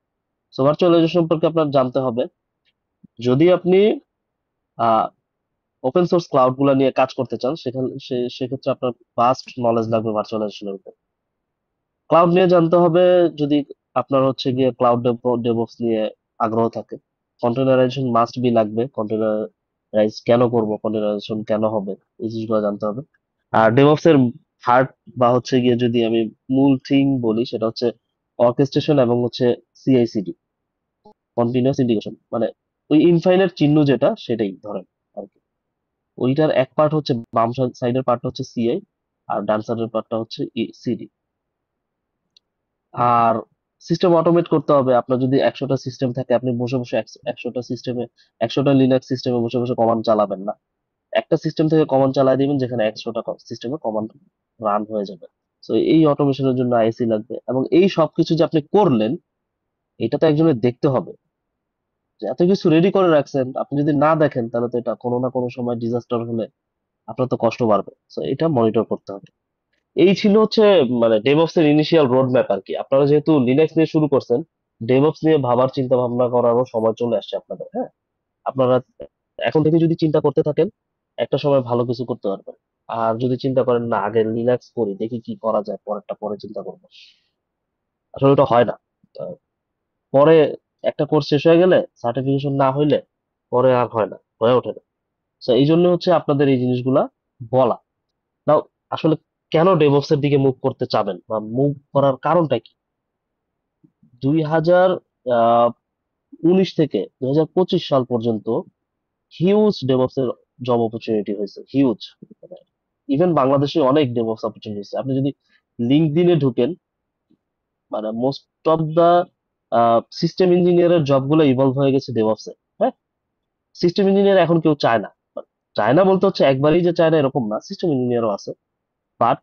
সো ভার্চুয়ালাইজেশন সম্পর্কে আপনার জানতে হবে। যদি আপনি ওপেন সোর্স ক্লাউড গুলা নিয়ে কাজ করতে চান, সেক্ষেত্রে আপনার ভাস্ট নলেজ লাগবে ভার্চুয়ালাইজেশনের উপর। ক্লাউড নিয়ে জানতে হবে যদি আপনার হচ্ছে গিয়ে ক্লাউড ডেভঅপস নিয়ে আগ্রহ থাকে। কন্টেনারাইজেশন মাস্ট বি লাগবে, কন্টেনারাইজ কেন করব, কন্টেনারাইজেশন কেন হবে, এই জিনিসগুলো জানতে হবে। আর ডেভঅপস এর হার্ট বা হচ্ছে গিয়ে যদি আমি মূল থিং বলি, সেটা হচ্ছে অর্কেস্ট্রেশন এবং হচ্ছে সিআইসিডি, কন্টিনিউয়াস ইন্টিগ্রেশন, মানে ওই ইনফাইনাইট চিহ্ন যেটা সেটাই ধরেন আর কি। ওইটার এক পার্ট হচ্ছে, বাম সাইডের পার্টটা হচ্ছে সিআই আর ডান সাইডের পার্টটা হচ্ছে সিডি। আর সিস্টেম অটোমেট করতে হবে। আপনার যদি 100টা সিস্টেম থাকে, আপনি বসে বসে 100টা সিস্টেমে, 100টা লিনাক্স সিস্টেমে বসে বসে কমান্ড চালাবেন না। একটা সিস্টেম থেকে কমান্ড চালাই দিবেন যেখানে 100টা সিস্টেমে কমান্ড রান হয়ে যাবে। তো এই অটোমেশনের জন্য আইসি লাগবে। এবং এই সবকিছু যে আপনি করলেন, এটা তো একজনের দেখতে হবে। যে এত কিছু রেডি করে রাখছেন, আপনি যদি না দেখেন তাহলে তো এটা কোনো না কোনো সময় ডিজাস্টার হলে আপনার তো কষ্ট বাড়বে। তো এটা মনিটর করতে হবে। এই ছিল হচ্ছে মানে ডেভঅপস এর ইনিশিয়াল রোড ম্যাপ আর কি। আপনারা যেহেতু লিনাক্স নিয়ে শুরু করছেন, ডেভঅপস নিয়ে ভাবার চিন্তা ভাবনা করারও সময় চলে আসছে আপনাদের। হ্যাঁ, আপনারা এখন থেকে যদি চিন্তা করতে থাকেন, একটা সময় ভালো কিছু করতে পারবেন। আর যদি চিন্তা করেন না আগে লিনাক্স করি, দেখি কি করা যায়, পরেরটা পরে চিন্তা করবো, আসলে ওটা হয় না। আহ, পরে একটা কোর্স শেষ হয়ে গেলে সার্টিফিকেশন না হইলে পরে আর হয় না, হয়ে ওঠে না। তো এই জন্য হচ্ছে আপনাদের এই জিনিসগুলা বলা। নাও, আসলে কেন ডেভঅপস এর দিকে মুভ করতে চাবেন বা মুভ করার কারণটা কি? 2019 থেকে 2025 সাল পর্যন্ত হিউজ ডেভঅপস এর জব অপরচুনিটি হয়েছে, হিউজ। ইভেন বাংলাদেশে অনেক ডেভঅপস অপরচুনিটি হয়েছে। আপনি যদি লিঙ্কডইনে ঢুকেন, মানে মোস্ট অফ দা সিস্টেম ইঞ্জিনিয়ারের জবগুলো ইভলভ হয়ে গেছে ডেভঅপসে। হ্যাঁ, সিস্টেম ইঞ্জিনিয়ার এখন কেউ চায় না। চায় না বলতে হচ্ছে একবারই যে চায় না এরকম না, সিস্টেম ইঞ্জিনিয়ারও আছে। বাট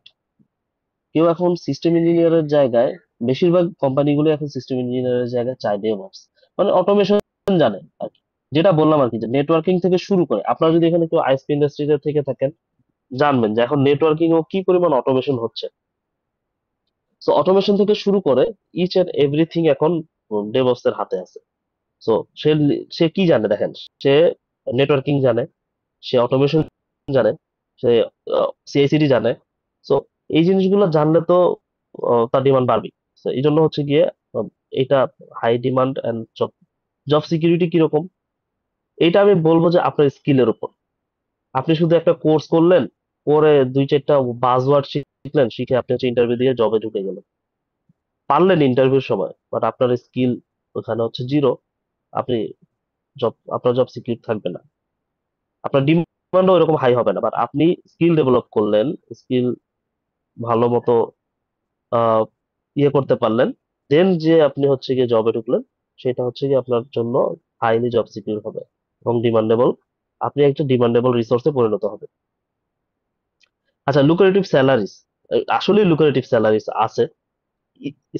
কেউ এখন সিস্টেম ইঞ্জিনিয়ারের জায়গায়, বেশিরভাগ কোম্পানিগুলো এখন সিস্টেম ইঞ্জিনিয়ারের জায়গায় চায় ডেভঅপস, মানে অটোমেশন জানে আর কি। যেটা বললাম আর কি, যে নেটওয়ার্কিং থেকে শুরু করে, আপনারা যদি এখানে কেউ আইএসপি ইন্ডাস্ট্রিতে থেকে থাকেন, জানবেন যে এখন নেটওয়ার্কিং ও কি পরিমাণ অটোমেশন হচ্ছে। তো অটোমেশন থেকে শুরু করে ইচ এন্ড এভরিথিং এখন ডেভঅপস এর হাতে আছে। তো সে সে কি জানে দেখেন, সে নেটওয়ার্কিং জানে, সে অটোমেশন জানে, সে সিআইসিডি জানে। তো এই জিনিসগুলো জানলে তো তার ডিমান্ড বাড়বে। তো এই জন্য হচ্ছে গিয়ে এটা high demand. And job job security কিরকম, এটা আমি বলবো যে আপনার স্কিলের উপর। আপনি শুধু একটা কোর্স করলেন, করে 2-4টা বাজওয়ার্ড শিখলেন, শিখে আপনি হচ্ছে ইন্টারভিউ দিয়ে জবে ঢুকে গেলেন, পারলেন ইন্টারভিউর সময়, বাট আপনার স্কিল ওখানে হচ্ছে জিরো। আপনি আপনার জব সিকিউর থাকবে না, আপনার ডিমান্ডও এরকম হাই হবে না। বাট আপনি স্কিল ডেভেলপ করলেন, স্কিল ভালো মতো আহ, ইয়ে করতে পারলেন, দেন যে আপনি হচ্ছে গিয়ে জবে ঢুকলেন, সেটা হচ্ছে গিয়ে আপনার জন্য হাইলি জব সিকিউর হবে এবং ডিমান্ডেবল। আপনি একটা ডিমান্ডেবল রিসোর্সে পরিণত হবে। আচ্ছা, লুক্রেটিভ স্যালারিজ, আসলে লুক্রেটিভ স্যালারিজ আছে,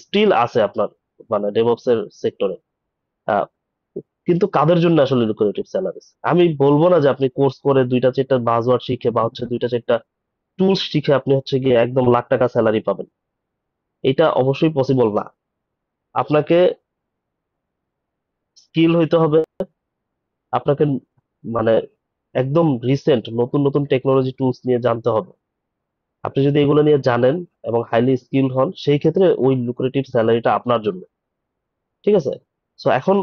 স্টিল আছে আপনার মানে ডেভঅপস এর সেক্টরে। কিন্তু কাদের জন্য আসলে লুক্রেটিভ স্যালারিজ? আমি বলবো না যে আপনি কোর্স করে 2-4টা বাজওয়ার্ড শিখে বা হচ্ছে 2-4টা টুলস শিখে আপনি হচ্ছে গিয়ে একদম লাখ টাকা স্যালারি পাবেন। এটা অবশ্যই পসিবল না। আপনাকে স্কিল হইতে হবে, আপনাকে মানে একদম রিসেন্ট নতুন নতুন টেকনোলজি টুলস নিয়ে জানতে হবে। আপনি যদি এগুলো নিয়ে জানেন এবং হাইলি স্কিলড হন, সেই ক্ষেত্রে ওই লুক্রেটিভ স্যালারিটা আপনার জন্য। ঠিক আছে? সো এখন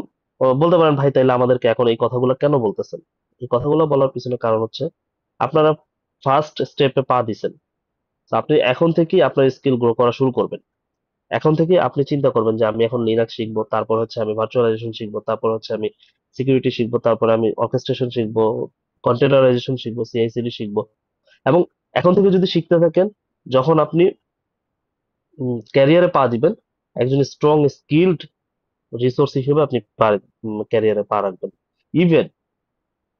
বলতে পারেন ভাই তাইলে আমাদেরকে এখন এই কথাগুলো কেন বলতেছেন? এই কথাগুলো বলার পিছনে কারণ হচ্ছে আপনারা ফার্স্ট স্টেপে পা দিছেন। তো আপনি এখন থেকেই আপনার স্কিল গ্রো করা শুরু করবেন। এখন থেকে আপনি চিন্তা করবেন যে আমি এখন লিনাক্স শিখবো, তারপর হচ্ছে আমি ভার্চুয়ালাইজেশন শিখবো, তারপর হচ্ছে আমি সিকিউরিটি শিখবো, তারপর আমি অর্কেস্ট্রেশন শিখবো, কন্টেনারাইজেশন শিখবো, সিআইসিডি শিখবো। এবং এখন থেকে যদি শিখতে থাকেন, যখন আপনি ক্যারিয়ারে পা দিবেন, একজন স্ট্রং স্কিলড রিসোর্স হিসেবে আপনি ক্যারিয়ারে পা রাখবেন। ইভেন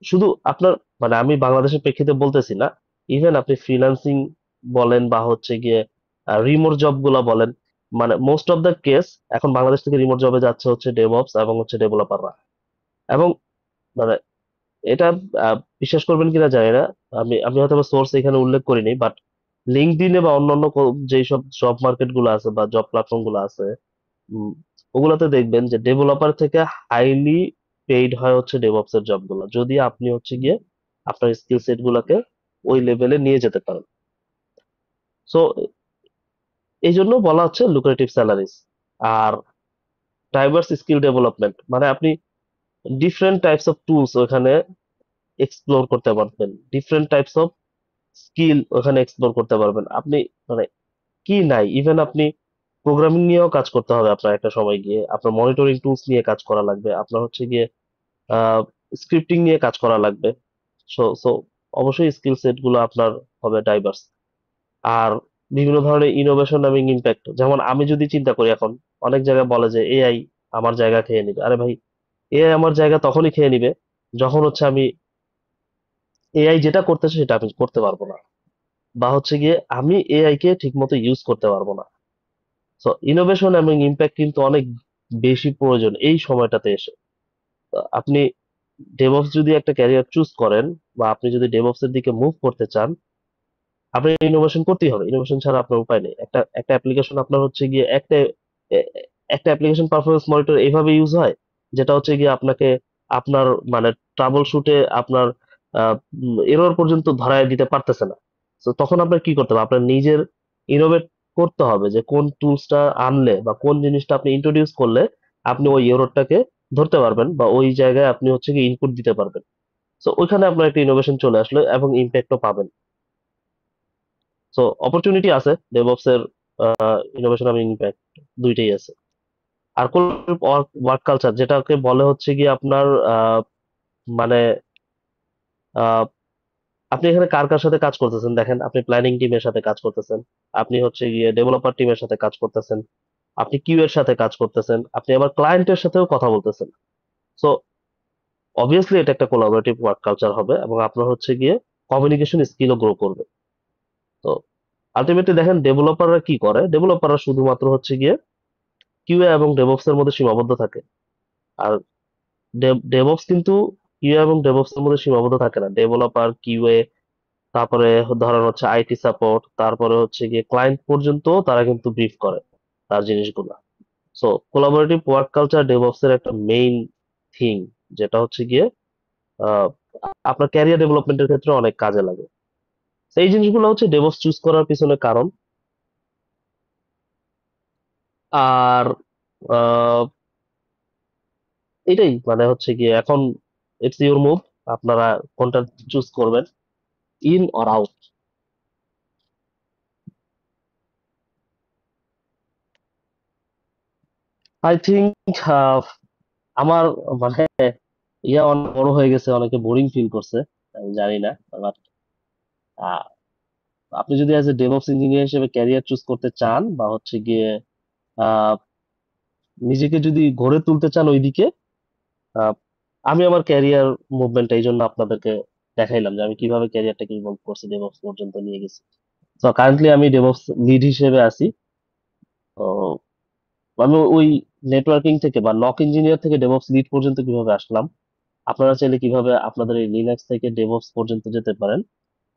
শুধু আপনার মানে আমি বাংলাদেশের প্রেক্ষিতে বলতেছি না, ইভেন আপনি ফ্রিল্যান্সিং বলেন বা হচ্ছে গিয়ে রিমোট জব গুলা বলেন, মানে মোস্ট অফ দ্য কেস এখন বাংলাদেশ থেকে রিমোট জবে যাচ্ছে হচ্ছে ডেভঅপস এবং হচ্ছে ডেভেলপাররা। এবং মানে এটা বিশ্বাস করবেন কিনা জানি না, আমি হয়তো সোর্স এখানে উল্লেখ করিনি, বাট লিঙ্কডইনে বা অন্যান্য যেই সব জব মার্কেট গুলো আছে বা জব প্ল্যাটফর্ম গুলো আছে, উম, ওগুলাতে দেখবেন যে ডেভেলপার থেকে হাইলি পেইড হয় হচ্ছে ডেভঅপস এর জব গুলো, যদি আপনি হচ্ছে গিয়ে আপনার স্কিল সেট গুলাকে ওই লেভেলে নিয়ে যেতে পারেন। সো এই জন্য বলা হচ্ছে লুক্রেটিভ স্যালারিজ। আর ডাইভার্স স্কিল ডেভেলপমেন্ট মানে আপনি ডিফারেন্ট টাইপস অফ টুলস ওখানে এক্সপ্লোর করতে পারবেন, ডিফারেন্ট টাইপস অফ স্কিল ওখানে এক্সপ্লোর করতে পারবেন। আপনি মানে কি নাই, ইভেন আপনি প্রোগ্রামিং নিয়েও কাজ করতে হবে আপনার একটা সময় গিয়ে, আপনার মনিটরিং টুলস নিয়ে কাজ করা লাগবে, আপনার হচ্ছে গিয়ে স্ক্রিপ্টিং নিয়ে কাজ করা লাগবে। সো সো অবশ্যই স্কিল সেট গুলো আপনার হবে ডাইভার্স। আর বিভিন্ন ধরনের ইনোভেশন এবং ইম্প্যাক্ট, যেমন আমি যদি চিন্তা করি এখন অনেক জায়গায় বলে যে এআই আমার জায়গা খেয়ে নিবে। আরে ভাই, এআই আমার জায়গা তখনই খেয়ে নিবে যখন হচ্ছে আমি এআই যেটা করতেছে সেটা আমি করতে পারবো না, বা হচ্ছে গিয়ে আমি এআই কে ঠিক মতো ইউজ করতে পারবো না। সো ইনোভেশন এবং ইম্প্যাক্ট কিন্তু অনেক বেশি প্রয়োজন এই সময়টাতে এসে। আপনি ডেভঅপস যদি একটা ক্যারিয়ার চুজ করেন বা আপনি যদি ডেভঅপস এর দিকে মুভ করতে চান, আপনার ইনোভেশন করতেই হবে। ইনোভেশন ছাড়া আপনার উপায় নেই। একটা একটা অ্যাপ্লিকেশন আপনার হচ্ছে গিয়ে এ- একটা অ্যাপ্লিকেশন পারফরমেন্স মনিটর এইভাবে ইউজ হয়, যেটা হচ্ছে গিয়ে আপনাকে আপনার মানে ট্রাবল শুটে আপনার এরর পর্যন্ত ধরায় দিতে পারতেছে না। তো তখন আপনার কি করতে হবে? আপনার নিজের ইনোভেট করতে হবে যে কোন টুলসটা আনলে বা কোন জিনিসটা আপনি ইন্ট্রোডিউস করলে আপনি ওই এররটাকে ধরতে পারবেন বা ওই জায়গায় আপনি হচ্ছে গিয়ে ইনপুট দিতে পারবেন। তো ওইখানে আপনার একটা ইনোভেশন চলে আসলো এবং ইম্প্যাক্টও পাবেন। সো অপরচুনিটি আছে ডেভঅপস এর, ইনোভেশন এবং ইম্প্যাক্ট দুইটাই আছে। আর কোন ওয়ার্ক কালচার যেটাকে বলে হচ্ছে গিয়ে আপনার মানে আহ, আপনি এখানে কার কার সাথে কাজ করতেছেন দেখেন, আপনি প্ল্যানিং টিমের সাথে কাজ করতেছেন, আপনি হচ্ছে গিয়ে ডেভেলপার টিমের সাথে কাজ করতেছেন, আপনি কিউ এর সাথে কাজ করতেছেন, আপনি আবার ক্লায়েন্টের সাথেও কথা বলতেছেন। সো অবভিয়াসলি এটা একটা কোলাবোরেটিভ ওয়ার্ক কালচার হবে এবং আপনার হচ্ছে গিয়ে কমিউনিকেশন স্কিলও গ্রো করবে। তো আলটিমেটলি দেখেন ডেভেলপাররা কি করে, ডেভেলপাররা শুধুমাত্র হচ্ছে গিয়ে কিউএ এবং ডেভঅপস এর মধ্যে সীমাবদ্ধ থাকে। আর ডেভঅপস কিন্তু কিউএ এবং ডেভঅপস এর মধ্যে সীমাবদ্ধ থাকে না। ডেভেলপার, কিউএ, তারপরে ধরেন হচ্ছে আইটি সাপোর্ট, তারপরে হচ্ছে গিয়ে ক্লায়েন্ট পর্যন্ত তারা কিন্তু ব্রিফ করে তার জিনিসগুলো। So collaborative work culture DevOps এর একটা মেইন থিং, যেটা হচ্ছে গিয়ে আহ, আপনার ক্যারিয়ার ডেভেলপমেন্টের ক্ষেত্রে অনেক কাজে লাগে। তো এই জিনিসগুলো হচ্ছে ডেভঅপস চুজ করার পিছনে কারণ। আর আহ, এটাই মানে হচ্ছে গিয়ে এখন ইটস ইউর মুভ, আপনারা কোনটা চুজ করবেন, in or out. I think আমার মানে অনেক বড় হয়ে গেছে, অনেকে বোরিং ফিল করছে, আমি জানি না। বাট আপনি যদি অ্যাজ এ ডেভঅপস ইঞ্জিনিয়ার হিসেবে ক্যারিয়ার চুজ করতে চান বা হচ্ছে গিয়ে আহ, নিজেকে যদি গড়ে তুলতে চান ওইদিকে, আহ, আমি আমার ক্যারিয়ার মুভমেন্ট এই জন্য আপনাদেরকে দেখাইলাম যে আমি কিভাবে ক্যারিয়ারটাকে ইভলভ করছি, ডেভঅপস পর্যন্ত নিয়ে গেছি। তো কারেন্টলি আমি ডেভঅপস লিড হিসেবে আছি। তো আমি ওই নেটওয়ার্কিং থেকে বা নক ইঞ্জিনিয়ার থেকে ডেভঅপস লিড পর্যন্ত কিভাবে আসলাম, আপনারা চাইলে কিভাবে আপনাদের এই লিনাক্স থেকে ডেভঅপস পর্যন্ত যেতে পারেন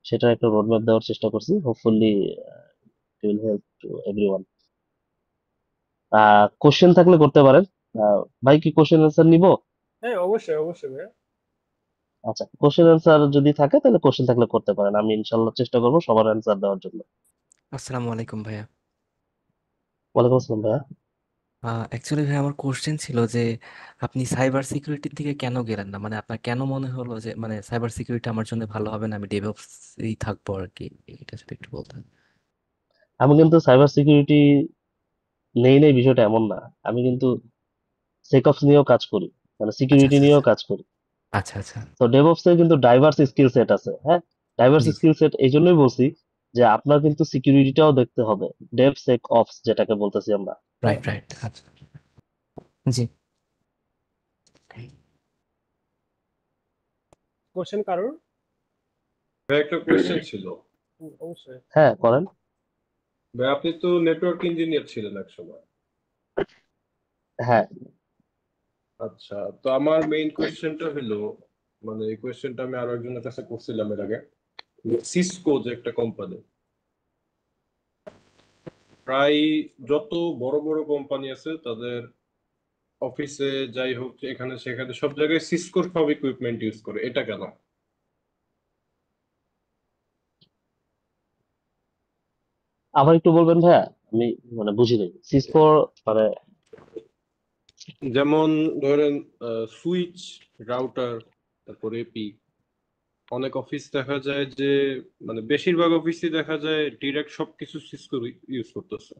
সেটা একটা রোডম্যাপ দেওয়ার চেষ্টা করছি। Hopefully will help to everyone. Question থাকলে করতে পারেন। ভাই কি কোশ্চেন অ্যান্সার নিব? হ্যাঁ, অবশ্যই অবশ্যই ভাইয়া। আচ্ছা, কোশ্চেন অ্যান্সার যদি থাকে তাহলে কোশ্চেন থাকলে করতে পারেন, আমি ইনশাল্লাহ চেষ্টা করবো সবার অ্যান্সার দেওয়ার জন্য। আসসালামু আলাইকুম ভাইয়া। ওয়ালাইকুম আসসালাম ভাইয়া। অ্যাকচুয়ালি ভাই আমার কোশ্চেন ছিল যে আপনি সাইবার সিকিউরিটির দিকে কেন গেলেন না, মানে আপনার কেন মনে হলো যে মানে সাইবার সিকিউরিটি আমার জন্য ভালো হবে না, আমি ডেভঅপসই থাকবো আর কি, এটা যদি একটু বলতেন। আমি কিন্তু সাইবার সিকিউরিটি নেই বিষয়টা এমন না, আমি কিন্তু সেকঅপস নিয়েও কাজ করি, মানে আচ্ছা সিকিউরিটি আচ্ছা নিয়েও আচ্ছা কাজ করি। আচ্ছা আচ্ছা। তো ডেভঅপস এর কিন্তু ডাইভার্স স্কিল সেট আছে। হ্যাঁ, ডাইভার্স জি জি, স্কিল সেট এই জন্যই বলছি যে আপনার কিন্তু সিকিউরিটিটাও দেখতে হবে, ডেভ সেক অপস যেটাকে বলতেছি আমরা। হ্যাঁ, রাইট রাইট, আচ্ছা জি। কোশ্চেন কারোর? ভাই একটা কোয়েশ্চেন ছিল। অবশ্যই। হ্যাঁ করেন। ভাই আপনি তো নেটওয়ার্ক ইঞ্জিনিয়ার ছিলেন একসময়। হ্যাঁ, আচ্ছা, তো আমার মেইন কোয়েশ্চেনটা হলো, মানে এই কোয়েশ্চেনটা আমি আরো একজনের কাছে করছিলাম এর আগে। সিসকো যে একটা কোম্পানি, প্রায় যত বড় বড় কোম্পানি আছে তাদের অফিসে যাই হোক এখানে সেখানে সব জায়গায় সিসকোর সব ইকুইপমেন্ট ইউজ করে, এটা কেন? আবার একটু বলবেন ভাইয়া, আমি মানে বুঝিনি সিসকো মানে। যেমন ধরেন সুইচ, রাউটার, তারপর এপি, অনেক অফিস দেখা যায় যে মানে বেশিরভাগ অফিসই দেখা যায় ডিরেক্ট সবকিছু সিসকো ইউজ করতেছে,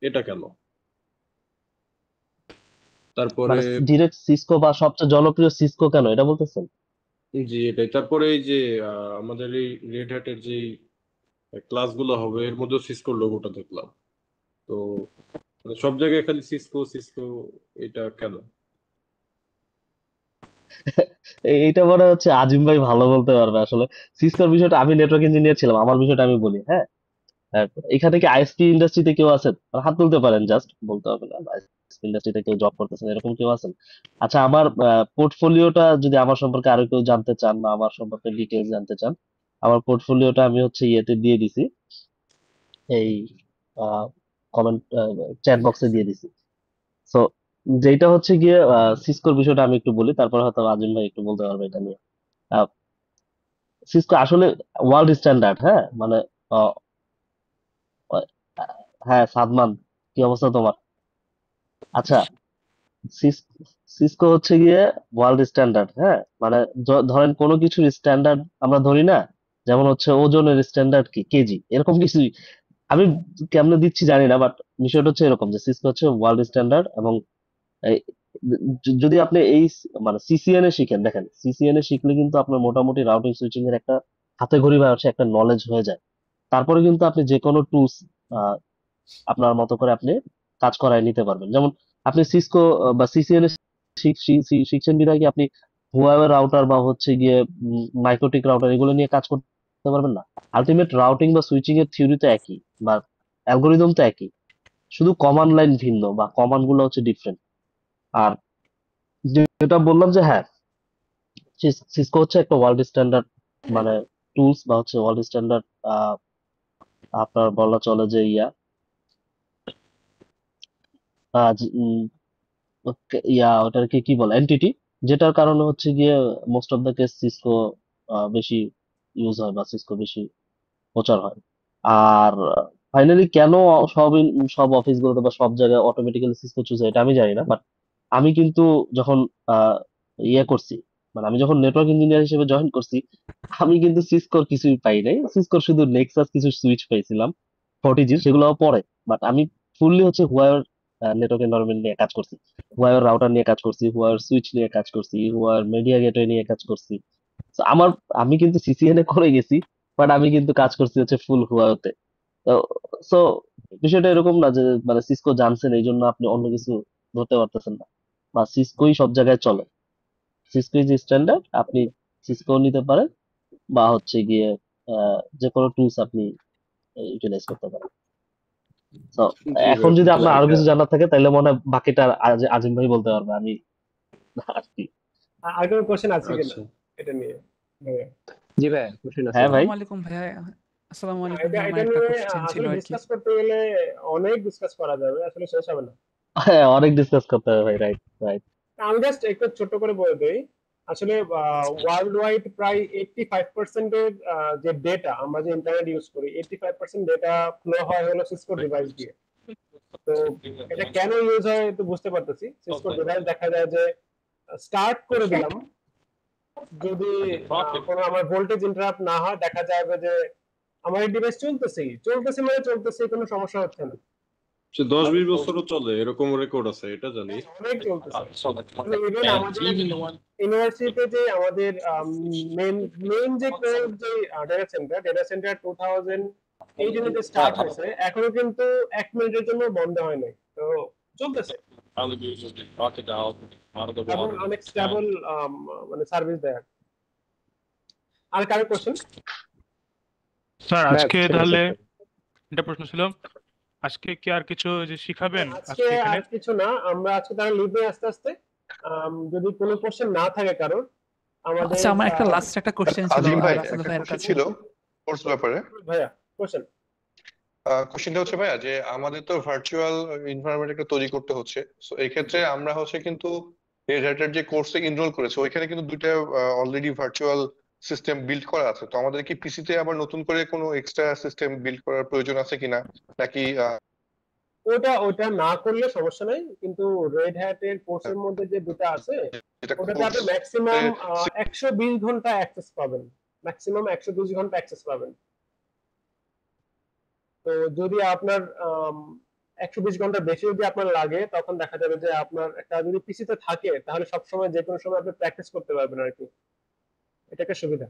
এটা কেন? তারপরে মানে ডিরেক্ট সিসকো বা সবচেয়ে জনপ্রিয় সিসকো কেন এটা বলতেছেন? জি এটাই, তারপরে এই যে আমাদের এই রেড হ্যাটের যে ক্লাসগুলো হবে এর মধ্যে সিসকোর লোগোটা দেখলাম, তো মানে সব জায়গায় খালি সিসকো সিসকো, এটা কেন? এইটা মনে হচ্ছে আজিম ভাই ভালো বলতে পারবে আসলে। সিসকোর বিষয়টা, আমি নেটওয়ার্ক ইঞ্জিনিয়ার ছিলাম, আমার বিষয়টা আমি বলি। হ্যাঁ, এখানে কি আইএসপি ইন্ডাস্ট্রিতে কেউ আছেন? আর হাত তুলতে পারেন, জাস্ট বলতে হবে না আইএসপি ইন্ডাস্ট্রিতে কেউ জব করতেছেন, এরকম কেউ আছেন? আচ্ছা, আমার পোর্টফোলিওটা যদি আমার সম্পর্কে আরো কেউ জানতে চান বা আমার সম্পর্কে ডিটেলস জানতে চান, আমার পোর্টফোলিওটা আমি হচ্ছে ইয়েতে দিয়ে দিছি, এই কমেন্ট চ্যাট বক্সে দিয়ে দিছি। সো যেটা হচ্ছে গিয়ে সিসকোর বিষয়টা আমি একটু বলি, তারপর হয়তো আজিম ভাই একটু বলতে পারবে এটা নিয়ে। সিসকো আসলে ওয়ার্ল্ড স্ট্যান্ডার্ড। হ্যাঁ, মানে আহ, হ্যাঁ সাদমান, কি অবস্থা তোমার? আচ্ছা, সিসকো হচ্ছে গিয়ে ওয়ার্ল্ড স্ট্যান্ডার্ড। হ্যাঁ, মানে ধরেন কোনো কিছুর স্ট্যান্ডার্ড আমরা ধরি না, যেমন হচ্ছে ওজনের স্ট্যান্ডার্ড কি কেজি, এরকম কিছুই। আমি কেমনে দিচ্ছি জানি না, বাট বিষয়টা হচ্ছে এরকম যে সিসকো হচ্ছে ওয়ার্ল্ড স্ট্যান্ডার্ড। এবং এই যদি আপনি এই মানে সিসিএন এ শিখেন, দেখেন সিসিএন এ শিখলে কিন্তু আপনার মোটামুটি রাউটিং সুইচিং এর একটা হাতে ঘড়ি বা হচ্ছে একটা নলেজ হয়ে যায়। তারপরে কিন্তু আপনি যে কোনো টুলস আপনার মতো করে আপনি কাজ করায় নিতে পারবেন। যেমন আপনি সিসকো বা সিসিএন এ শিখছেন বিধায় কি আপনি হুয়াওয়ে রাউটার বা হচ্ছে গিয়ে মাইক্রোটিক রাউটার এগুলো নিয়ে কাজ করতে পারবেন না? আলটিমেট রাউটিং বা সুইচিং এর থিওরি তো একই, বা অ্যালগোরিদম তো একই, শুধু কমান্ড লাইন ভিন্ন বা কমান্ড গুলো হচ্ছে ডিফারেন্ট। আর যেটা বললাম যে হ্যাঁ, সিসকো হচ্ছে একটা ওয়ার্ল্ড স্ট্যান্ডার্ড মানে টুলস বা হচ্ছে ওয়ার্ল্ড স্ট্যান্ডার্ড আপনার বলা চলে যে ওটাকে কি বলে এনটিটি, যেটার কারণে হচ্ছে গিয়ে most of the case Cisco বেশি ইউজ হয় বা সিসকো বেশি প্রচার হয়। আর ফাইনালি কেন সব অফিসগুলোতে বা সব জায়গায় অটোমেটিক্যালি সিসকো চুজ হয় এটা আমি জানি না, বাট আমি কিন্তু যখন আহ, করছি, মানে আমি যখন নেটওয়ার্ক ইঞ্জিনিয়ার হিসেবে জয়েন করছি, আমি কিন্তু সিসকোর কিছুই পাই নাই, সিসকোর শুধু নেক্সাস কিছু সুইচ পাইছিলাম 40G, সেগুলো পরে। বাট আমি ফুললি হচ্ছে হুয়ার নেটওয়ার্ক এনভায়রনমেন্ট নিয়ে কাজ করছি, হুয়ার রাউটার নিয়ে কাজ করছি, হুয়ার সুইচ নিয়ে কাজ করছি, হুয়ার মিডিয়া গেটওয়ে নিয়ে কাজ করছি। So আমি কিন্তু সিসিএন এ করে গেছি, বাট আমি কিন্তু কাজ করছি হচ্ছে ফুল হুয়াওতে। তো সো বিষয়টা এরকম না যে মানে সিসকো জানছেন এই জন্য আপনি অন্য কিছু ধরতে পারতেছেন না, বা সিসকোই সব জায়গায় চলে। সিসকো ইজ স্ট্যান্ডার্ড, আপনি সিসকো নিতে পারেন বা হচ্ছে গিয়ে যে কোনো টুলস আপনি ইউটিলাইজ করতে পারেন। তো জি এখন ভাই, যদি বুঝলাম আপনার আরো এটা। কিছু জানার থাকে তাহলে মনে হয় বাকিটা আজিম ভাই বলতে পারবে, আমি আর কি। আর কোনো কোশ্চেন আছে কিনা আচ্ছা, এটা নিয়ে ভাইয়া? জি ভাই, কোশ্চেন আছে হ্যাঁ ভাই। ভাই, আসসালামু আলাইকুম ভাইয়া। আসসালামু আলাইকুম এটা ভাইয়া, আমার এটা একটা নিয়ে কোশ্চেন ছিল আসলে আর কি। ডিসকাস করতে গেলে অনেক ডিসকাস করা যাবে, আসলে শেষ হবে না। হ্যাঁ, অনেক ডিসকাস করতে হবে ভাই, রাইট রাইট। আমি জাস্ট একটু ছোট করে বলে দেই। আসলে ওয়ার্ল্ড ওয়াইড প্রায় 85% এর যে ডেটা আমরা যে ইন্টারনেট ইউজ করি, 85% ডেটা ফ্লো হয় হলো সিসকো ডিভাইস দিয়ে। তো এটা কেন ইউজ হয় তো বুঝতে পারতেছি। সিসকো ডিভাইস দেখা যায় যে স্টার্ট করে দিলাম, যদি কোনো আমার ভোল্টেজ ইন্টারাপ্ট না হয়, দেখা যাবে যে আমার এই ডিভাইস চলতেছে, কোনো সমস্যা হচ্ছে না, সে 10-20 বছরও চলে, এরকম রেকর্ড আছে, এটা জানি। অনেক চলতেছে। ইভেন আমাদের ইউনিভার্সিটিতে যে আমাদের মেইন যে কোর যে ডেটা সেন্টার 2018 যে স্টার্ট হয়েছে, এখনো কিন্তু 1 মিনিটের জন্য বন্ধ হয় নাই, তো চলতেছে এবং অনেক স্টেবল মানে সার্ভিস দেয়। আর কারো কোশ্চেন? স্যার আজকে তাহলে এটা প্রশ্ন ছিল, আজকে কি আর কিছু যে শিখাবেন আজকে আজকে এখানে? আর কিছু না, আমরা আজকে তাহলে লিখবে আস্তে আস্তে। যদি কোনো কোশ্চেন না থাকে কারোর, আমাদের আচ্ছা আমার একটা লাস্ট একটা কোশ্চেন ছিল আজিম ভাই রাসেল একটা ভাইয়ের কোশ্চেন কাছে। ছিল কোর্স ব্যাপারে। ভাইয়া কোশ্চেন কোশ্চেনটা হচ্ছে ভাইয়া যে আমাদের তো ভার্চুয়াল এনভায়রনমেন্ট একটা তৈরি করতে হচ্ছে, সো এই ক্ষেত্রে আমরা হচ্ছে কিন্তু রেড হ্যাটের যে কোর্সে এনরোল করেছে ওইখানে কিন্তু দুইটা অলরেডি ভার্চুয়াল সিস্টেম বিল্ড করা আছে। তো আমাদের কি পিসিতে আবার নতুন করে কোনো এক্সট্রা সিস্টেম বিল্ড করার প্রয়োজন আছে কিনা, নাকি ওটা না করলে সমস্যা নাই, কিন্তু রেড হ্যাটের কোর্সের মধ্যে যে দুটো আছে ওটাতে আপনি ম্যাক্সিমাম 120 ঘন্টা অ্যাক্সেস পাবেন, ম্যাক্সিমাম 120 ঘন্টা অ্যাক্সেস পাবেন। তো যদি আপনার 120 ঘন্টা বেশি যদি আপনার লাগে, তখন দেখা যাবে যে আপনার একটা যদি পিসিতে থাকে, তাহলে সবসময় যে কোনো সময় আপনি প্র্যাকটিস করতে পারবেন আর কি, এটা একটা সুবিধা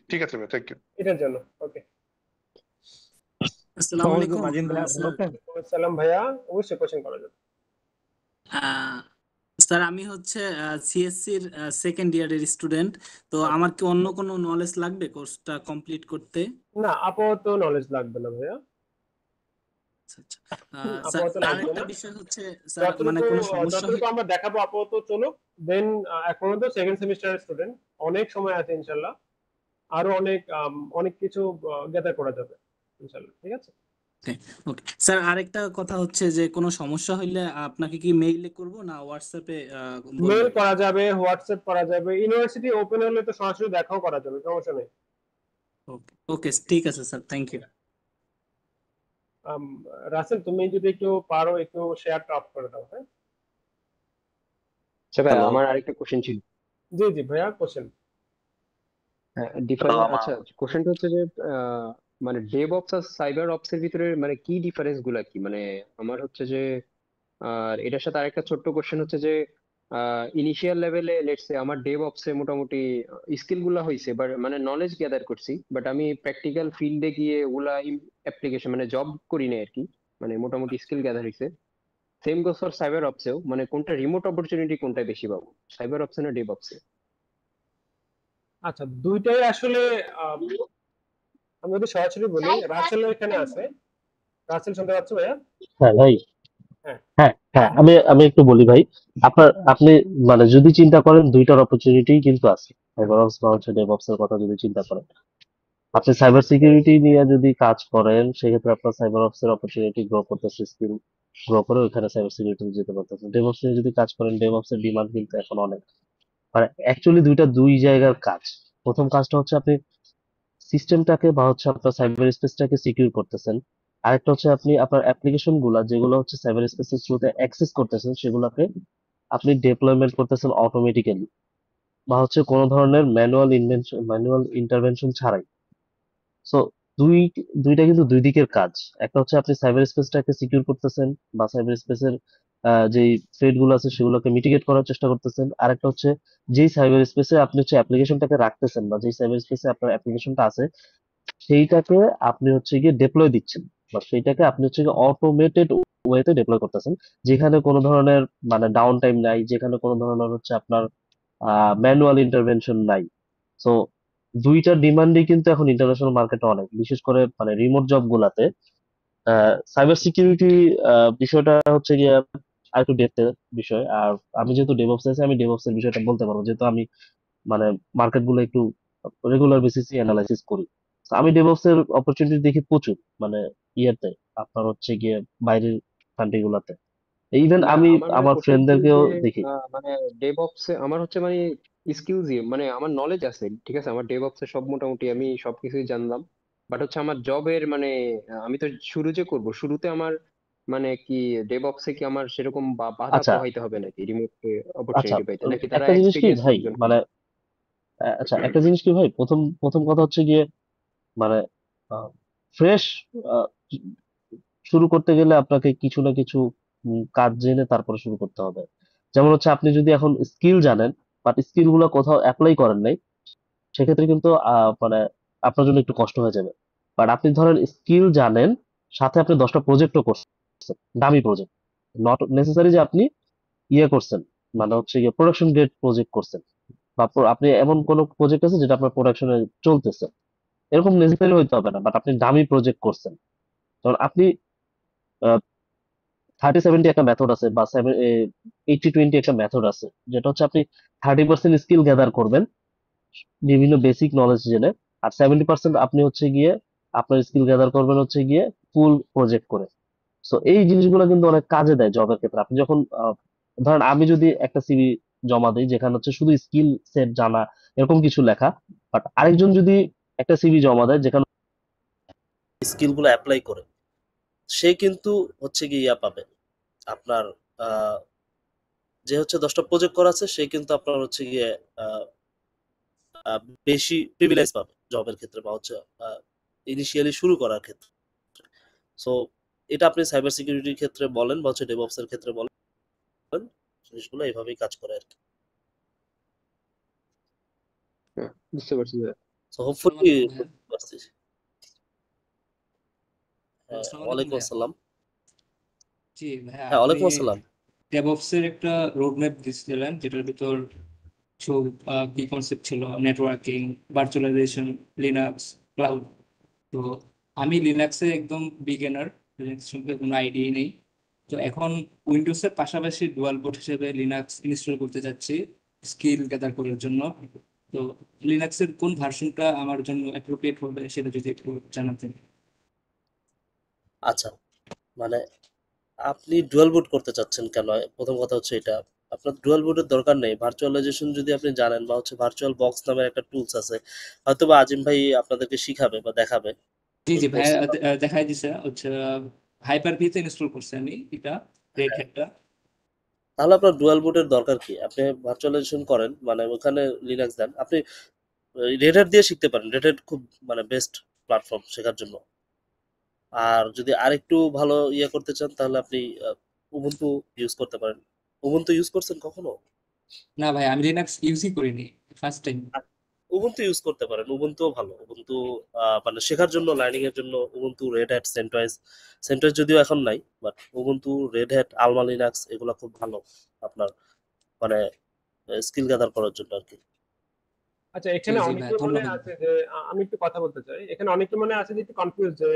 ঠিক আছে ভাই, থ্যাংক ইউ এটার জন্য। ওকে, আসসালামু আলাইকুম সালাম ভাইয়া, অবশ্যই কোশ্চেন করা যাবে। স্যার আমি হচ্ছে সিএসসি এর সেকেন্ড ইয়ারের স্টুডেন্ট, তো আমার কি অন্য কোনো নলেজ লাগবে কোর্সটা কমপ্লিট করতে? না, আপাতত নলেজ লাগবে না ভাইয়া, স্যার আপাতত লাগবে আরেকটা না। বিষয় হচ্ছে স্যার মানে কোনো সমস্যা যতটুকু আমরা দেখাবো আপাতত চলো, দেন এখনো তো সেকেন্ড সেমিস্টারের স্টুডেন্ট, অনেক সময় আছে ইনশাল্লাহ, আরো অনেক কিছু গ্যাদার করা যাবে ইনশাল্লাহ, ঠিক আছে? ওকে স্যার, আরেকটা কথা হচ্ছে যে কোনো সমস্যা হইলে আপনাকে কি মেইলে করব না হোয়াটসঅ্যাপে মেল করা যাবে, হোয়াটসঅ্যাপ করা যাবে, ইউনিভার্সিটি ওপেন হলে তো সরাসরি দেখাও করা যাবে, সমস্যা নেই। ওকে ঠিক আছে স্যার, থ্যাংক ইউ। রাসেল, তুমি যদি একটু পারো একটু শেয়ারটা অফ করে দাও। হ্যাঁ আচ্ছা ভাই, আমার আরেকটা কোশ্চেন ছিল। জি জি ভাইয়া, কোশ্চেন। হ্যাঁ, ডিফারেন্স, আচ্ছা কোশ্চেনটা হচ্ছে যে মানে ডেভঅপস আর সাইবার অপস এর ভিতরে মানে কি ডিফারেন্স গুলা কি, মানে আমার হচ্ছে যে আর এটার সাথে আরেকটা ছোট্ট কোশ্চেন হচ্ছে যে ইনিশিয়াল লেভেলে লেটস সে আমার ডেভঅপস এ মোটামুটি স্কিল গুলা হয়েছে, বাট মানে নলেজ গ্যাদার করছি, বাট আমি প্র্যাকটিক্যাল ফিল্ডে গিয়ে ওগুলা অ্যাপ্লিকেশন মানে জব করি না আর কি, মানে মোটামুটি স্কিল গ্যাদার হয়েছে। সেম গোস ফর সাইবার অপসেও, মানে কোনটা রিমোট অপরচুনিটি কোনটা বেশি পাবো, সাইবার অপসে না ডেভঅপসে? আচ্ছা, দুইটাই আসলে আমি যদি সরাসরি বলি, রাসেল এখানে আছে। রাসেল শুনতে পাচ্ছ ভাইয়া? হ্যাঁ ভাই, হ্যাঁ হ্যাঁ হ্যাঁ, আমি একটু বলি ভাই। আপনি মানে যদি চিন্তা করেন দুইটার অপরচুনিটি কিন্তু আছে, সাইবার অপস বা হচ্ছে ডেভঅপস এর কথা যদি চিন্তা করেন, আপনি সাইবার সিকিউরিটি নিয়ে যদি কাজ করেন, সেক্ষেত্রে আপনার সাইবার অপস এর অপরচুনিটি গ্রো করতেছে, স্কিল গ্রো করে ওইখানে সাইবার সিকিউরিটি যেতে পারতেছে। ডেভঅপস নিয়ে যদি কাজ করেন, ডেভঅপস এর ডিমান্ড কিন্তু এখন অনেক, মানে অ্যাকচুয়ালি দুই জায়গার কাজ। প্রথম কাজটা হচ্ছে আপনি সিস্টেমটাকে বা হচ্ছে আপনার সাইবার স্পেসটাকে সিকিউর করতেছেন। আরেকটা হচ্ছে আপনি আপনার অ্যাপ্লিকেশন গুলা যেগুলো হচ্ছে সাইবার স্পেসের থ্রুতে অ্যাক্সেস করতেছেন, সেগুলোকে আপনি ডিপ্লয়মেন্ট করতেছেন অটোমেটিক্যালি, বা হচ্ছে কোনো ধরনের ম্যানুয়াল ইন্টারভেনশন ছাড়াই। সো দুইটা কিন্তু দুই দিকের কাজ। একটা হচ্ছে আপনি সাইবার স্পেসটাকে সিকিউর করতেছেন বা সাইবার স্পেসের যেই থ্রেট গুলো আছে সেগুলোকে মিটিগেট করার চেষ্টা করতেছেন। আরেকটা হচ্ছে যেই সাইবার স্পেসে আপনি হচ্ছে অ্যাপ্লিকেশনটাকে রাখতেছেন বা যেই সাইবার স্পেসে আপনার অ্যাপ্লিকেশনটা আছে, সেইটাকে আপনি হচ্ছে গিয়ে ডেপ্লয় দিচ্ছেন, বা সেইটাকে আপনি হচ্ছে গিয়ে অটোমেটেড ওয়েতে ডেপ্লয় করতেছেন, যেখানে কোনো ধরনের মানে ডাউন টাইম নাই, যেখানে কোনো ধরনের হচ্ছে আপনার ম্যানুয়াল ইন্টারভেনশন নাই। সো দুইটা ডিমান্ডই কিন্তু এখন ইন্টারন্যাশনাল মার্কেটে অনেক, বিশেষ করে মানে রিমোট জব গুলাতে। সাইবার সিকিউরিটি বিষয়টা হচ্ছে গিয়ে আর একটু ডেপথের বিষয়। আর আমি যেহেতু ডেভঅপস আছি, আমি ডেভঅপস এর বিষয়টা বলতে পারবো, যেহেতু আমি মানে মার্কেট গুলো একটু রেগুলার বেসিসে অ্যানালাইসিস করি। তো আমি ডেভঅপস এর অপরচুনিটি দেখি প্রচুর, মানে ইয়েতে আপনার হচ্ছে গিয়ে বাইরের কান্ট্রি গুলাতে। ইভেন না আমি আমার মানে আমার কোশ্চেন ছিল ফ্রেন্ডদেরকেও যে দেখি। মানে ডেভঅপস আমার হচ্ছে মানে স্কিলস মানে আমার নলেজ আছে, ঠিক আছে, আমার ডেভঅপস এর সব মোটামুটি আমি সবকিছুই জানলাম, বাট হচ্ছে আমার জবের মানে আমি তো শুরু যে করব, শুরুতে আমার মানে কি ডেভঅপসে কি আমার সেরকম বাধা আচ্ছা পোহাইতে হবে নাকি রিমোট আচ্ছা অপরচুনিটি পাইতে, নাকি তারা একটা জিনিস কি এক্সপিরিয়েন্স ভাই, লোকজন মানে খুঁজবে? আচ্ছা একটা জিনিস কি ভাই, প্রথম প্রথম কথা হচ্ছে গিয়ে মানে ফ্রেশ শুরু করতে গেলে আপনাকে কিছু না কিছু কাজ জেনে তারপরে শুরু করতে হবে। যেমন হচ্ছে আপনি যদি এখন স্কিল জানেন বাট স্কিল গুলো কোথাও অ্যাপ্লাই করেন নাই, সেক্ষেত্রে কিন্তু মানে আপনার জন্য একটু কষ্ট হয়ে যাবে। বাট আপনি ধরেন স্কিল জানেন, সাথে আপনি 10টা প্রজেক্টও করছেন, দামি প্রজেক্ট, নট নেসেসারি যে আপনি ইয়ে করছেন, মানে হচ্ছে গিয়ে প্রোডাকশন গ্রেড প্রজেক্ট করছেন, বা আপনি এমন কোন প্রজেক্ট আছে যেটা আপনার প্রোডাকশনে চলতেছে, এরকম নেসেসারি হইতে হবে না, বাট আপনি দামি প্রজেক্ট করছেন। কারণ আপনি 30-70 একটা মেথড আছে, বা 80-20 একটা মেথড আছে, যেটা হচ্ছে আপনি 30% স্কিল গ্যাদার করবেন বিভিন্ন বেসিক নলেজ জেনে, আর 70% আপনি হচ্ছে গিয়ে আপনার স্কিল গ্যাদার করবেন হচ্ছে গিয়ে ফুল প্রজেক্ট করে। সো এই জিনিসগুলো কিন্তু অনেক কাজে দেয় জবের ক্ষেত্রে। আপনি যখন ধরেন আমি যদি একটা সিভি জমা দিই যেখানে হচ্ছে শুধু স্কিল সেট জানা এরকম কিছু লেখা, বাট আরেকজন যদি একটা সিভি জমা দেয় যেখানে স্কিল গুলো অ্যাপ্লাই করে, সে কিন্তু হচ্ছে গিয়ে ইয়া পাবে আপনার যে হচ্ছে 10টা প্রজেক্ট করা আছে, সে কিন্তু আপনার হচ্ছে গিয়ে আহ, আহ, বেশি প্রিভিলেজ পাবে জবের ক্ষেত্রে, বা হচ্ছে ইনিশিয়ালি শুরু করার ক্ষেত্রে। সো এটা আপনি সাইবার সিকিউরিটির ক্ষেত্রে বলেন বা হচ্ছে ডেভঅপস এর ক্ষেত্রে বলেন, জিনিসগুলো এইভাবেই কাজ করে আর কি। বুঝতে পারছি ভাইয়া। সো আসসালামু হোপফুলি আলাইকুম ভাইয়া। পারছি। হ্যাঁ, আসসালামু আলাইকুম ওয়ালাইকুম ভাইয়া। আসসালাম। জি ভাইয়া, হ্যাঁ, আপনি ওয়ালাইকুম আসসালাম। ডেভঅপস এর একটা রোডম্যাপ দিয়েছিলেন যেটার ভিতর কিছু কি কনসেপ্ট ছিল, নেটওয়ার্কিং, ভার্চুয়ালাইজেশন, লিনাক্স, ক্লাউড। তো আমি লিনাক্সে একদম বিগিনার, লিনাক্স সম্পর্কে কোনো আইডিয়া নেই। তো এখন উইন্ডোজের পাশাপাশি ডুয়াল বুট হিসেবে লিনাক্স ইনস্টল করতে যাচ্ছি স্কিল গ্যাদার করার জন্য। তো লিনাক্সের কোন ভার্সনটা আমার জন্য অ্যাপ্রোপ্রিয়েট হবে সেটা যদি একটু জানাতেন। আচ্ছা, মানে আপনি ডুয়াল বুট করতে চাচ্ছেন কেন? প্রথম কথা হচ্ছে এটা, আপনার ডুয়াল বুটের দরকার নেই। ভার্চুয়ালাইজেশন যদি আপনি জানেন, বা হচ্ছে ভার্চুয়াল বক্স নামের একটা টুলস আছে, হয়তো বা আজিম ভাই আপনাদেরকে শিখাবে বা দেখাবে জি এই জি ভাইয়া, কোর্সে। দেখাই দিছে হচ্ছে হাইপার ভিতে ইনস্টল করছি আমি এটা, রেড হ্যাটটা। তাহলে আপনার ডুয়াল বুটের দরকার কি? আপনি ভার্চুয়ালাইজেশন করেন, মানে ওখানে লিনাক্স দেন, আপনি রেড হ্যাট দিয়ে শিখতে পারেন। রেড হ্যাট খুব মানে বেস্ট প্ল্যাটফর্ম শেখার জন্য। আর যদি আরেকটু ভালো ইয়ে করতে চান, তাহলে আপনি উবুন্টু ইউজ করতে পারেন। উবুন্টু ইউজ করছেন কখনো? না ভাই, আমি লিনাক্স ইউজই করিনি, ফার্স্ট টাইম। উবুন্টু ইউজ করতে পারেন, উবুন্টুও ভালো। উবুন্টু মানে শেখার জন্য, লার্নিং এর জন্য Ubuntu, red hat, CentOS. CentOS যদিও এখন নাই, but Ubuntu, red hat, Alma Linux এগুলো খুব ভালো আপনার মানে স্কিল গ্যাদার করার জন্য আর কি। আচ্ছা, জি এখানে জি অনেকে ভাইয়া, মনে ধন্যবাদ। আছে যে আমি একটু কথা বলতে চাই, এখানে অনেকে মনে আছে যে একটু কনফিউজ যে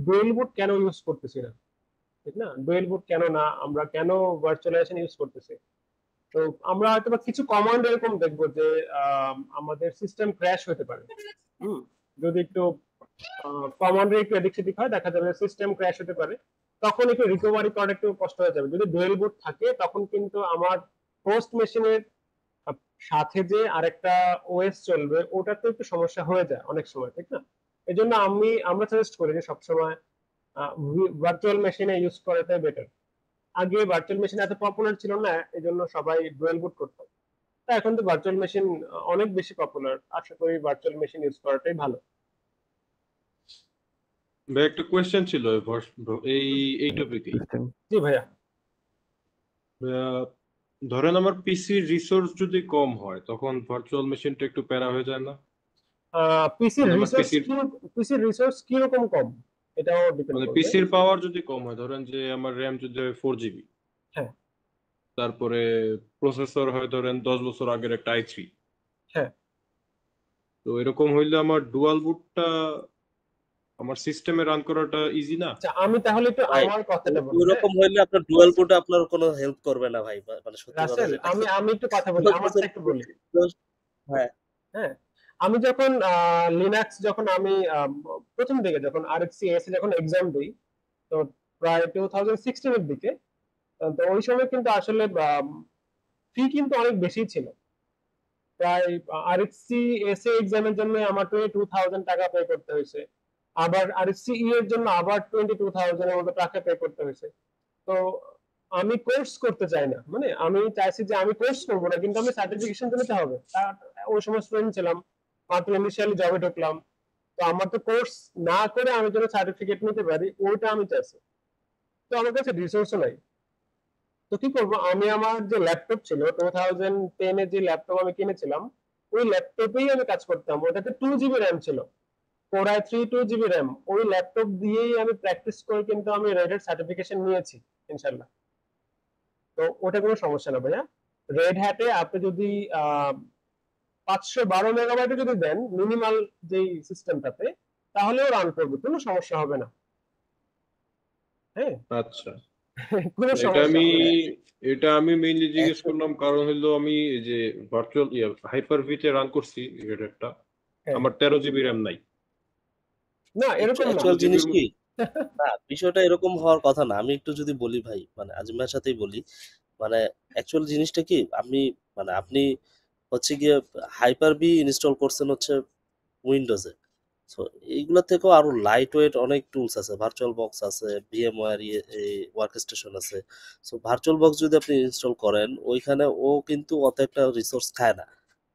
ডুয়েল বুট কেন ইউজ করতেছি না, ঠিক না? ডুয়েল বুট কেন না, আমরা কেন ভার্চুয়ালাইজেশন ইউজ করতেছি? তো আমরা হয়তো বা কিছু কমান্ড এরকম দেখবো যে আমাদের সিস্টেম ক্র্যাশ হতে পারে। যদি একটু কমান্ডের একটু এদিক সেদিক হয়, দেখা যাবে সিস্টেম ক্র্যাশ হতে পারে, তখন একটু রিকভারি করা একটু কষ্ট হয়ে যাবে। যদি ডুয়েল বুট থাকে তখন কিন্তু আমার হোস্ট মেশিনের সাথে যে আরেকটা ওএস চলবে ওটাতে একটু সমস্যা হয়ে যায় অনেক সময়, ঠিক না? এই জন্য আমরা সাজেস্ট করি যে সবসময় ভার্চুয়াল মেশিনে ইউজ করাটাই বেটার। আগে ভার্চুয়াল মেশিন এত পপুলার ছিল না, এই জন্য সবাই ডুয়েল বুট করতো। তা এখন তো ভার্চুয়াল মেশিন অনেক বেশি পপুলার, আশা করি ভার্চুয়াল মেশিন ইউজ করাটাই ভালো। ভাই একটা কোয়েশ্চেন ছিল এই টপিকেই। জি ভাইয়া। ধরেন আমার পিসির রিসোর্স যদি কম হয়, তখন ভার্চুয়াল মেশিনটা একটু প্যারা হয়ে যায় না? পিসির মানে আমার রিসোর্স কি রকম কম, এটাও ডিপেন্ড মানে করবে। পিসির পাওয়ার যদি কম হয়, ধরেন যে আমার র্যাম যদি হয় 4 GB, হ্যাঁ, তারপরে প্রসেসর হয় ধরেন 10 বছর আগের একটা i3, হ্যাঁ, তো এরকম হইলে আমার ডুয়াল বুটটা আমার সিস্টেমে রান করাটা ইজি না? আচ্ছা আমি তাহলে একটু ভাই আমার কথাটা বলি। হ্যাঁ ওইরকম হইলে আপনার ডুয়াল বুটে আপনার কোনো হেল্প করবে না ভাই, মানে সত্যি কথা রাসেল, যেটা। আমি একটু কথা বলি, 10 আমারটা বছর একটু বলি। হ্যাঁ, হ্যাঁ, আমি যখন লিনাক্স যখন আমি প্রথম দিকে যখন আরএফসি এসে যখন এক্সাম দিই, তো প্রায় 2016 এর দিকে তো ওই সময় কিন্তু আসলে ফি কিন্তু অনেক বেশি ছিল, প্রায় আরএফসি এসএ এক্সামের জন্য আমার 22,000 টাকা পে করতে হয়েছে, আবার আরএফসি ই এর জন্য আবার 22,000 এর মতো টাকা পে করতে হয়েছে। তো আমি কোর্স করতে চাই না, মানে আমি চাইছি যে আমি কোর্স করবো না, কিন্তু আমি সার্টিফিকেশন তো নিতে হবে। ওই সময় স্টুডেন্ট ছিলাম, মাত্র ইনিশিয়ালি জবে ঢুকলাম, তো আমার তো কোর্স না করে আমি যেন সার্টিফিকেট নিতে পারি ওইটা আমি চাইছি। তো আমার কাছে রিসোর্সও নাই, তো কি করবো, আমি আমার যে ল্যাপটপ ছিল 2010 এর যে ল্যাপটপ আমি কিনেছিলাম, ওই ল্যাপটপেই আমি কাজ করতাম। ওটাতে 2 GB র্যাম ছিল, Core i3 2 GB র্যাম। ওই ল্যাপটপ দিয়েই আমি প্র্যাকটিস করে কিন্তু আমি রেড হ্যাট সার্টিফিকেশন নিয়েছি ইনশাল্লাহ। তো ওটা কোনো সমস্যা না ভাইয়া। রেড হ্যাটে আপনি যদি 512 মেগাবাইটে যদি দেন মিনিমাল যেই সিস্টেমটাতে, তাহলেও রান করবে, কোনো সমস্যা হবে না। হ্যাঁ, আচ্ছা, কোনো এটা সমস্যা আমি হবে না। এটা আমি মেইনলি জিজ্ঞেস করলাম কারণ হলো আমি এই যে ভার্চুয়াল হাইপার-ভি তে রান করছি রেডটা, হ্যাঁ, আমার 13 GB র্যাম নাই। না এরকম না। অ্যাকচুয়াল 13 জিনিস GB কি, না বিষয়টা এরকম হওয়ার কথা না। আমি একটু যদি বলি ভাই, মানে আজিম ভাইয়ের সাথেই বলি, মানে অ্যাকচুয়াল জিনিসটা কি, আমি মানে আপনি হচ্ছে গিয়ে হাইপার বি ইনস্টল করছেন হচ্ছে উইন্ডোজে। সো এইগুলা থেকেও আরো লাইট ওয়েট অনেক টুলস আছে, ভার্চুয়াল বক্স আছে, ভিএমওয়্যার ওয়ার্কস্টেশন আছে। সো ভার্চুয়াল বক্স যদি আপনি ইনস্টল করেন, ওইখানে ও কিন্তু অত একটা রিসোর্স খায় না।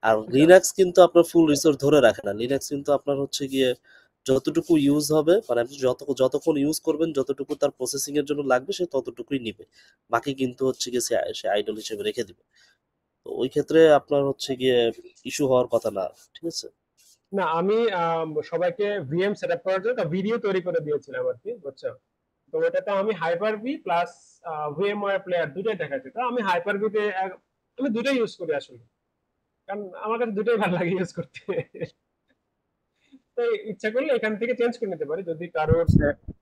আর লিনাক্স কিন্তু আপনার ফুল রিসোর্স ধরে রাখে না। লিনাক্স কিন্তু আপনার হচ্ছে গিয়ে যতটুকু ইউজ হবে, মানে আপনি যতক্ষণ ইউজ করবেন, যতটুকু তার প্রসেসিং এর জন্য লাগবে সে ততটুকুই নিবে, বাকি কিন্তু হচ্ছে গিয়ে সে আইডল হিসেবে রেখে দিবে। তো ওই ক্ষেত্রে আপনার হচ্ছে গিয়ে ইস্যু হওয়ার কথা না, ঠিক আছে? না আমি সবাইকে ভিএম সেটআপ করার জন্য ভিডিও তৈরি করে দিয়েছিলাম আর কি, বুঝছো? তো ওটাতে আমি hyper V plus VMware player দুটোই দেখাচ্ছি। তো আমি হাইপার ভিতে আমি দুটোই ইউজ করি আসলে, কারণ আমার কাছে দুটোই ভালো লাগে ইউজ করতে। তো ইচ্ছা করলে এখান থেকে চেঞ্জ করে নিতে পারি যদি কারোর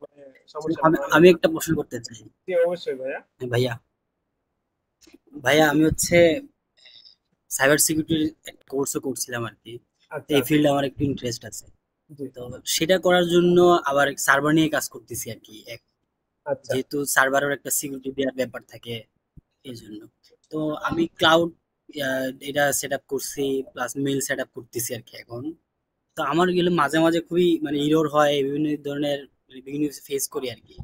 মানে সমস্যা না হয়। আমি একটা প্রশ্ন করতে চাই। জি অবশ্যই ভাইয়া। ভাইয়া ভাইয়া আমি হচ্ছে সাইবার সিকিউরিটির একটা কোর্সও করছিলাম আর কি। আচ্ছা এই ফিল্ডে আমার একটু ইন্টারেস্ট আছে, জি তো সেটা করার জন্য আবার সার্ভার নিয়ে কাজ করতেছি আর কি। আচ্ছা যেহেতু সার্ভারের একটা সিকিউরিটি দেওয়ার ব্যাপার থাকে, এই জন্য তো আমি ক্লাউড এটা সেট আপ করছি, প্লাস মেল সেট আপ করতেছি আর কি এখন। তো আমার গেলে মাঝে মাঝে খুবই মানে ইরর হয়, বিভিন্ন ধরনের বিভিন্ন ফেস করি আর কি।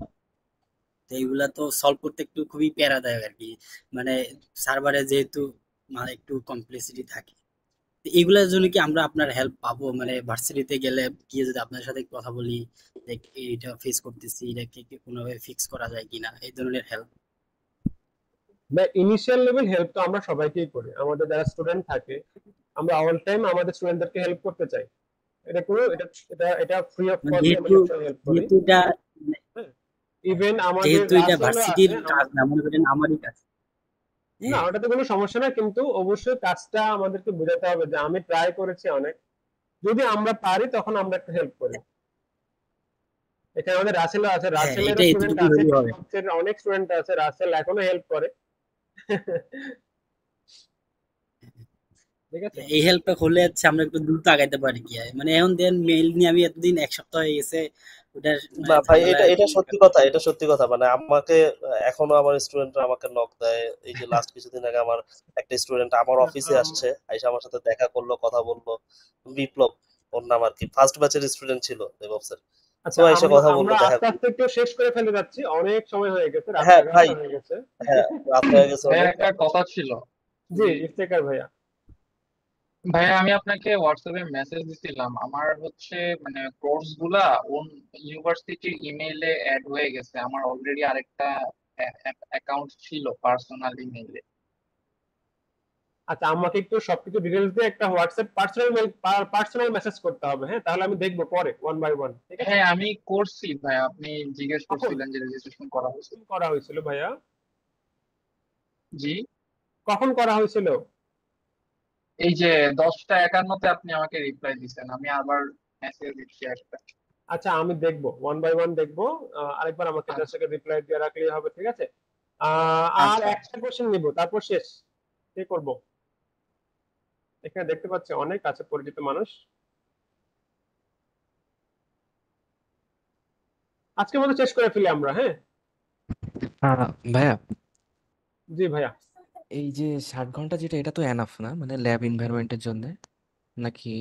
তো এইগুলা তো সলভ করতে একটু খুবই প্যারাদায়ক আর কি, মানে সার্ভারে যেহেতু মানে একটু কমপ্লেক্সিটি থাকে। তো এগুলোর জন্য কি আমরা আপনার হেল্প পাবো, মানে ভার্সিটিতে গেলে গিয়ে যদি আপনার সাথে কথা বলি যে এটা ফেস করতেছি, এটাকে কি কোনোভাবে ফিক্স করা যায় কিনা, এই ধরনের হেল্প? ইনিশিয়াল লেভেল হেল্প তো আমরা সবাইকেই করি, আমাদের যারা স্টুডেন্ট থাকে আমরা অল টাইম আমাদের স্টুডেন্টদেরকে হেল্প করতে চাই। এটা কোনো এটা এটা এটা ফ্রি অফ কস্ট আমরা সবসময় হেল্প করি। যেহেতু এটা ইভেন আমাদের যেহেতু এটা রাসেলও ভার্সিটির আছে কাজ না, মনে করেন আমারই কাজ। না ওটাতে কোনো সমস্যা না, কিন্তু অবশ্যই কাজটা আমাদেরকে বোঝাতে হবে যে আমি ট্রাই করেছি অনেক, যদি আমরা পারি তখন আমরা একটু হেল্প করি। এখানে আমাদের রাসেলও আছে, রাসেলের এটা স্টুডেন্ট এতটুকু আছে, হলেই হবে। অনেক স্টুডেন্ট আছে, রাসেল এখনো হেল্প করে। ঠিক আছে, এই হেল্পটা হলে হচ্ছে আমরা একটু দ্রুত আগাইতে পারি কি হয়। মানে এখন দেন মেইল নিয়ে আমি এতদিন এক সপ্তাহ হয়ে গেছে, ওটা না ভাই, ঝামেলা এটা সত্যি কথা, এটা সত্যি কথা। মানে আমাকে এখনো আমার স্টুডেন্টরা আমাকে নক দেয়। এই যে লাস্ট কিছুদিন আগে আমার একটা স্টুডেন্ট আমার অফিসে আসছে, আইসা আমার সাথে দেখা করলো, কথা বললো। বিপ্লব ওর নাম আর কি, ফার্স্ট ব্যাচের স্টুডেন্ট ছিল ডেভঅপসের। আচ্ছা তো আইসা কথা বললো, আমরা দেখা আস্তে আস্তে একটু শেষ করে ফেলে যাচ্ছি, অনেক সময় হয়ে গেছে, রাত হ্যাঁ ভাই, 11টা হয়ে গেছে। হ্যাঁ রাত হয়ে গেছে ভাইয়া অনেক। একটা কথা ছিল। জি ইফতেখার ভাইয়া। ভাইয়া আমি আপনাকে হোয়াটসঅ্যাপে মেসেজ দিছিলাম, আমার হচ্ছে মানে কোর্স গুলা ইউনিভার্সিটির ইমেইলে অ্যাড হয়ে গেছে। আমার অলরেডি আরেকটা অ্যাকাউন্ট ছিল পার্সোনাল ইমেইলে। আচ্ছা আমাকে একটু সবকিছু ডিটেইলস দিয়ে একটা হোয়াটসঅ্যাপ পার্সোনাল মেসেজ করতে হবে, হ্যাঁ তাহলে আমি দেখবো পরে ওয়ান বাই ওয়ান, ঠিক আছে? হ্যাঁ আমি করছি ভাইয়া, আপনি জিজ্ঞেস করছিলেন যে রেজিস্ট্রেশন করা হয়েছে। করা হয়েছিল ভাইয়া? জি কখন করা হয়েছিল? এই যে 10টা 51-তে আপনি আমাকে রিপ্লাই দিছেন, আমি আবার মেসেজ দিচ্ছি একটা। আচ্ছা আমি দেখবো, ওয়ান বাই ওয়ান দেখবো। আরেকবার আমাকে জাস্ট একটা রিপ্লাই দিয়ে রাখলেই হবে, ঠিক আছে? আর একটা কোশ্চেন নিব তারপর শেষ। কি করব? এখানে দেখতে পাচ্ছি অনেক আছে পরিচিত মানুষ। আজকের মতো শেষ করে ফেলি আমরা, হ্যাঁ? ভাইয়া জি ভাইয়া। এই যে 60 ঘন্টা যেটা এটা তো এনাফ না মানে ল্যাব এনভায়রনমেন্টের জন্য নাকি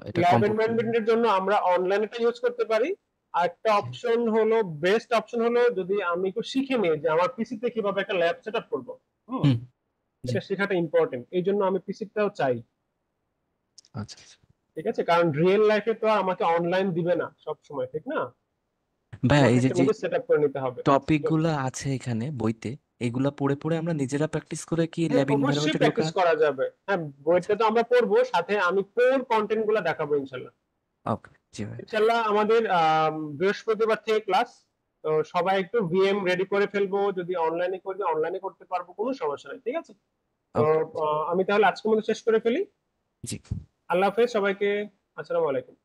এটা ল্যাব কম এনভায়রনমেন্টের জন্য আমরা অনলাইনেটা ইউজ করতে পারি। আর একটা অপশন হলো, বেস্ট অপশন হলো যদি আমি একটু শিখে নিই যে আমার পিসিতে কিভাবে একটা ল্যাব সেটআপ করব। হুম, হুম জি এটা শেখাটা ইম্পর্টেন্ট, এই জন্য আমি পিসিটাও চাই। আচ্ছা আচ্ছা। ঠিক আছে, কারণ রিয়েল লাইফে তো আর আমাকে অনলাইন দিবে না সব সময়, ঠিক না? ভাইয়া আমাকে এই যে একটা যে নিজে সেটআপ করে নিতে হবে। টপিক তো গুলো আছে এখানে বইতে এগুলা পড়ে পড়ে আমরা নিজেরা প্র্যাকটিস করে কি হ্যাঁ, ল্যাব অবশ্যই এনভায়রনমেন্টে ঢোকা প্র্যাকটিস করা যাবে। হ্যাঁ, আচ্ছা বইটা তো আমরা পড়বো, সাথে আমি কোর কন্টেন্ট গুলো দেখাবো ইনশাল্লাহ। ওকে জি ভাই ইনশাল্লাহ আমাদের বৃহস্পতিবার থেকে ক্লাস, তো সবাই একটু ভিএম রেডি করে ফেলবো, যদি অনলাইনে করি অনলাইনে করতে পারবো, কোনো সমস্যা নেই, ঠিক আছে? তো ওকে আমি তাহলে আজকের মতো শেষ করে ফেলি। জি আল্লাহ হাফেজ সবাইকে, আসসালামু আলাইকুম।